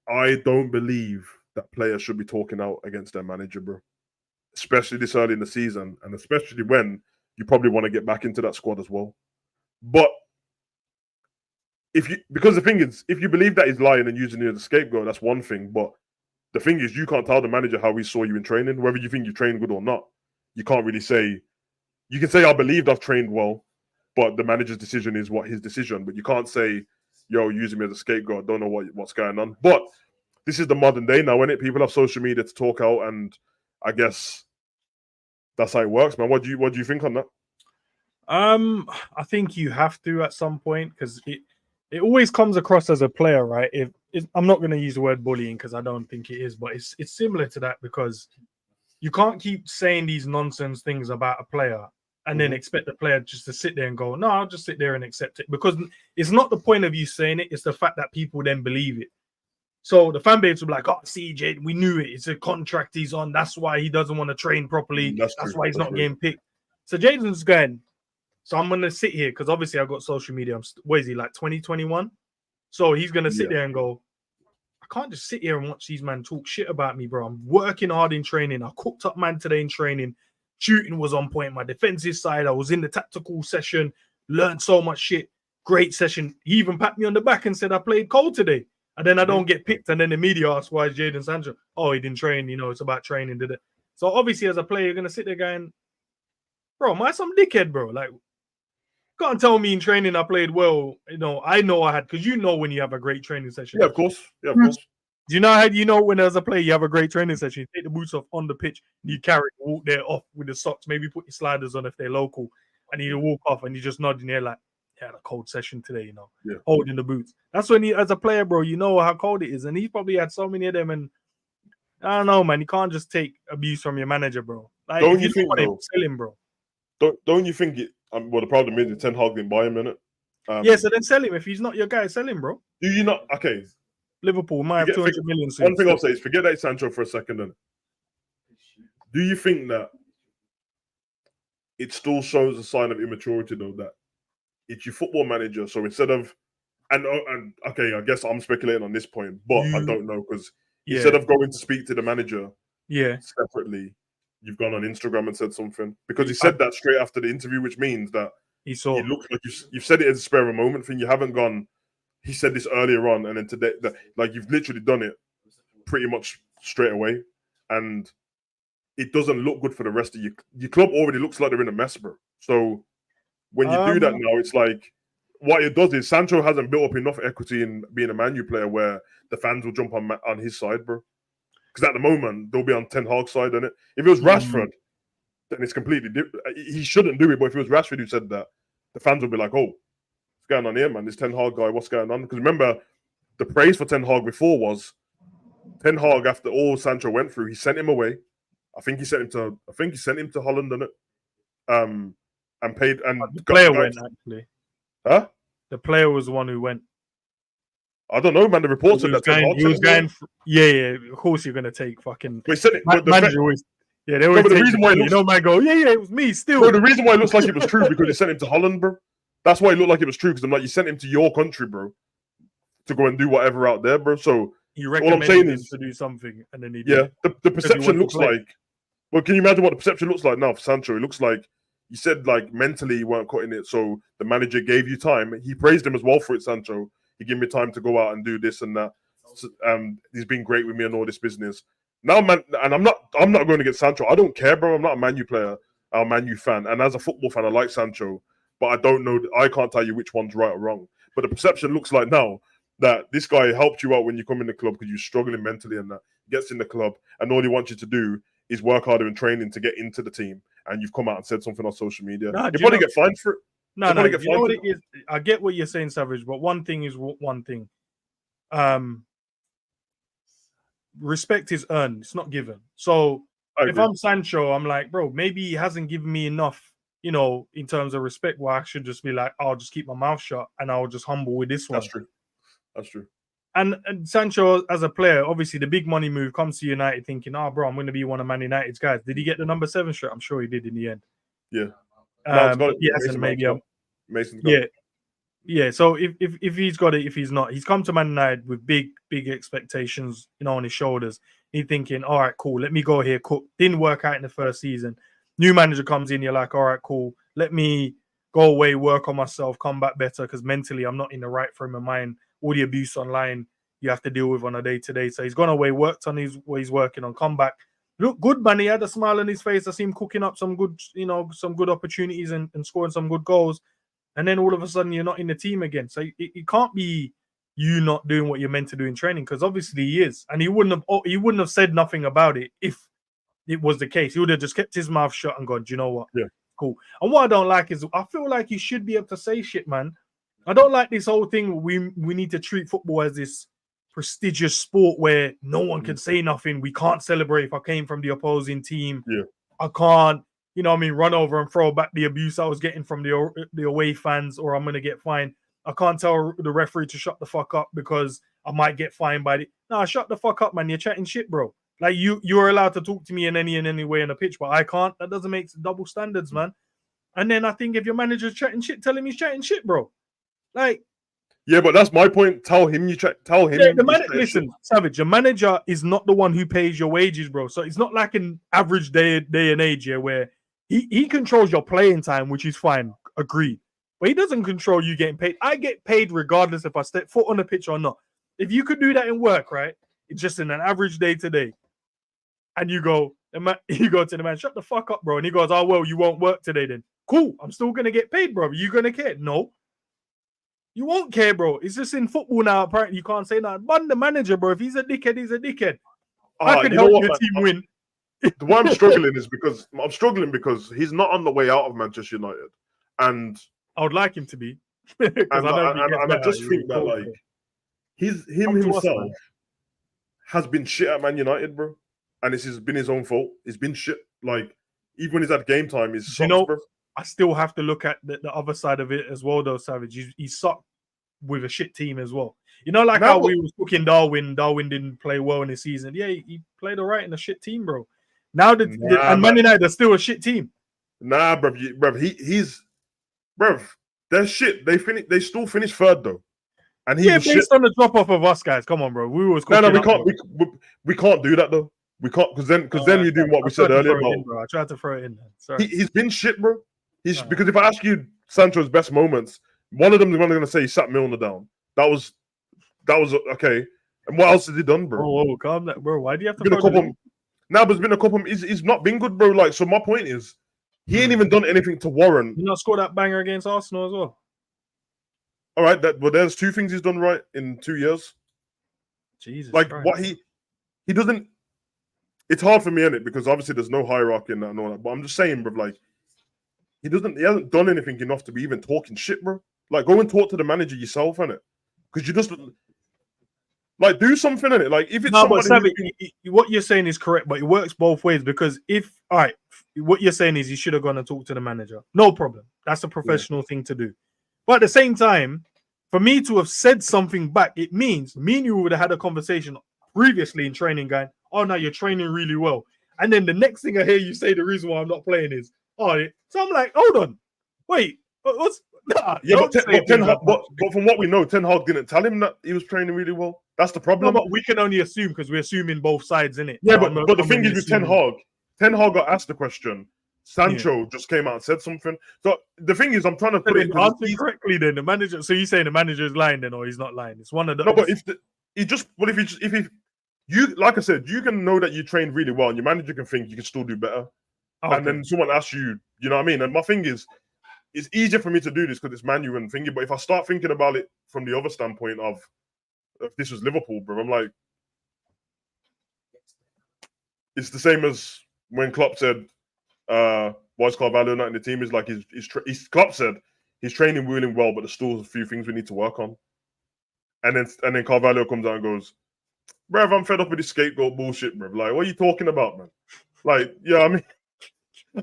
I don't believe that players should be talking out against their manager, bro. Especially this early in the season, and especially when you probably want to get back into that squad as well. But because the thing is, if you believe that he's lying and using you as a scapegoat, that's one thing. But the thing is, you can't tell the manager how he saw you in training, whether you think you trained good or not. You can't really say. You can say, I believed I've trained well, but the manager's decision is what his decision. But you can't say, yo, using me as a scapegoat, I don't know what's going on. But this is the modern day now, isn't it? People have social media to talk out, and I guess that's how it works, man. What do you think on that? I think you have to at some point, because it always comes across as a player, right? I'm not going to use the word bullying because I don't think it is, but it's similar to that, because you can't keep saying these nonsense things about a player and then expect the player just to sit there and go, no, I'll just sit there and accept it, because it's not the point of you saying it, it's the fact that people then believe it. So the fan base will be like, oh, CJ, we knew it. It's a contract he's on. That's why he doesn't want to train properly. That's why he's not getting picked. So Jadon's going, so I'm going to sit here, because obviously I've got social media. What is he, like 2021? So he's going to sit there and go, I can't just sit here and watch these man talk shit about me, bro. I'm working hard in training. I cooked up man today in training. Shooting was on point. My defensive side, I was in the tactical session, learned so much shit. Great session. He even patted me on the back and said I played cold today. And then I don't get picked. And then the media asks, why is Jadon Sancho? Oh, he didn't train. You know, it's about training, did it? So obviously, as a player, you're going to sit there going, bro, am I some dickhead, bro? Like, can't tell me in training I played well. You know I had, because you know when you have a great training session. Yeah, of course. Yeah, of course. Do you know how you know when as a player you have a great training session? You take the boots off on the pitch, you carry it, walk there off with the socks, maybe put your sliders on if they're local, and you walk off and you just nod in there like, yeah, had a cold session today, you know, holding the boots. That's when you, as a player, bro, you know how cold it is. And he probably had so many of them, and I don't know, man, you can't just take abuse from your manager, bro. Like, don't you think, though, sell him, bro? Don't you think it? Well, the problem is Ten Hag didn't buy him, innit? Yeah, so then sell him. If he's not your guy, sell him, bro. Do you not? Okay. Liverpool might have 200 million soon. One thing I'll say is forget that Sancho for a second. Then, do you think that it still shows a sign of immaturity, though, that it's your football manager? So instead of, and okay, I guess I'm speculating on this point, but I don't know, because instead of going to speak to the manager, separately, you've gone on Instagram and said something, because he said that straight after the interview, which means that it looks like you've said it as a spare of a moment thing. You haven't gone, he said this earlier on, and then today, like, you've literally done it pretty much straight away, and it doesn't look good for the rest of your club. Already looks like they're in a mess, bro. So when you do that now, it's like, what it does is Sancho hasn't built up enough equity in being a Man U player where the fans will jump on his side, bro. Because at the moment they'll be on Ten Hag's side, innit? If it was Rashford, then it's completely different. He shouldn't do it, but if it was Rashford who said that, the fans would be like, "Oh, what's going on here, man? This Ten Hag guy, what's going on?" Because remember, the praise for Ten Hag before was Ten Hag, after all Sancho went through, he sent him away. I think he sent him to Holland, innit? And paid, and the player went, actually. Huh? The player was the one who went. I don't know, man. The reports said that he was going. Yeah. Of course, you're gonna take fucking. But he said it. Manager always. Yeah, they always. But the reason why, man, go, yeah, it was me. Still, bro, the reason why it looks like it was true because he sent him to Holland, bro. That's why it looked like it was true, because I'm like, you sent him to your country, bro, to go and do whatever out there, bro. So all I'm saying is to do something, and then he the perception looks like. Well, can you imagine what the perception looks like now for Sancho? It looks like you said, like, mentally you weren't cutting it, so the manager gave you time. He praised him as well for it, Sancho. He gave me time to go out and do this and that. He's been great with me and all this business. Now, man, and I'm not going to get Sancho. I don't care, bro. I'm not a Man U player. our Man U fan, and as a football fan, I like Sancho, but I don't know. I can't tell you which one's right or wrong. But the perception looks like now that this guy helped you out when you come in the club because you're struggling mentally, and that gets in the club, and all he wants you to do is work harder in training to get into the team. And you've come out and said something on social media. You probably get fined for it. No, you know what it is? I get what you're saying, Savage, but one thing is one thing. Respect is earned. It's not given. So if I'm Sancho, I'm like, bro, maybe he hasn't given me enough, you know, in terms of respect, where I should just be like, I'll just keep my mouth shut and I'll just humble with this one. That's true. And Sancho, as a player, obviously the big money move comes to United thinking, oh, bro, I'm going to be one of Man United's guys. Did he get the number 7 shirt? I'm sure he did in the end. Yeah. Yeah. So if he's got it, if he's not, he's come to Man United with big expectations, you know, on his shoulders. He's thinking, all right, cool, let me go here. Cook didn't work out in the first season. New manager comes in, you're like, all right, cool, let me go away, work on myself, come back better because mentally I'm not in the right frame of mind. All the abuse online you have to deal with on a day-to-day. So he's gone away, worked on what he's working on, come back. Look good, man. He had a smile on his face. I see him cooking up some good, you know, some good opportunities and scoring some good goals. And then all of a sudden you're not in the team again. So it can't be you not doing what you're meant to do in training, because obviously he is. And he wouldn't have said nothing about it if it was the case. He would have just kept his mouth shut and gone, do you know what? Yeah. Cool. And what I don't like is I feel like you should be able to say shit, man. I don't like this whole thing. We need to treat football as this prestigious sport where no one can say nothing. We can't celebrate if I came from the opposing team. Yeah. I can't, you know what I mean, run over and throw back the abuse I was getting from the away fans, or I'm going to get fined. I can't tell the referee to shut the fuck up because I might get fined by the... No, shut the fuck up, man. You're chatting shit, bro. Like, you're allowed to talk to me in any way on the pitch, but I can't. That doesn't make double standards, man. And then I think if your manager's chatting shit, tell him he's chatting shit, bro. Like... Yeah, but that's my point. Tell him Tell him. Yeah, listen, Savage, your manager is not the one who pays your wages, bro. So it's not like an average day and age here where he controls your playing time, which is fine. Agreed. But he doesn't control you getting paid. I get paid regardless if I step foot on the pitch or not. If you could do that in work, right? It's just in an average day today. And you go to the man, shut the fuck up, bro. And he goes, oh, well, you won't work today then. Cool. I'm still going to get paid, bro. Are you going to care? No. You won't care, bro. It's just in football now. Apparently, you can't say that. But the manager, bro, if he's a dickhead, he's a dickhead. I can help your team win. Why I'm struggling is because he's not on the way out of Manchester United, and I would like him to be. I just think that like him himself has been shit at Man United, bro, and this has been his own fault. He's been shit. Like even when he's at game time, he's sucks, bro. I still have to look at the other side of it as well, though, Savage. He sucked with a shit team as well. You know, like how we was cooking Darwin. Darwin didn't play well in the season. Yeah, he played all right in a shit team, bro. Now and Man United are still a shit team. Nah, bro. They're shit. They still finished third though. And he was based on the drop off of us guys. Come on, bro. We was we can't. We can't do that though. We can't because then you're doing what we said earlier. I tried to throw it in. Sorry. He's been shit, bro. Because if I ask you Sancho's best moments, one of them is going to say he sat Milner down. That was okay. And what else has he done, bro? Oh, calm down, bro. Why do you have to? But it's been a couple. He's not been good, bro. Like, so my point is, he ain't even done anything to warrant. You not scored that banger against Arsenal as well. All right, there's 2 things he's done right in 2 years. Jesus, like Christ. What he doesn't. It's hard for me, innit? Because obviously there's no hierarchy in that and all that. But I'm just saying, bro, like he hasn't done anything enough to be even talking shit, bro. Like, go and talk to the manager yourself, innit? Because you just like do something in it. Like if it's what you're saying is correct, but it works both ways. Because what you're saying is you should have gone and talked to the manager. No problem. That's a professional thing to do. But at the same time, for me to have said something back, it means me and you would have had a conversation previously in training, going, "Oh, no, you're training really well." And then the next thing I hear you say, the reason why I'm not playing is, "Oh," so I'm like, "Hold on, wait, what's?" Nah, but from what we know, Ten Hag didn't tell him that he was training really well. That's the problem. No, but we can only assume because we're assuming both sides, innit? Yeah, but the thing is with Ten Hag got asked the question. Sancho just came out and said something. So the thing is, I'm trying to put it correctly. Then the manager. So you saying the manager is lying, then, or he's not lying? It's one of the. No, but if you like I said, you can know that you trained really well, and your manager can think you can still do better. Okay. And then someone asks you You know what I mean? And my thing is, it's easier for me to do this because it's Man U and thingy. But if I start thinking about it from the other standpoint of if this was Liverpool, bro, I'm like, it's the same as when Klopp said, why is Carvalho not in the team? Is like Klopp said he's training really well, but there's still a few things we need to work on. And then Carvalho comes out and goes, bruv, I'm fed up with this scapegoat bullshit, bruv. Like, what are you talking about, man? Like, yeah, I mean,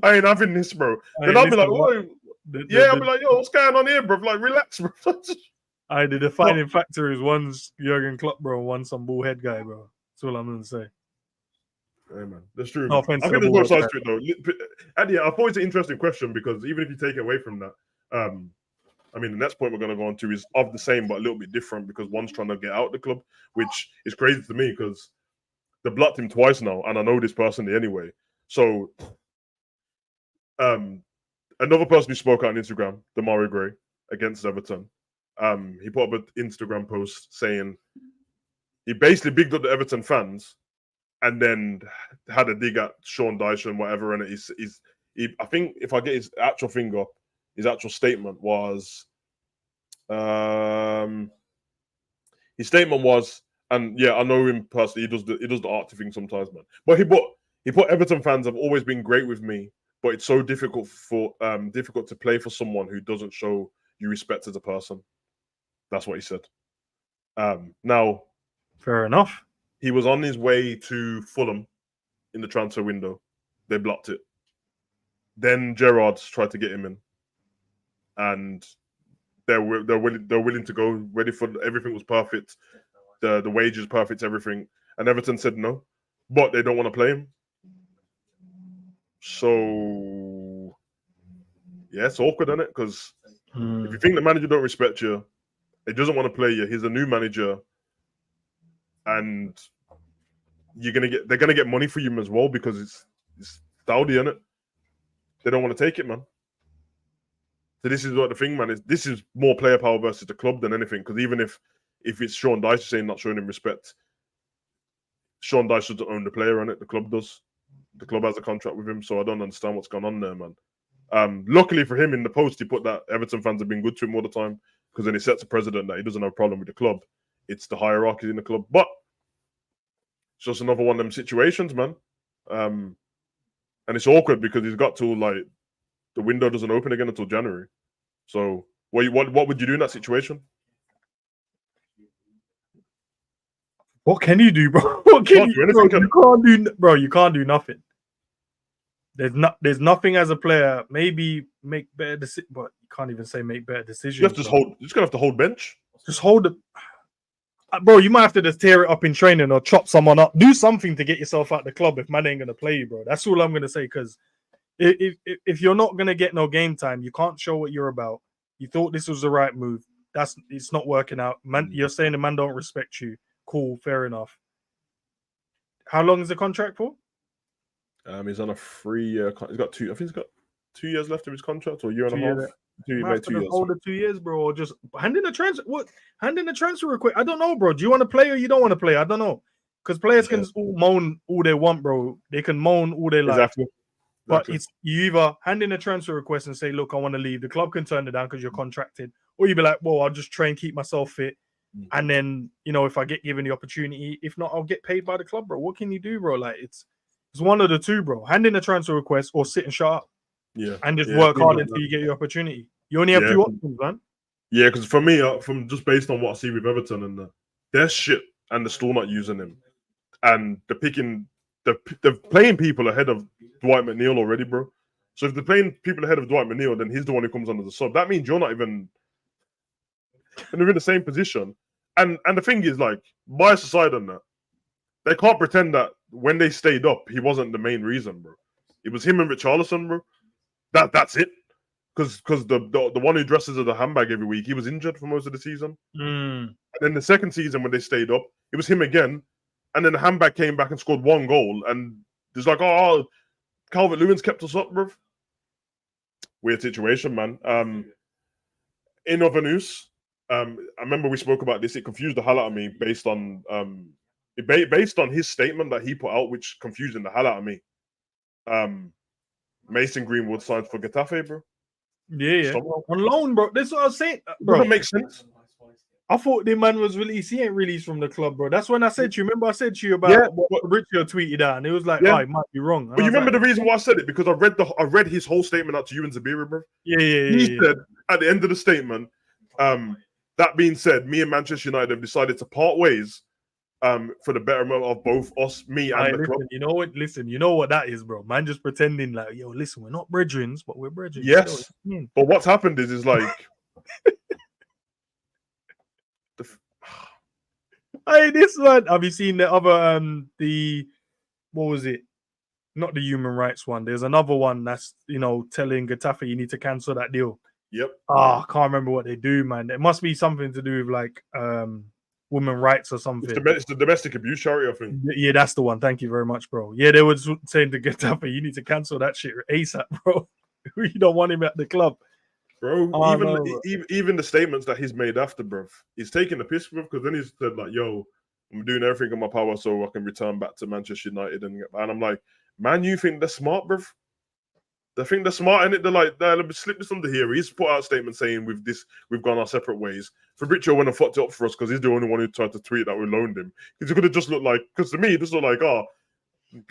I ain't having this, bro. Then I'll be like, I'll be like, yo, what's going on here, bruv? Like, relax, bro. The defining factor is one's Jurgen Klopp, bro, one's some bullhead guy, bro. That's all I'm gonna say. Yeah, man, that's true. No offense I think there's both sides to it, though. And yeah, I thought it's an interesting question because even if you take it away from that, I mean, the next point we're going to go on to is of the same but a little bit different because one's trying to get out of the club, which is crazy to me because they've blocked him twice now, and I know this personally anyway. So, another person who spoke out on Instagram, Demarai Gray, against Everton, he put up an Instagram post saying he basically bigged up the Everton fans and then had a dig at Sean Dyche and whatever. And I think if I get his actual thing up, his actual statement was, his statement was, and yeah, I know him personally. He does the arty thing sometimes, man. But he put Everton fans have always been great with me, but it's so difficult to play for someone who doesn't show you respect as a person. That's what he said. Now, fair enough. He was on his way to Fulham in the transfer window. They blocked it. Then Gerrard tried to get him in, and they're willing to go. Ready for everything was perfect. The wages perfect, everything. And Everton said no, but they don't want to play him. So yeah, it's awkward, isn't it? Because if you think the manager don't respect you, he doesn't want to play you. He's a new manager, and they're gonna get money for you as well because it's Saudi, isn't it? They don't want to take it, man. So this is what the thing, man, is. This is more player power versus the club than anything. Because even if it's Sean Dyche saying not showing him respect, Sean Dyche doesn't own the player, on it. The club does. The club has a contract with him, so I don't understand what's going on there, man. Luckily for him, in the post, he put that Everton fans have been good to him all the time because then he sets a precedent that he doesn't have a problem with the club. It's the hierarchy in the club, but it's just another one of them situations, man. And it's awkward because he's got to like the window doesn't open again until January. So what would you do in that situation? What can you do, bro? What can you do? You can't do nothing. There's nothing as a player. Maybe make better decisions, but you can't even say make better decisions. You have to hold. You're just gonna have to hold bench. Just hold it, bro. You might have to just tear it up in training or chop someone up. Do something to get yourself out the club if man ain't gonna play you, bro. That's all I'm gonna say. Because if you're not gonna get no game time, you can't show what you're about. You thought this was the right move. It's not working out. Man, you're saying the man don't respect you. Cool, fair enough. How long is the contract for? He's on a 3-year. He's got two. I think he's got 2 years left of his contract, or a year and a half. 2 years. Hold the 2 years, bro. Or just hand in a transfer. What? Hand in a transfer request. I don't know, bro. Do you want to play or you don't want to play? I don't know. Because players can all moan all they want, bro. They can moan all they like. Exactly. But it's you either hand in a transfer request and say, look, I want to leave. The club can turn it down because you're contracted. Or you be like, well, I'll just train, keep myself fit. And then, if I get given the opportunity, if not, I'll get paid by the club, bro. What can you do, bro? Like, it's one of the two, bro. Hand in a transfer request or sit and shut up. Yeah. And just work hard until you get your opportunity. You only have two options, man. Yeah, because for me, from just based on what I see with Everton and they're shit and they're still not using him. And they're playing people ahead of Dwight McNeil already, bro. So if they're playing people ahead of Dwight McNeil, then he's the one who comes under the sub. That means you're not even in the same position. And the thing is, like, bias aside on that, they can't pretend that when they stayed up, he wasn't the main reason, bro. It was him and Richarlison, bro. That's it. Because the one who dresses as a handbag every week, he was injured for most of the season. And then the second season when they stayed up, it was him again. And then the handbag came back and scored 1 goal. And there's like, oh, Calvert-Lewin's kept us up, bro. Weird situation, man. In other news, I remember we spoke about this. It confused the hell out of me based on his statement that he put out, which confusing the hell out of me. Mason Greenwood signs for Getafe, bro. Yeah. Stop. On loan, bro. That's what I was saying, bro. Doesn't make sense. I thought the man was released. He ain't released from the club, bro. That's when I said to you. Remember, I said to you about what Fabrizio tweeted out, and it was like, oh, it might be wrong. And but you remember like, the reason why I said it? Because I read his whole statement out to you and Zabira, bro. Yeah. He said at the end of the statement, that being said, me and Manchester United have decided to part ways for the betterment of both us, me, and the club. You know what? Listen, you know what that is, bro. Man, just pretending like, yo, listen, we're not brethrens, but we're brethren. Yes, but what's happened is like. Hey, this one. Have you seen the other what was it? Not the human rights one. There's another one that's telling Getafe you need to cancel that deal. Yep. I can't remember what they do, man. It must be something to do with like women rights or something. It's the domestic abuse charity, I think. Yeah, that's the one. Thank you very much, bro. Yeah, they were saying to Getafe, you need to cancel that shit ASAP, bro. You don't want him at the club. Bro, even the statements that he's made after, bro, he's taking the piss, bro, because then he's said like, yo, I'm doing everything in my power so I can return back to Manchester United. And I'm like, man, you think they're smart, bro? They think they're smart, and they're like, let me slip this under here. He's put out a statement saying we've gone our separate ways. Fabrizio went and fucked it up for us because he's the only one who tried to tweet that we loaned him. Because it could have just looked like, because to me, this looked like,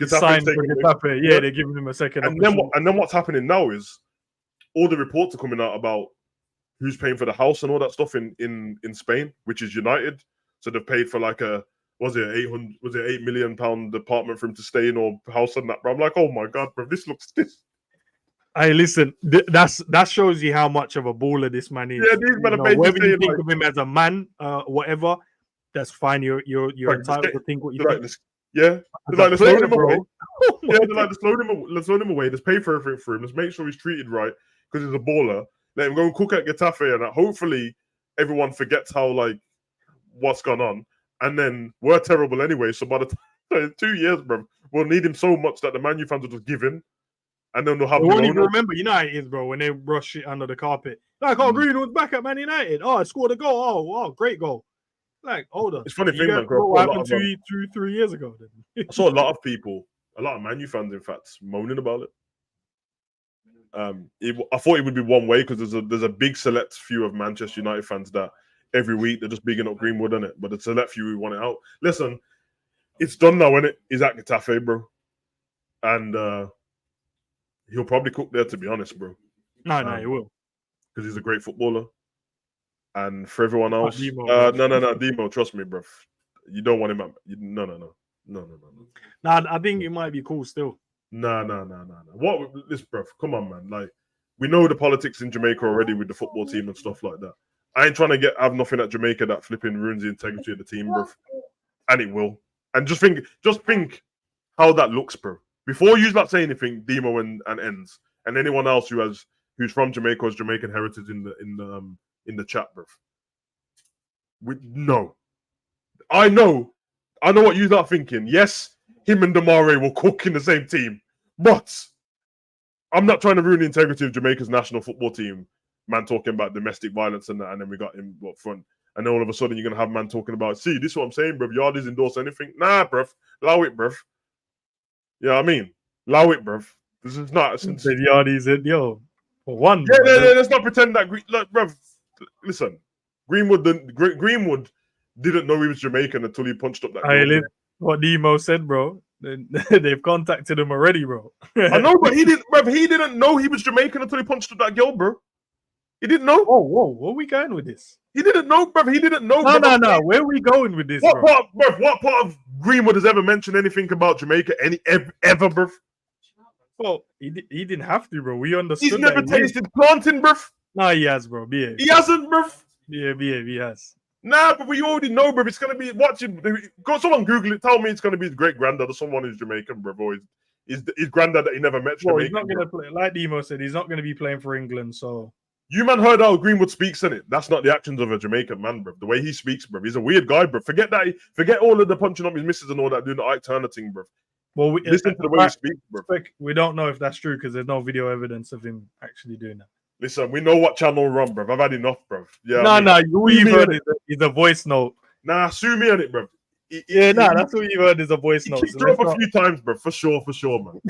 signed for Getafe. Yeah, they're giving him a second. And then what's happening now is all the reports are coming out about who's paying for the house and all that stuff in Spain, which is United. So they've paid for like £8 million apartment for him to stay in or house and that. Bro, I'm like, oh my god, bro, this. Hey, listen, that shows you how much of a baller this man is. Yeah, these men are whether you think of him as a man, whatever, that's fine. You're entitled to think what you think. They're like, let's load him away. They're like, let's load him away. Let's pay for everything for him. Let's make sure he's treated right because he's a baller. Let him go and cook at Getafe, and hopefully everyone forgets how what's gone on. And then we're terrible anyway. So by the time 2 years, bro, we'll need him so much that the Man U fans will just give in, and then they'll have. I won't even remember United, bro, when they brush it under the carpet. Like, Greenwood's back at Man United. I scored a goal. Oh, great goal. Like, hold on. It's funny thing, man. What happened 3 years ago? Then? I saw a lot of people, a lot of Man U fans, in fact, moaning about it. I thought it would be one way because there's a big select few of Manchester United fans that every week they're just bigging up Greenwood on it, but the select few who want it out. Listen, it's done now, isn't it? He's at Getafe, bro, and he'll probably cook there. To be honest, bro. No, he will because he's a great footballer. And for everyone else, Demo, no, Demo, trust me, bro. You don't want him at no. Nah, I think it might be cool still. No. What this, bro? Come on, man. Like, we know the politics in Jamaica already with the football team and stuff like that. I ain't trying to have nothing at Jamaica that flipping ruins the integrity of the team, bro. And it will. And just think how that looks, bro. Before you say anything, Demo and ends, and anyone else who's from Jamaica or has Jamaican heritage in the chat, bro. I know what you are thinking. Yes, him and Damare will cook in the same team, but I'm not trying to ruin the integrity of Jamaica's national football team. Man talking about domestic violence and that, and then we got him up front, and then all of a sudden you're gonna have man talking about, see, this is what I'm saying, bruv. Yardies endorse anything? Nah, bruv. Allow it, bruv. You know what I mean? Allow it, bruv. This is not. Yardies in for one. Yeah, let's not pretend that. Look, bruv. Listen, Greenwood didn't know he was Jamaican until he punched up that. What Nemo said, bro. They've contacted him already, bro. I know, but he didn't know he was Jamaican until he punched up that girl, bro. He didn't know. Oh, whoa, where are we going with this? He didn't know, bro. He didn't know. No. Where are we going with this, bro? What part of Greenwood has ever mentioned anything about Jamaica? Ever, bro? Well, he didn't have to, bro. We understood. He's never tasted planting, bro. No, he has, bro. Behave. He hasn't, bro. Yeah, behave. He has. Nah, but we already know, bro. It's gonna be watching. Go, someone Google it. Tell me it's gonna be his great granddad or someone who's Jamaican, bro. Or his granddad that he never met. Well, he's not gonna play. Like Demo said, he's not gonna be playing for England. So you man heard how Greenwood speaks in it. That's not the actions of a Jamaican man, bro. The way he speaks, bro. He's a weird guy, bro. Forget that. Forget all of the punching up his missus and all that, doing the Ike Turner thing, bro. Well, listen to the way he speaks, bro. We don't know if that's true because there's no video evidence of him actually doing that. Listen, we know what channel run, bro. I've had enough, bro. Yeah. No, you've heard is a voice note. Nah, sue me on it, bro. That's what you heard is a voice note. He kicked her up a few times, bro. For sure, man.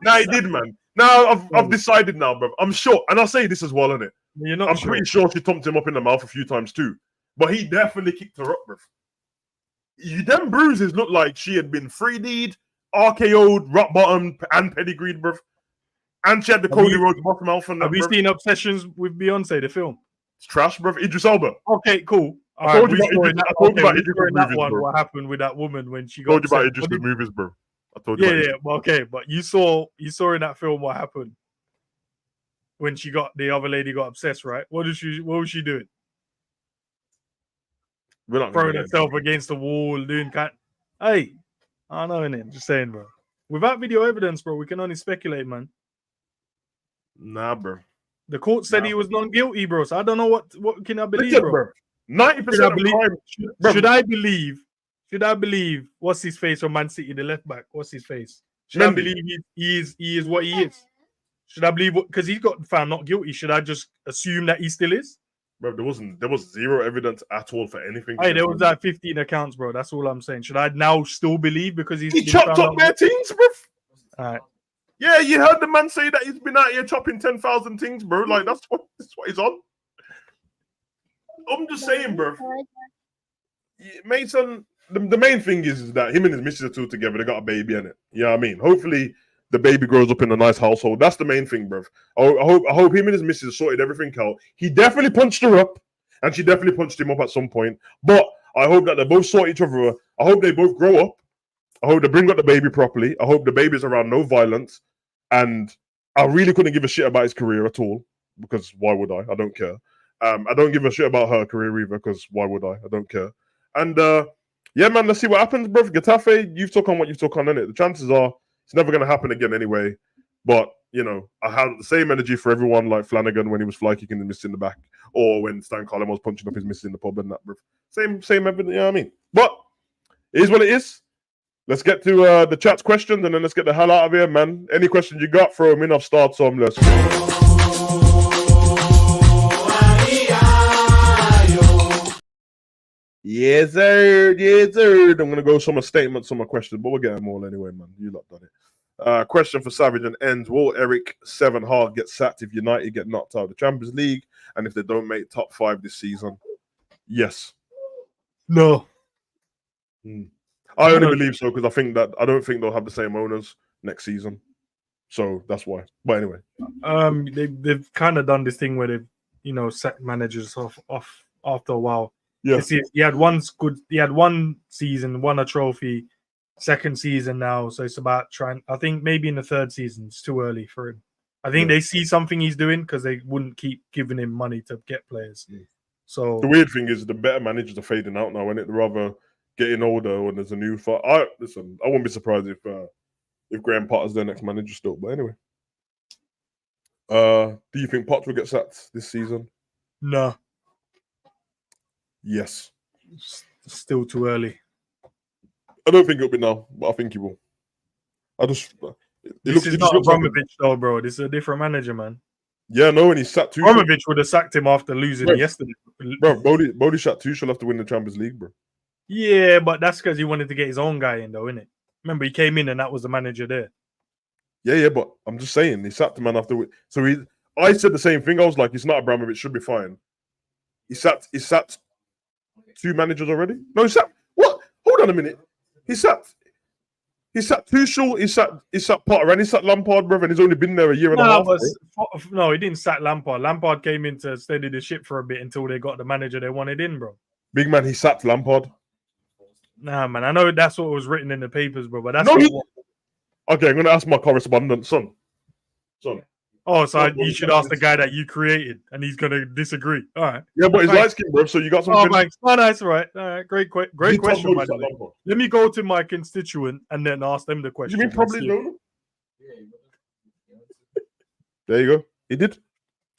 Nah, he did, man. Now I've decided now, bro. I'm sure, and I'll say this as well, innit? You're not I'm sure. pretty sure she thumped him up in the mouth a few times too, but he definitely kicked her up, bro. Them bruises look like she had been 3D'd, RKO'd, rock bottom, and pedigreed, bro. And she had the Cody Rhodes bottom mouth on that. Have you seen Obsessions with Beyonce, the film? It's trash, bro. Idris Elba. Okay, cool. I told you about Idris movies, bro. What happened with that woman when she got? I told you about Idris the movies, bro. I told you. Yeah. Well, okay, but you saw in that film what happened when the other lady got obsessed, right? What was she doing? Throwing herself against the wall, doing Hey, I know, innit? Just saying, bro. Without video evidence, bro, we can only speculate, man. Nah, bro. The court said he was non-guilty, bro. So I don't know what can I believe, listen, bro. 90% of crime. Should I believe what's his face from Man City, the left back? What's his face? Should I believe he is what he is? Should I believe because he's got found not guilty? Should I just assume that he still is? Bro, there was zero evidence at all for anything. Hey, there was like 15 accounts, bro. That's all I'm saying. Should I now still believe because he chopped up their things, bro? All right. Yeah, you heard the man say that he's been out here chopping 10,000 things, bro. Like that's what he's on. I'm just saying, bro. Mason, the main thing is that him and his missus are still together. They got a baby in it. You know what I mean? Hopefully the baby grows up in a nice household. That's the main thing, bro. I hope him and his missus sorted everything out. He definitely punched her up, and she definitely punched him up at some point. But I hope that they both sort each other out. I hope they both grow up. I hope they bring up the baby properly. I hope the baby's around no violence. And I really couldn't give a shit about his career at all, because why would I? I don't care. I don't give a shit about her career either, because why would I? I don't care. And yeah, man, let's see what happens, bro. Getafe, you've took on what you've took on, innit? The chances are it's never going to happen again anyway. But, you know, I had the same energy for everyone like Flanagan when he was fly kicking and missing the back, or when Stan Collin was punching up his missus in the pub and that, bro. Same everything, you know what I mean? But it is what it is. Let's get to the chat's questions and then let's get the hell out of here, man. Any questions you got, throw them in. I've started some. Let's go. Yes, sir. Yes, sir. I'm going to go some statements on my questions, but we'll get them all anyway, man. You lot done it. Question for Savage and ends. Will Eric Seven Hard get sacked if United get knocked out of the Champions League and if they don't make top 5 this season? Yes. No. I only believe so because I don't think they'll have the same owners next season. So that's why. But anyway. They've kind of done this thing where they've, sacked managers off after a while. Yeah. He had one season, won a trophy, second season now. So it's about I think maybe in the third season, it's too early for him. I think they see something he's doing because they wouldn't keep giving him money to get players. Yeah. So the weird thing is the better managers are fading out now, and it rather getting older when there's a new fight. I wouldn't be surprised if Graham Potter's their next manager still. But anyway, do you think Potter will get sacked this season? No. Yes. Still too early. I don't think it'll be now, but I think he will. This is not Abramovich though, bro. This is a different manager, man. Yeah, no, and he's sacked too. Abramovich would have sacked him after losing yesterday. Bro, Bodie shot too. She'll have to win the Champions League, bro. Yeah, but that's because he wanted to get his own guy in, though, innit? Remember, he came in and that was the manager there. Yeah, but I'm just saying, he sacked the man after. So I said the same thing. I was like, it's not Abramovich, should be fine. He sacked 2 managers already. No, he sacked what? Hold on a minute. He sacked Tuchel. He sacked Potter, and he sacked Lampard, brother. And he's only been there a year and a half. No, he didn't sack Lampard. Lampard came in to steady the ship for a bit until they got the manager they wanted in, bro. Big man, he sacked Lampard. Nah, man, I know that's what was written in the papers, bro. But that's Okay, I'm gonna ask my correspondent, son. Oh, so you should ask the guy that you created, and he's gonna disagree. All right. Yeah, but he's light skinned, bro. So you got something. Oh, thanks. Oh, nice. All right. Great question. By the way. Let me go to my constituent and then ask them the question. You mean probably no? There you go. He did.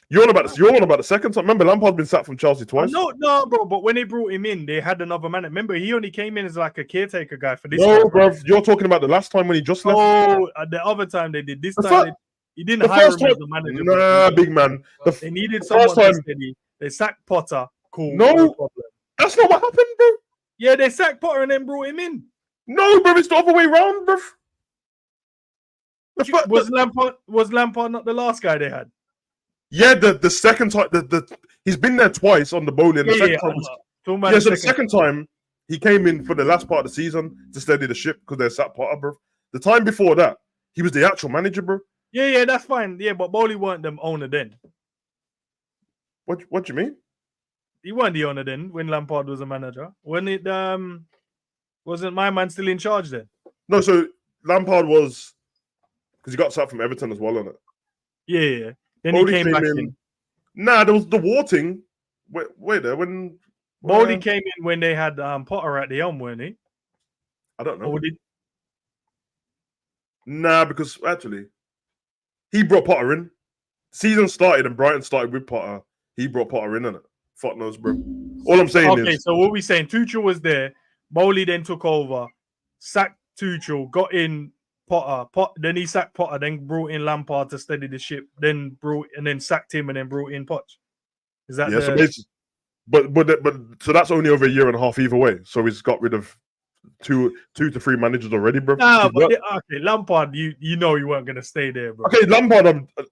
You're on about the second time. Remember, Lampard's been sacked from Chelsea twice. No, bro. But when they brought him in, they had another man. Remember, he only came in as like a caretaker guy for this. No, bro. You're talking about the last time when he just left. Oh, the other time they did. This time he didn't hire him as the manager. Nah, big man. They needed someone steady. They sacked Potter. Cool. No problem. That's not what happened, bro. Yeah, they sacked Potter and then brought him in. No, bro. It's the other way around, bro. Was Lampard not the last guy they had? Yeah, the second time he's been there twice on the bowling. The second time so the second time he came in for the last part of the season to steady the ship because they're sat Potter, bro. The time before that, he was the actual manager, bro. Yeah, that's fine. Yeah, but Bowley weren't the owner then. What do you mean? He weren't the owner then when Lampard was a manager. When it wasn't my man still in charge then? No, so Lampard was because he got sacked from Everton as well, on it. Yeah. Then Bowley he came back in. Nah, there was the war thing. Wait there when Bowley came in when they had Potter at the helm, weren't he? I don't know. Or Nah, because actually he brought Potter in. Season started and Brighton started with Potter. He brought Potter in, innit? Fuck knows, bro. All I'm saying is... Okay, so what we saying, Tuchel was there. Bowley then took over, sacked Tuchel, got in Potter. Then he sacked Potter, then brought in Lampard to steady the ship, then sacked him and then brought in Poch. Is that so that's only over a year and a half either way. So he's got rid of two to three managers already, bro. Okay, Lampard, you know he weren't gonna stay there, bro. Okay,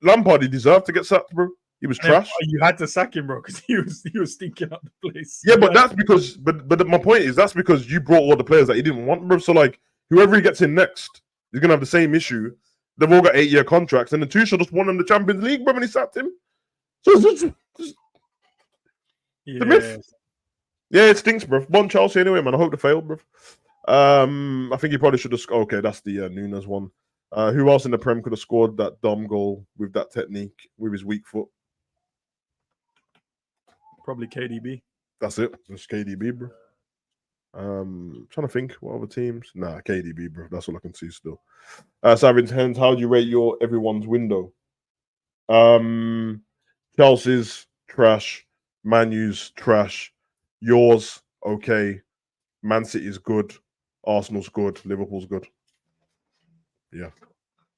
Lampard, he deserved to get sacked, bro. He was trash. You had to sack him, bro, because he was stinking up the place. Yeah, but that's because, but my point is that's because you brought all the players that he didn't want, bro. So like, whoever he gets in next is gonna have the same issue. They've all got 8-year contracts, and the Tuchel just won them the Champions League, bro, when he sacked him. So the myth. Yeah, it stinks, bro. Won Chelsea anyway, man. I hope they failed, bro. I think he probably should have. Okay, that's the Nunes one. Who else in the Prem could have scored that dumb goal with that technique with his weak foot? Probably KDB. That's it. Just KDB, bro. Trying to think what other teams. Nah, KDB, bro. That's all I can see still. Savage Hens, how do you rate your everyone's window? Chelsea's trash. Man U's trash. Yours okay. Man City's good. Arsenal's good. Liverpool's good. Yeah.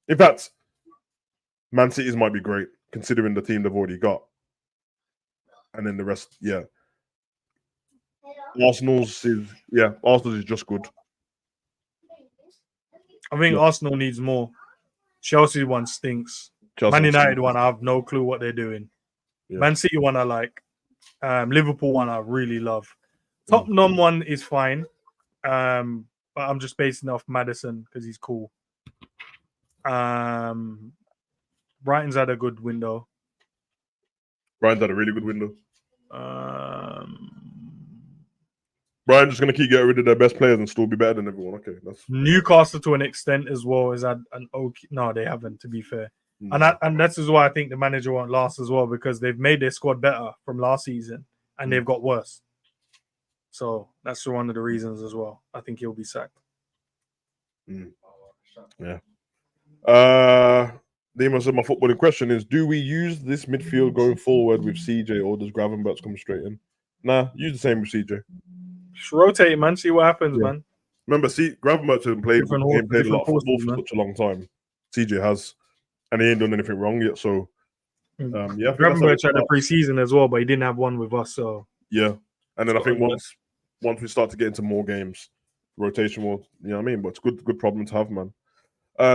In fact, Man City's might be great considering the team they've already got. And then the rest, yeah. Arsenal's is just good. I think Arsenal needs more. Chelsea one stinks. Man United one, I have no clue what they're doing. Yeah. Man City one I like. Liverpool one I really love. Tottenham one is fine. But I'm just basing off Maddison because he's cool. Brighton's had a good window. Brighton's had a really good window. Brighton's just going to keep getting rid of their best players and still be better than everyone. Okay, that's Newcastle to an extent as well is had an okay. No, they haven't, to be fair. And that's why I think the manager won't last as well, because they've made their squad better from last season and they've got worse. So that's one of the reasons as well. I think he'll be sacked. Yeah. Nemo said my footballing question is: do we use this midfield going forward with CJ, or does Gravenberch come straight in? Nah, use the same with CJ. Just rotate, man. See what happens, man. Remember, Gravenberch hasn't played a lot of football for such a long time. CJ has, and he ain't done anything wrong yet. So, Gravenberch had a pre-season as well, but he didn't have one with us. So yeah, and then I think once we start to get into more games, rotation will, you know what I mean. But it's good problem to have, man.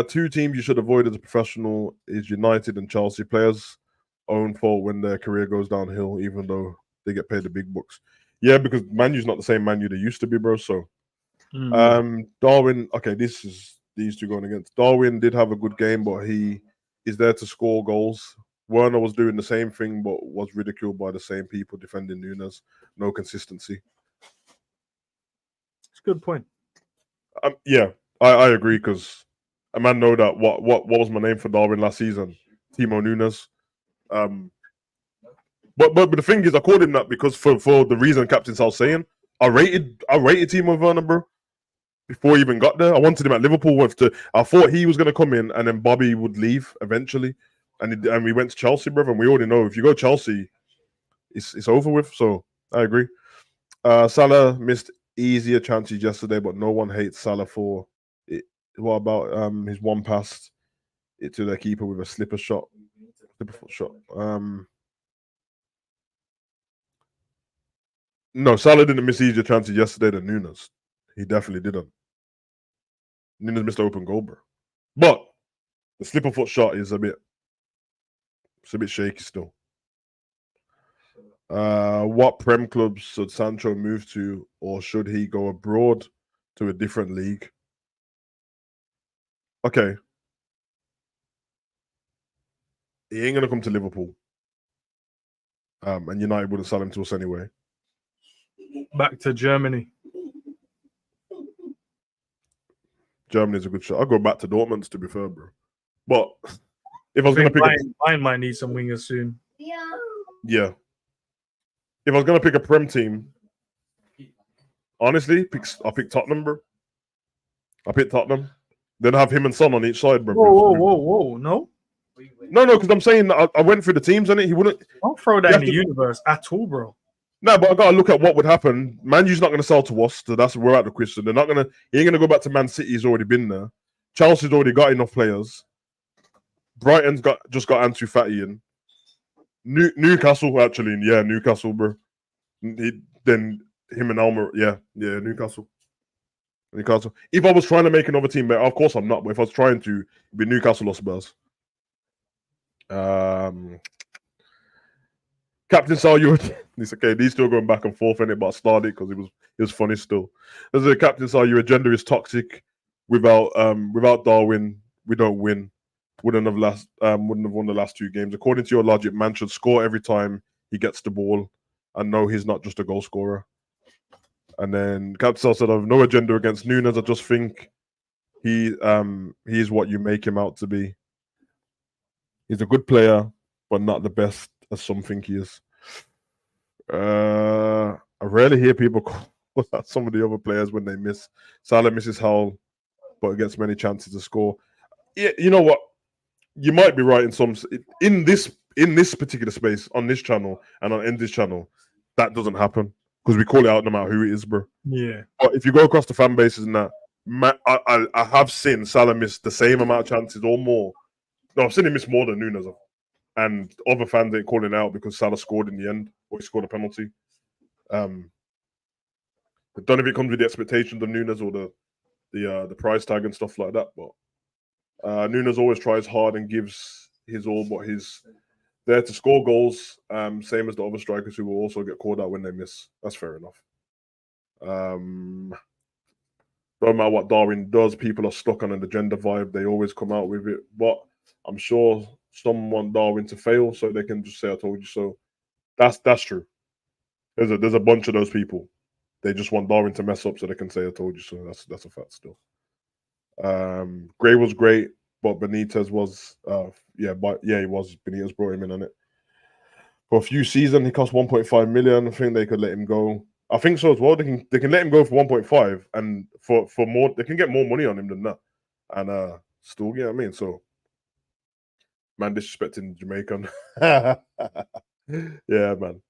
Two teams you should avoid as a professional is United and Chelsea. Players' own fault when their career goes downhill, even though they get paid the big bucks. Yeah, because Man U's not the same Man U they used to be, bro. So, Darwin. Okay, this is these two going against. Darwin did have a good game, but he is there to score goals. Werner was doing the same thing, but was ridiculed by the same people defending Nunes. No consistency. It's a good point. Yeah, I agree, because a man know that what was my name for Darwin last season? Timo Nunes. But the thing is, I called him that because for the reason Captain Sal's saying, I rated Timo Werner, bro, before he even got there. I wanted him at Liverpool. I thought he was gonna come in and then Bobby would leave eventually, and we went to Chelsea, bro. And we already know if you go Chelsea, it's over with. So I agree. Salah missed easier chances yesterday, but no one hates Salah for it. What about his one pass it to their keeper with a slipper foot shot? No, Salah didn't miss easier chances yesterday than Nunes. He definitely didn't. Nunes missed an open goal, bro. But The slip of foot shot is a bit shaky still. What Prem clubs should Sancho move to, or should he go abroad to a different league? Okay. He ain't gonna come to Liverpool. And United wouldn't sell him to us anyway. Back to Germany. Germany's a good shot. I'll go back to Dortmund, to be fair, bro. But if I was gonna pick Bayern might need some wingers soon. Yeah. If I was gonna pick a Prem team, honestly, I'll pick Tottenham, bro. I'll pick Tottenham. Then have him and Son on each side, bro. Whoa. No, because I'm saying I went through the teams on it. He wouldn't. Don't throw that in the universe at all, bro. No, but I gotta look at what would happen. Man U's not gonna sell to us, so we're out of the question. They're not gonna. He ain't gonna go back to Man City. He's already been there. Chelsea's already got enough players. Brighton's just got Ansu Fati in. Newcastle, actually, yeah, Newcastle, bro. Then him and Almer, yeah, Newcastle. If I was trying to make another team better, of course I'm not, but if I was trying to, it'd be Newcastle or Spurs. Captain Sal, it's okay. These still going back and forth in it, but I started because it was funny still. As a Captain Sal, your agenda is toxic. Without Darwin, we don't win. Wouldn't have won the last 2 games. According to your logic, man should score every time he gets the ball. And no, he's not just a goal scorer. And then Capsal said, "I've no agenda against Nunes. I just think he's what you make him out to be. He's a good player, but not the best as some think he is." I rarely hear people call out some of the other players when they miss. Salah misses Hull, but gets many chances to score. Yeah, you know what? You might be right in this particular space on this channel and on this channel. That doesn't happen because we call it out no matter who it is, bro. Yeah. But if you go across the fan bases and that, I have seen Salah miss the same amount of chances or more. No, I've seen him miss more than Nunes, and other fans ain't calling out because Salah scored in the end or he scored a penalty. I don't know if it comes with the expectations of Nunes or the price tag and stuff like that, but Nunes always tries hard and gives his all, but he's there to score goals, same as the other strikers who will also get called out when they miss. That's fair enough. No matter what Darwin does, people are stuck on an agenda vibe. They always come out with it. But I'm sure some want Darwin to fail so they can just say, "I told you so." That's true. There's a bunch of those people. They just want Darwin to mess up so they can say, "I told you so." That's a fact still. Gray was great, but Benitez was he was. Benitez brought him in on it. For a few seasons, he cost 1.5 million. I think they could let him go. I think so as well. They can let him go for 1.5, and for more, they can get more money on him than that, and still, yeah, I mean, so man disrespecting Jamaican. Yeah, man.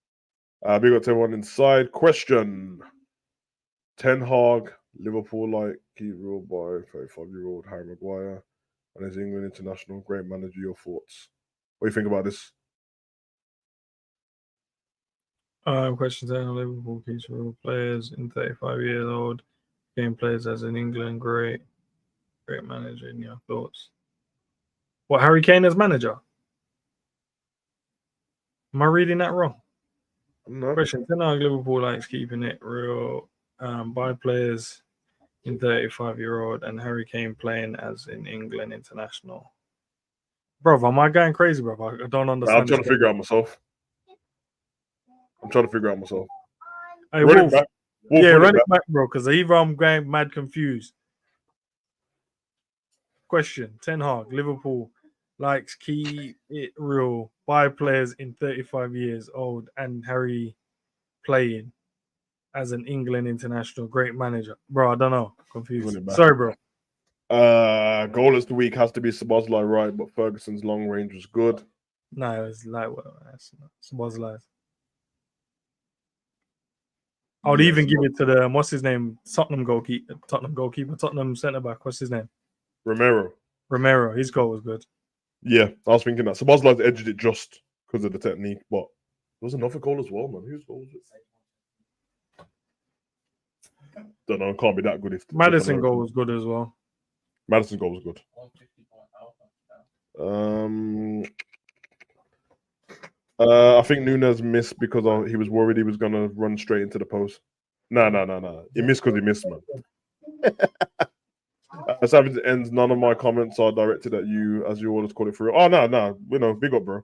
Big up to everyone inside. Question: Ten Hag, Liverpool like keep ruled by 35-year-old Harry Maguire and his England international great manager. Your thoughts? What do you think about this? Question 10: Liverpool keeps rule players in 35 years old. Game players as in England, great manager. In your thoughts? What, Harry Kane as manager? Am I reading that wrong? No. Question 10: Liverpool likes keeping it real. By players in 35-year-old and Harry Kane playing as in England international. Bro, am I going crazy, bro? I don't understand. I'm trying to figure out myself. Hey, run Wolf. it back. Run it back, bro, because either I'm going mad confused. Question: Ten Hag, Liverpool likes keep it real. By players in 35 years old and Harry playing as an England international great manager. Bro, I don't know. Confused. Sorry, bro. Goal of the week has to be Szoboszlai, right? But Ferguson's long range was good. No, it's like Szoboszlai. I would even give it to the what's his name? Tottenham centre back. What's his name? Romero. His goal was good. Yeah, I was thinking that Szoboszlai's edged it just because of the technique, but there was another goal as well, man. Whose goal was it? Don't know. It can't be that good if Maddison goal was good as well. Maddison's goal was good. I think Nunes missed because he was worried he was gonna run straight into the post. No. He missed because he missed, man. Savage ends. None of my comments are directed at you, as you always call it through. Oh no, big up, bro.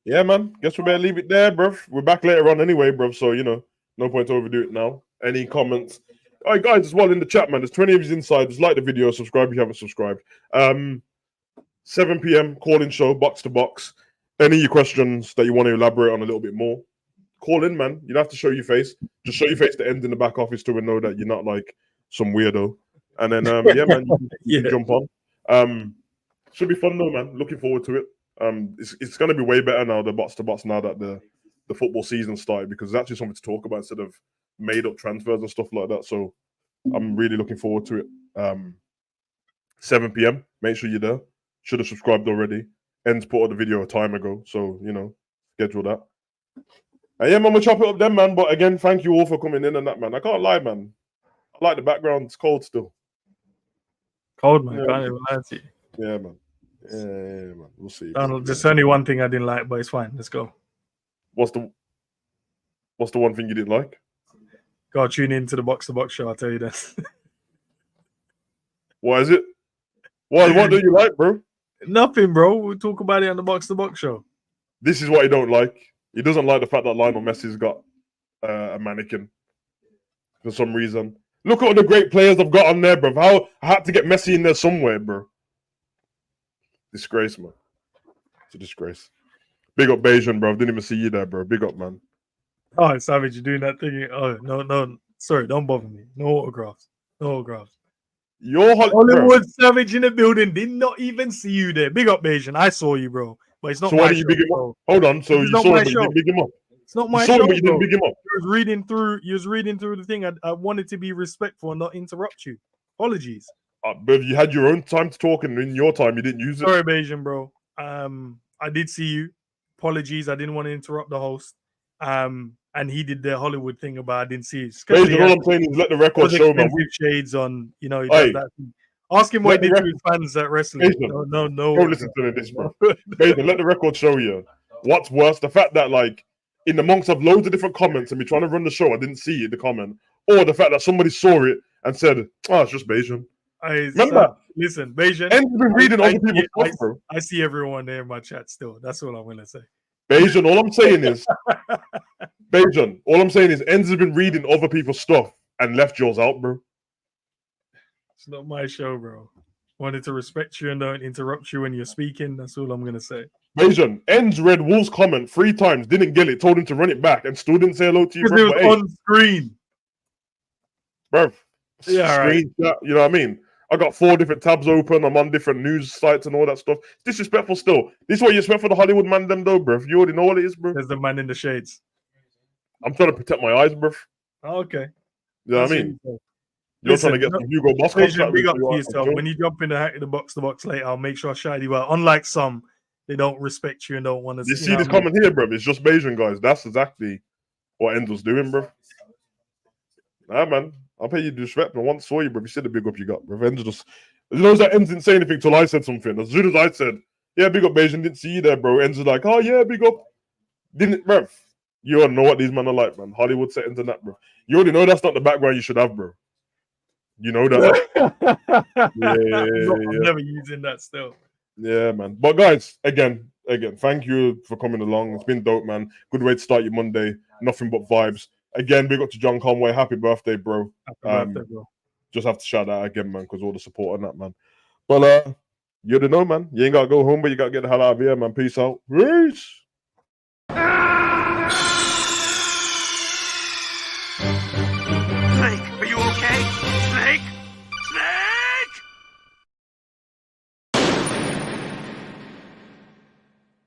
Yeah, man. Guess we better leave it there, bro. We're back later on anyway, bro. So no point to overdo it now. Any comments? All right, guys, as well in the chat, man. There's 20 of you inside. Just like the video, subscribe if you haven't subscribed. 7 p.m. call-in show, box to box. Any questions that you want to elaborate on a little bit more, call in, man. You don't have to show your face. Just show your face to end in the back office to know that you're not like some weirdo. And then, yeah, man, you can jump on. Should be fun though, man. Looking forward to it. It's going to be way better now, the box to box, now that the football season started, because there's actually something to talk about instead of made up transfers and stuff like that. So I'm really looking forward to it. 7 p.m. Make sure you're there. Should have subscribed already. Ends put out the video a time ago, so schedule that. Yeah, man, we'll chop it up then, man. But again, thank you all for coming in and that, man. I can't lie, man. I like the background. It's cold still. Cold, man. Can't even lie to you. Yeah, man. Yeah, man. We'll see. Donald, there's only one thing I didn't like, but it's fine. Let's go. What's the one thing you didn't like? Go tune in to the box to box show. I'll tell you this. What is it? What do you like, bro? Nothing, bro. We'll talk about it on the box to box show. This is what he don't like. He doesn't like the fact that Lionel Messi's got a mannequin for some reason. Look at all the great players I've got on there, bro. How I had to get Messi in there somewhere, bro. Disgrace, man. It's a disgrace. Big up Bayesian, bro. I didn't even see you there, bro. Big up, man. Oh, Savage, you're doing that thing. Oh, no. Sorry, don't bother me. No autographs. You're Hollywood Savage in the building. Did not even see you there. Big up, Bayesian. I saw you, bro. But it's not so my why did you show, big him bro. up? Hold on. So you saw him, but you didn't big him up. It's not my you show, saw him, but you didn't bro. big him up. You was reading through the thing. I wanted to be respectful and not interrupt you. Apologies. But you had your own time to talk, and in your time, you didn't use it. Sorry, Bayesian, bro. I did see you. Apologies. I didn't want to interrupt the host. And he did the Hollywood thing about I didn't see it. Bayesian, all I'm saying is let the record show, man. Shades on, he does that thing. Ask him what he did to his fans at wrestling. No. Don't listen to this, bro. Bayesian, let the record show you. What's worse, the fact that, like, in amongst of loads of different comments and me trying to run the show, I didn't see the comment, or the fact that somebody saw it and said, "Oh, it's just Bayesian." Remember? Listen, Bayesian. And you've been reading other people's stuff, bro. I see everyone there in my chat still. That's all I'm gonna say. Bayesian, all I'm saying is, Enz has been reading other people's stuff and left yours out, bro. It's not my show, bro. Wanted to respect you and don't interrupt you when you're speaking. That's all I'm gonna say. Bayesian, Enz read Wolf's comment 3 times, didn't get it, told him to run it back, and still didn't say hello to you, bro. It was on screen, bro. Yeah, screen, right. You know what I mean? I got 4 different tabs open. I'm on different news sites and all that stuff. It's disrespectful still. This is what you expect for the Hollywood man, them though, bro. You already know what it is, bro. There's the man in the shades. I'm trying to protect my eyes, bro. Oh, okay. You know what I mean? You're trying to get some Hugo Boss contract. Big up to yourself. When you jump in the box to box later, I'll make sure I shout you out. Unlike some, they don't respect you and don't want to. You see this comment here, bro? It's just Bayesian, guys. That's exactly what Enzo's doing, bro. Nah, man. I'll pay you respect, but once saw you, bro. You said the big up you got, bro. Enzo just, that Enzo didn't say anything till I said something. As soon as I said, yeah, big up Bayesian, didn't see you there, bro. Enzo's like, oh yeah, big up. Didn't, bro. You already know what these men are like, man. Hollywood settings and that, bro. You already know that's not the background you should have, bro. You know that. I'm never using that still. Yeah, man. But guys, again, thank you for coming along. It's been dope, man. Good way to start your Monday. Nothing but vibes. Again, big up to John Conway. Happy birthday, bro. Happy birthday, bro. Just have to shout that out again, man, because all the support on that, man. But you already know, man. You ain't got to go home, but you got to get the hell out of here, man. Peace out. Peace.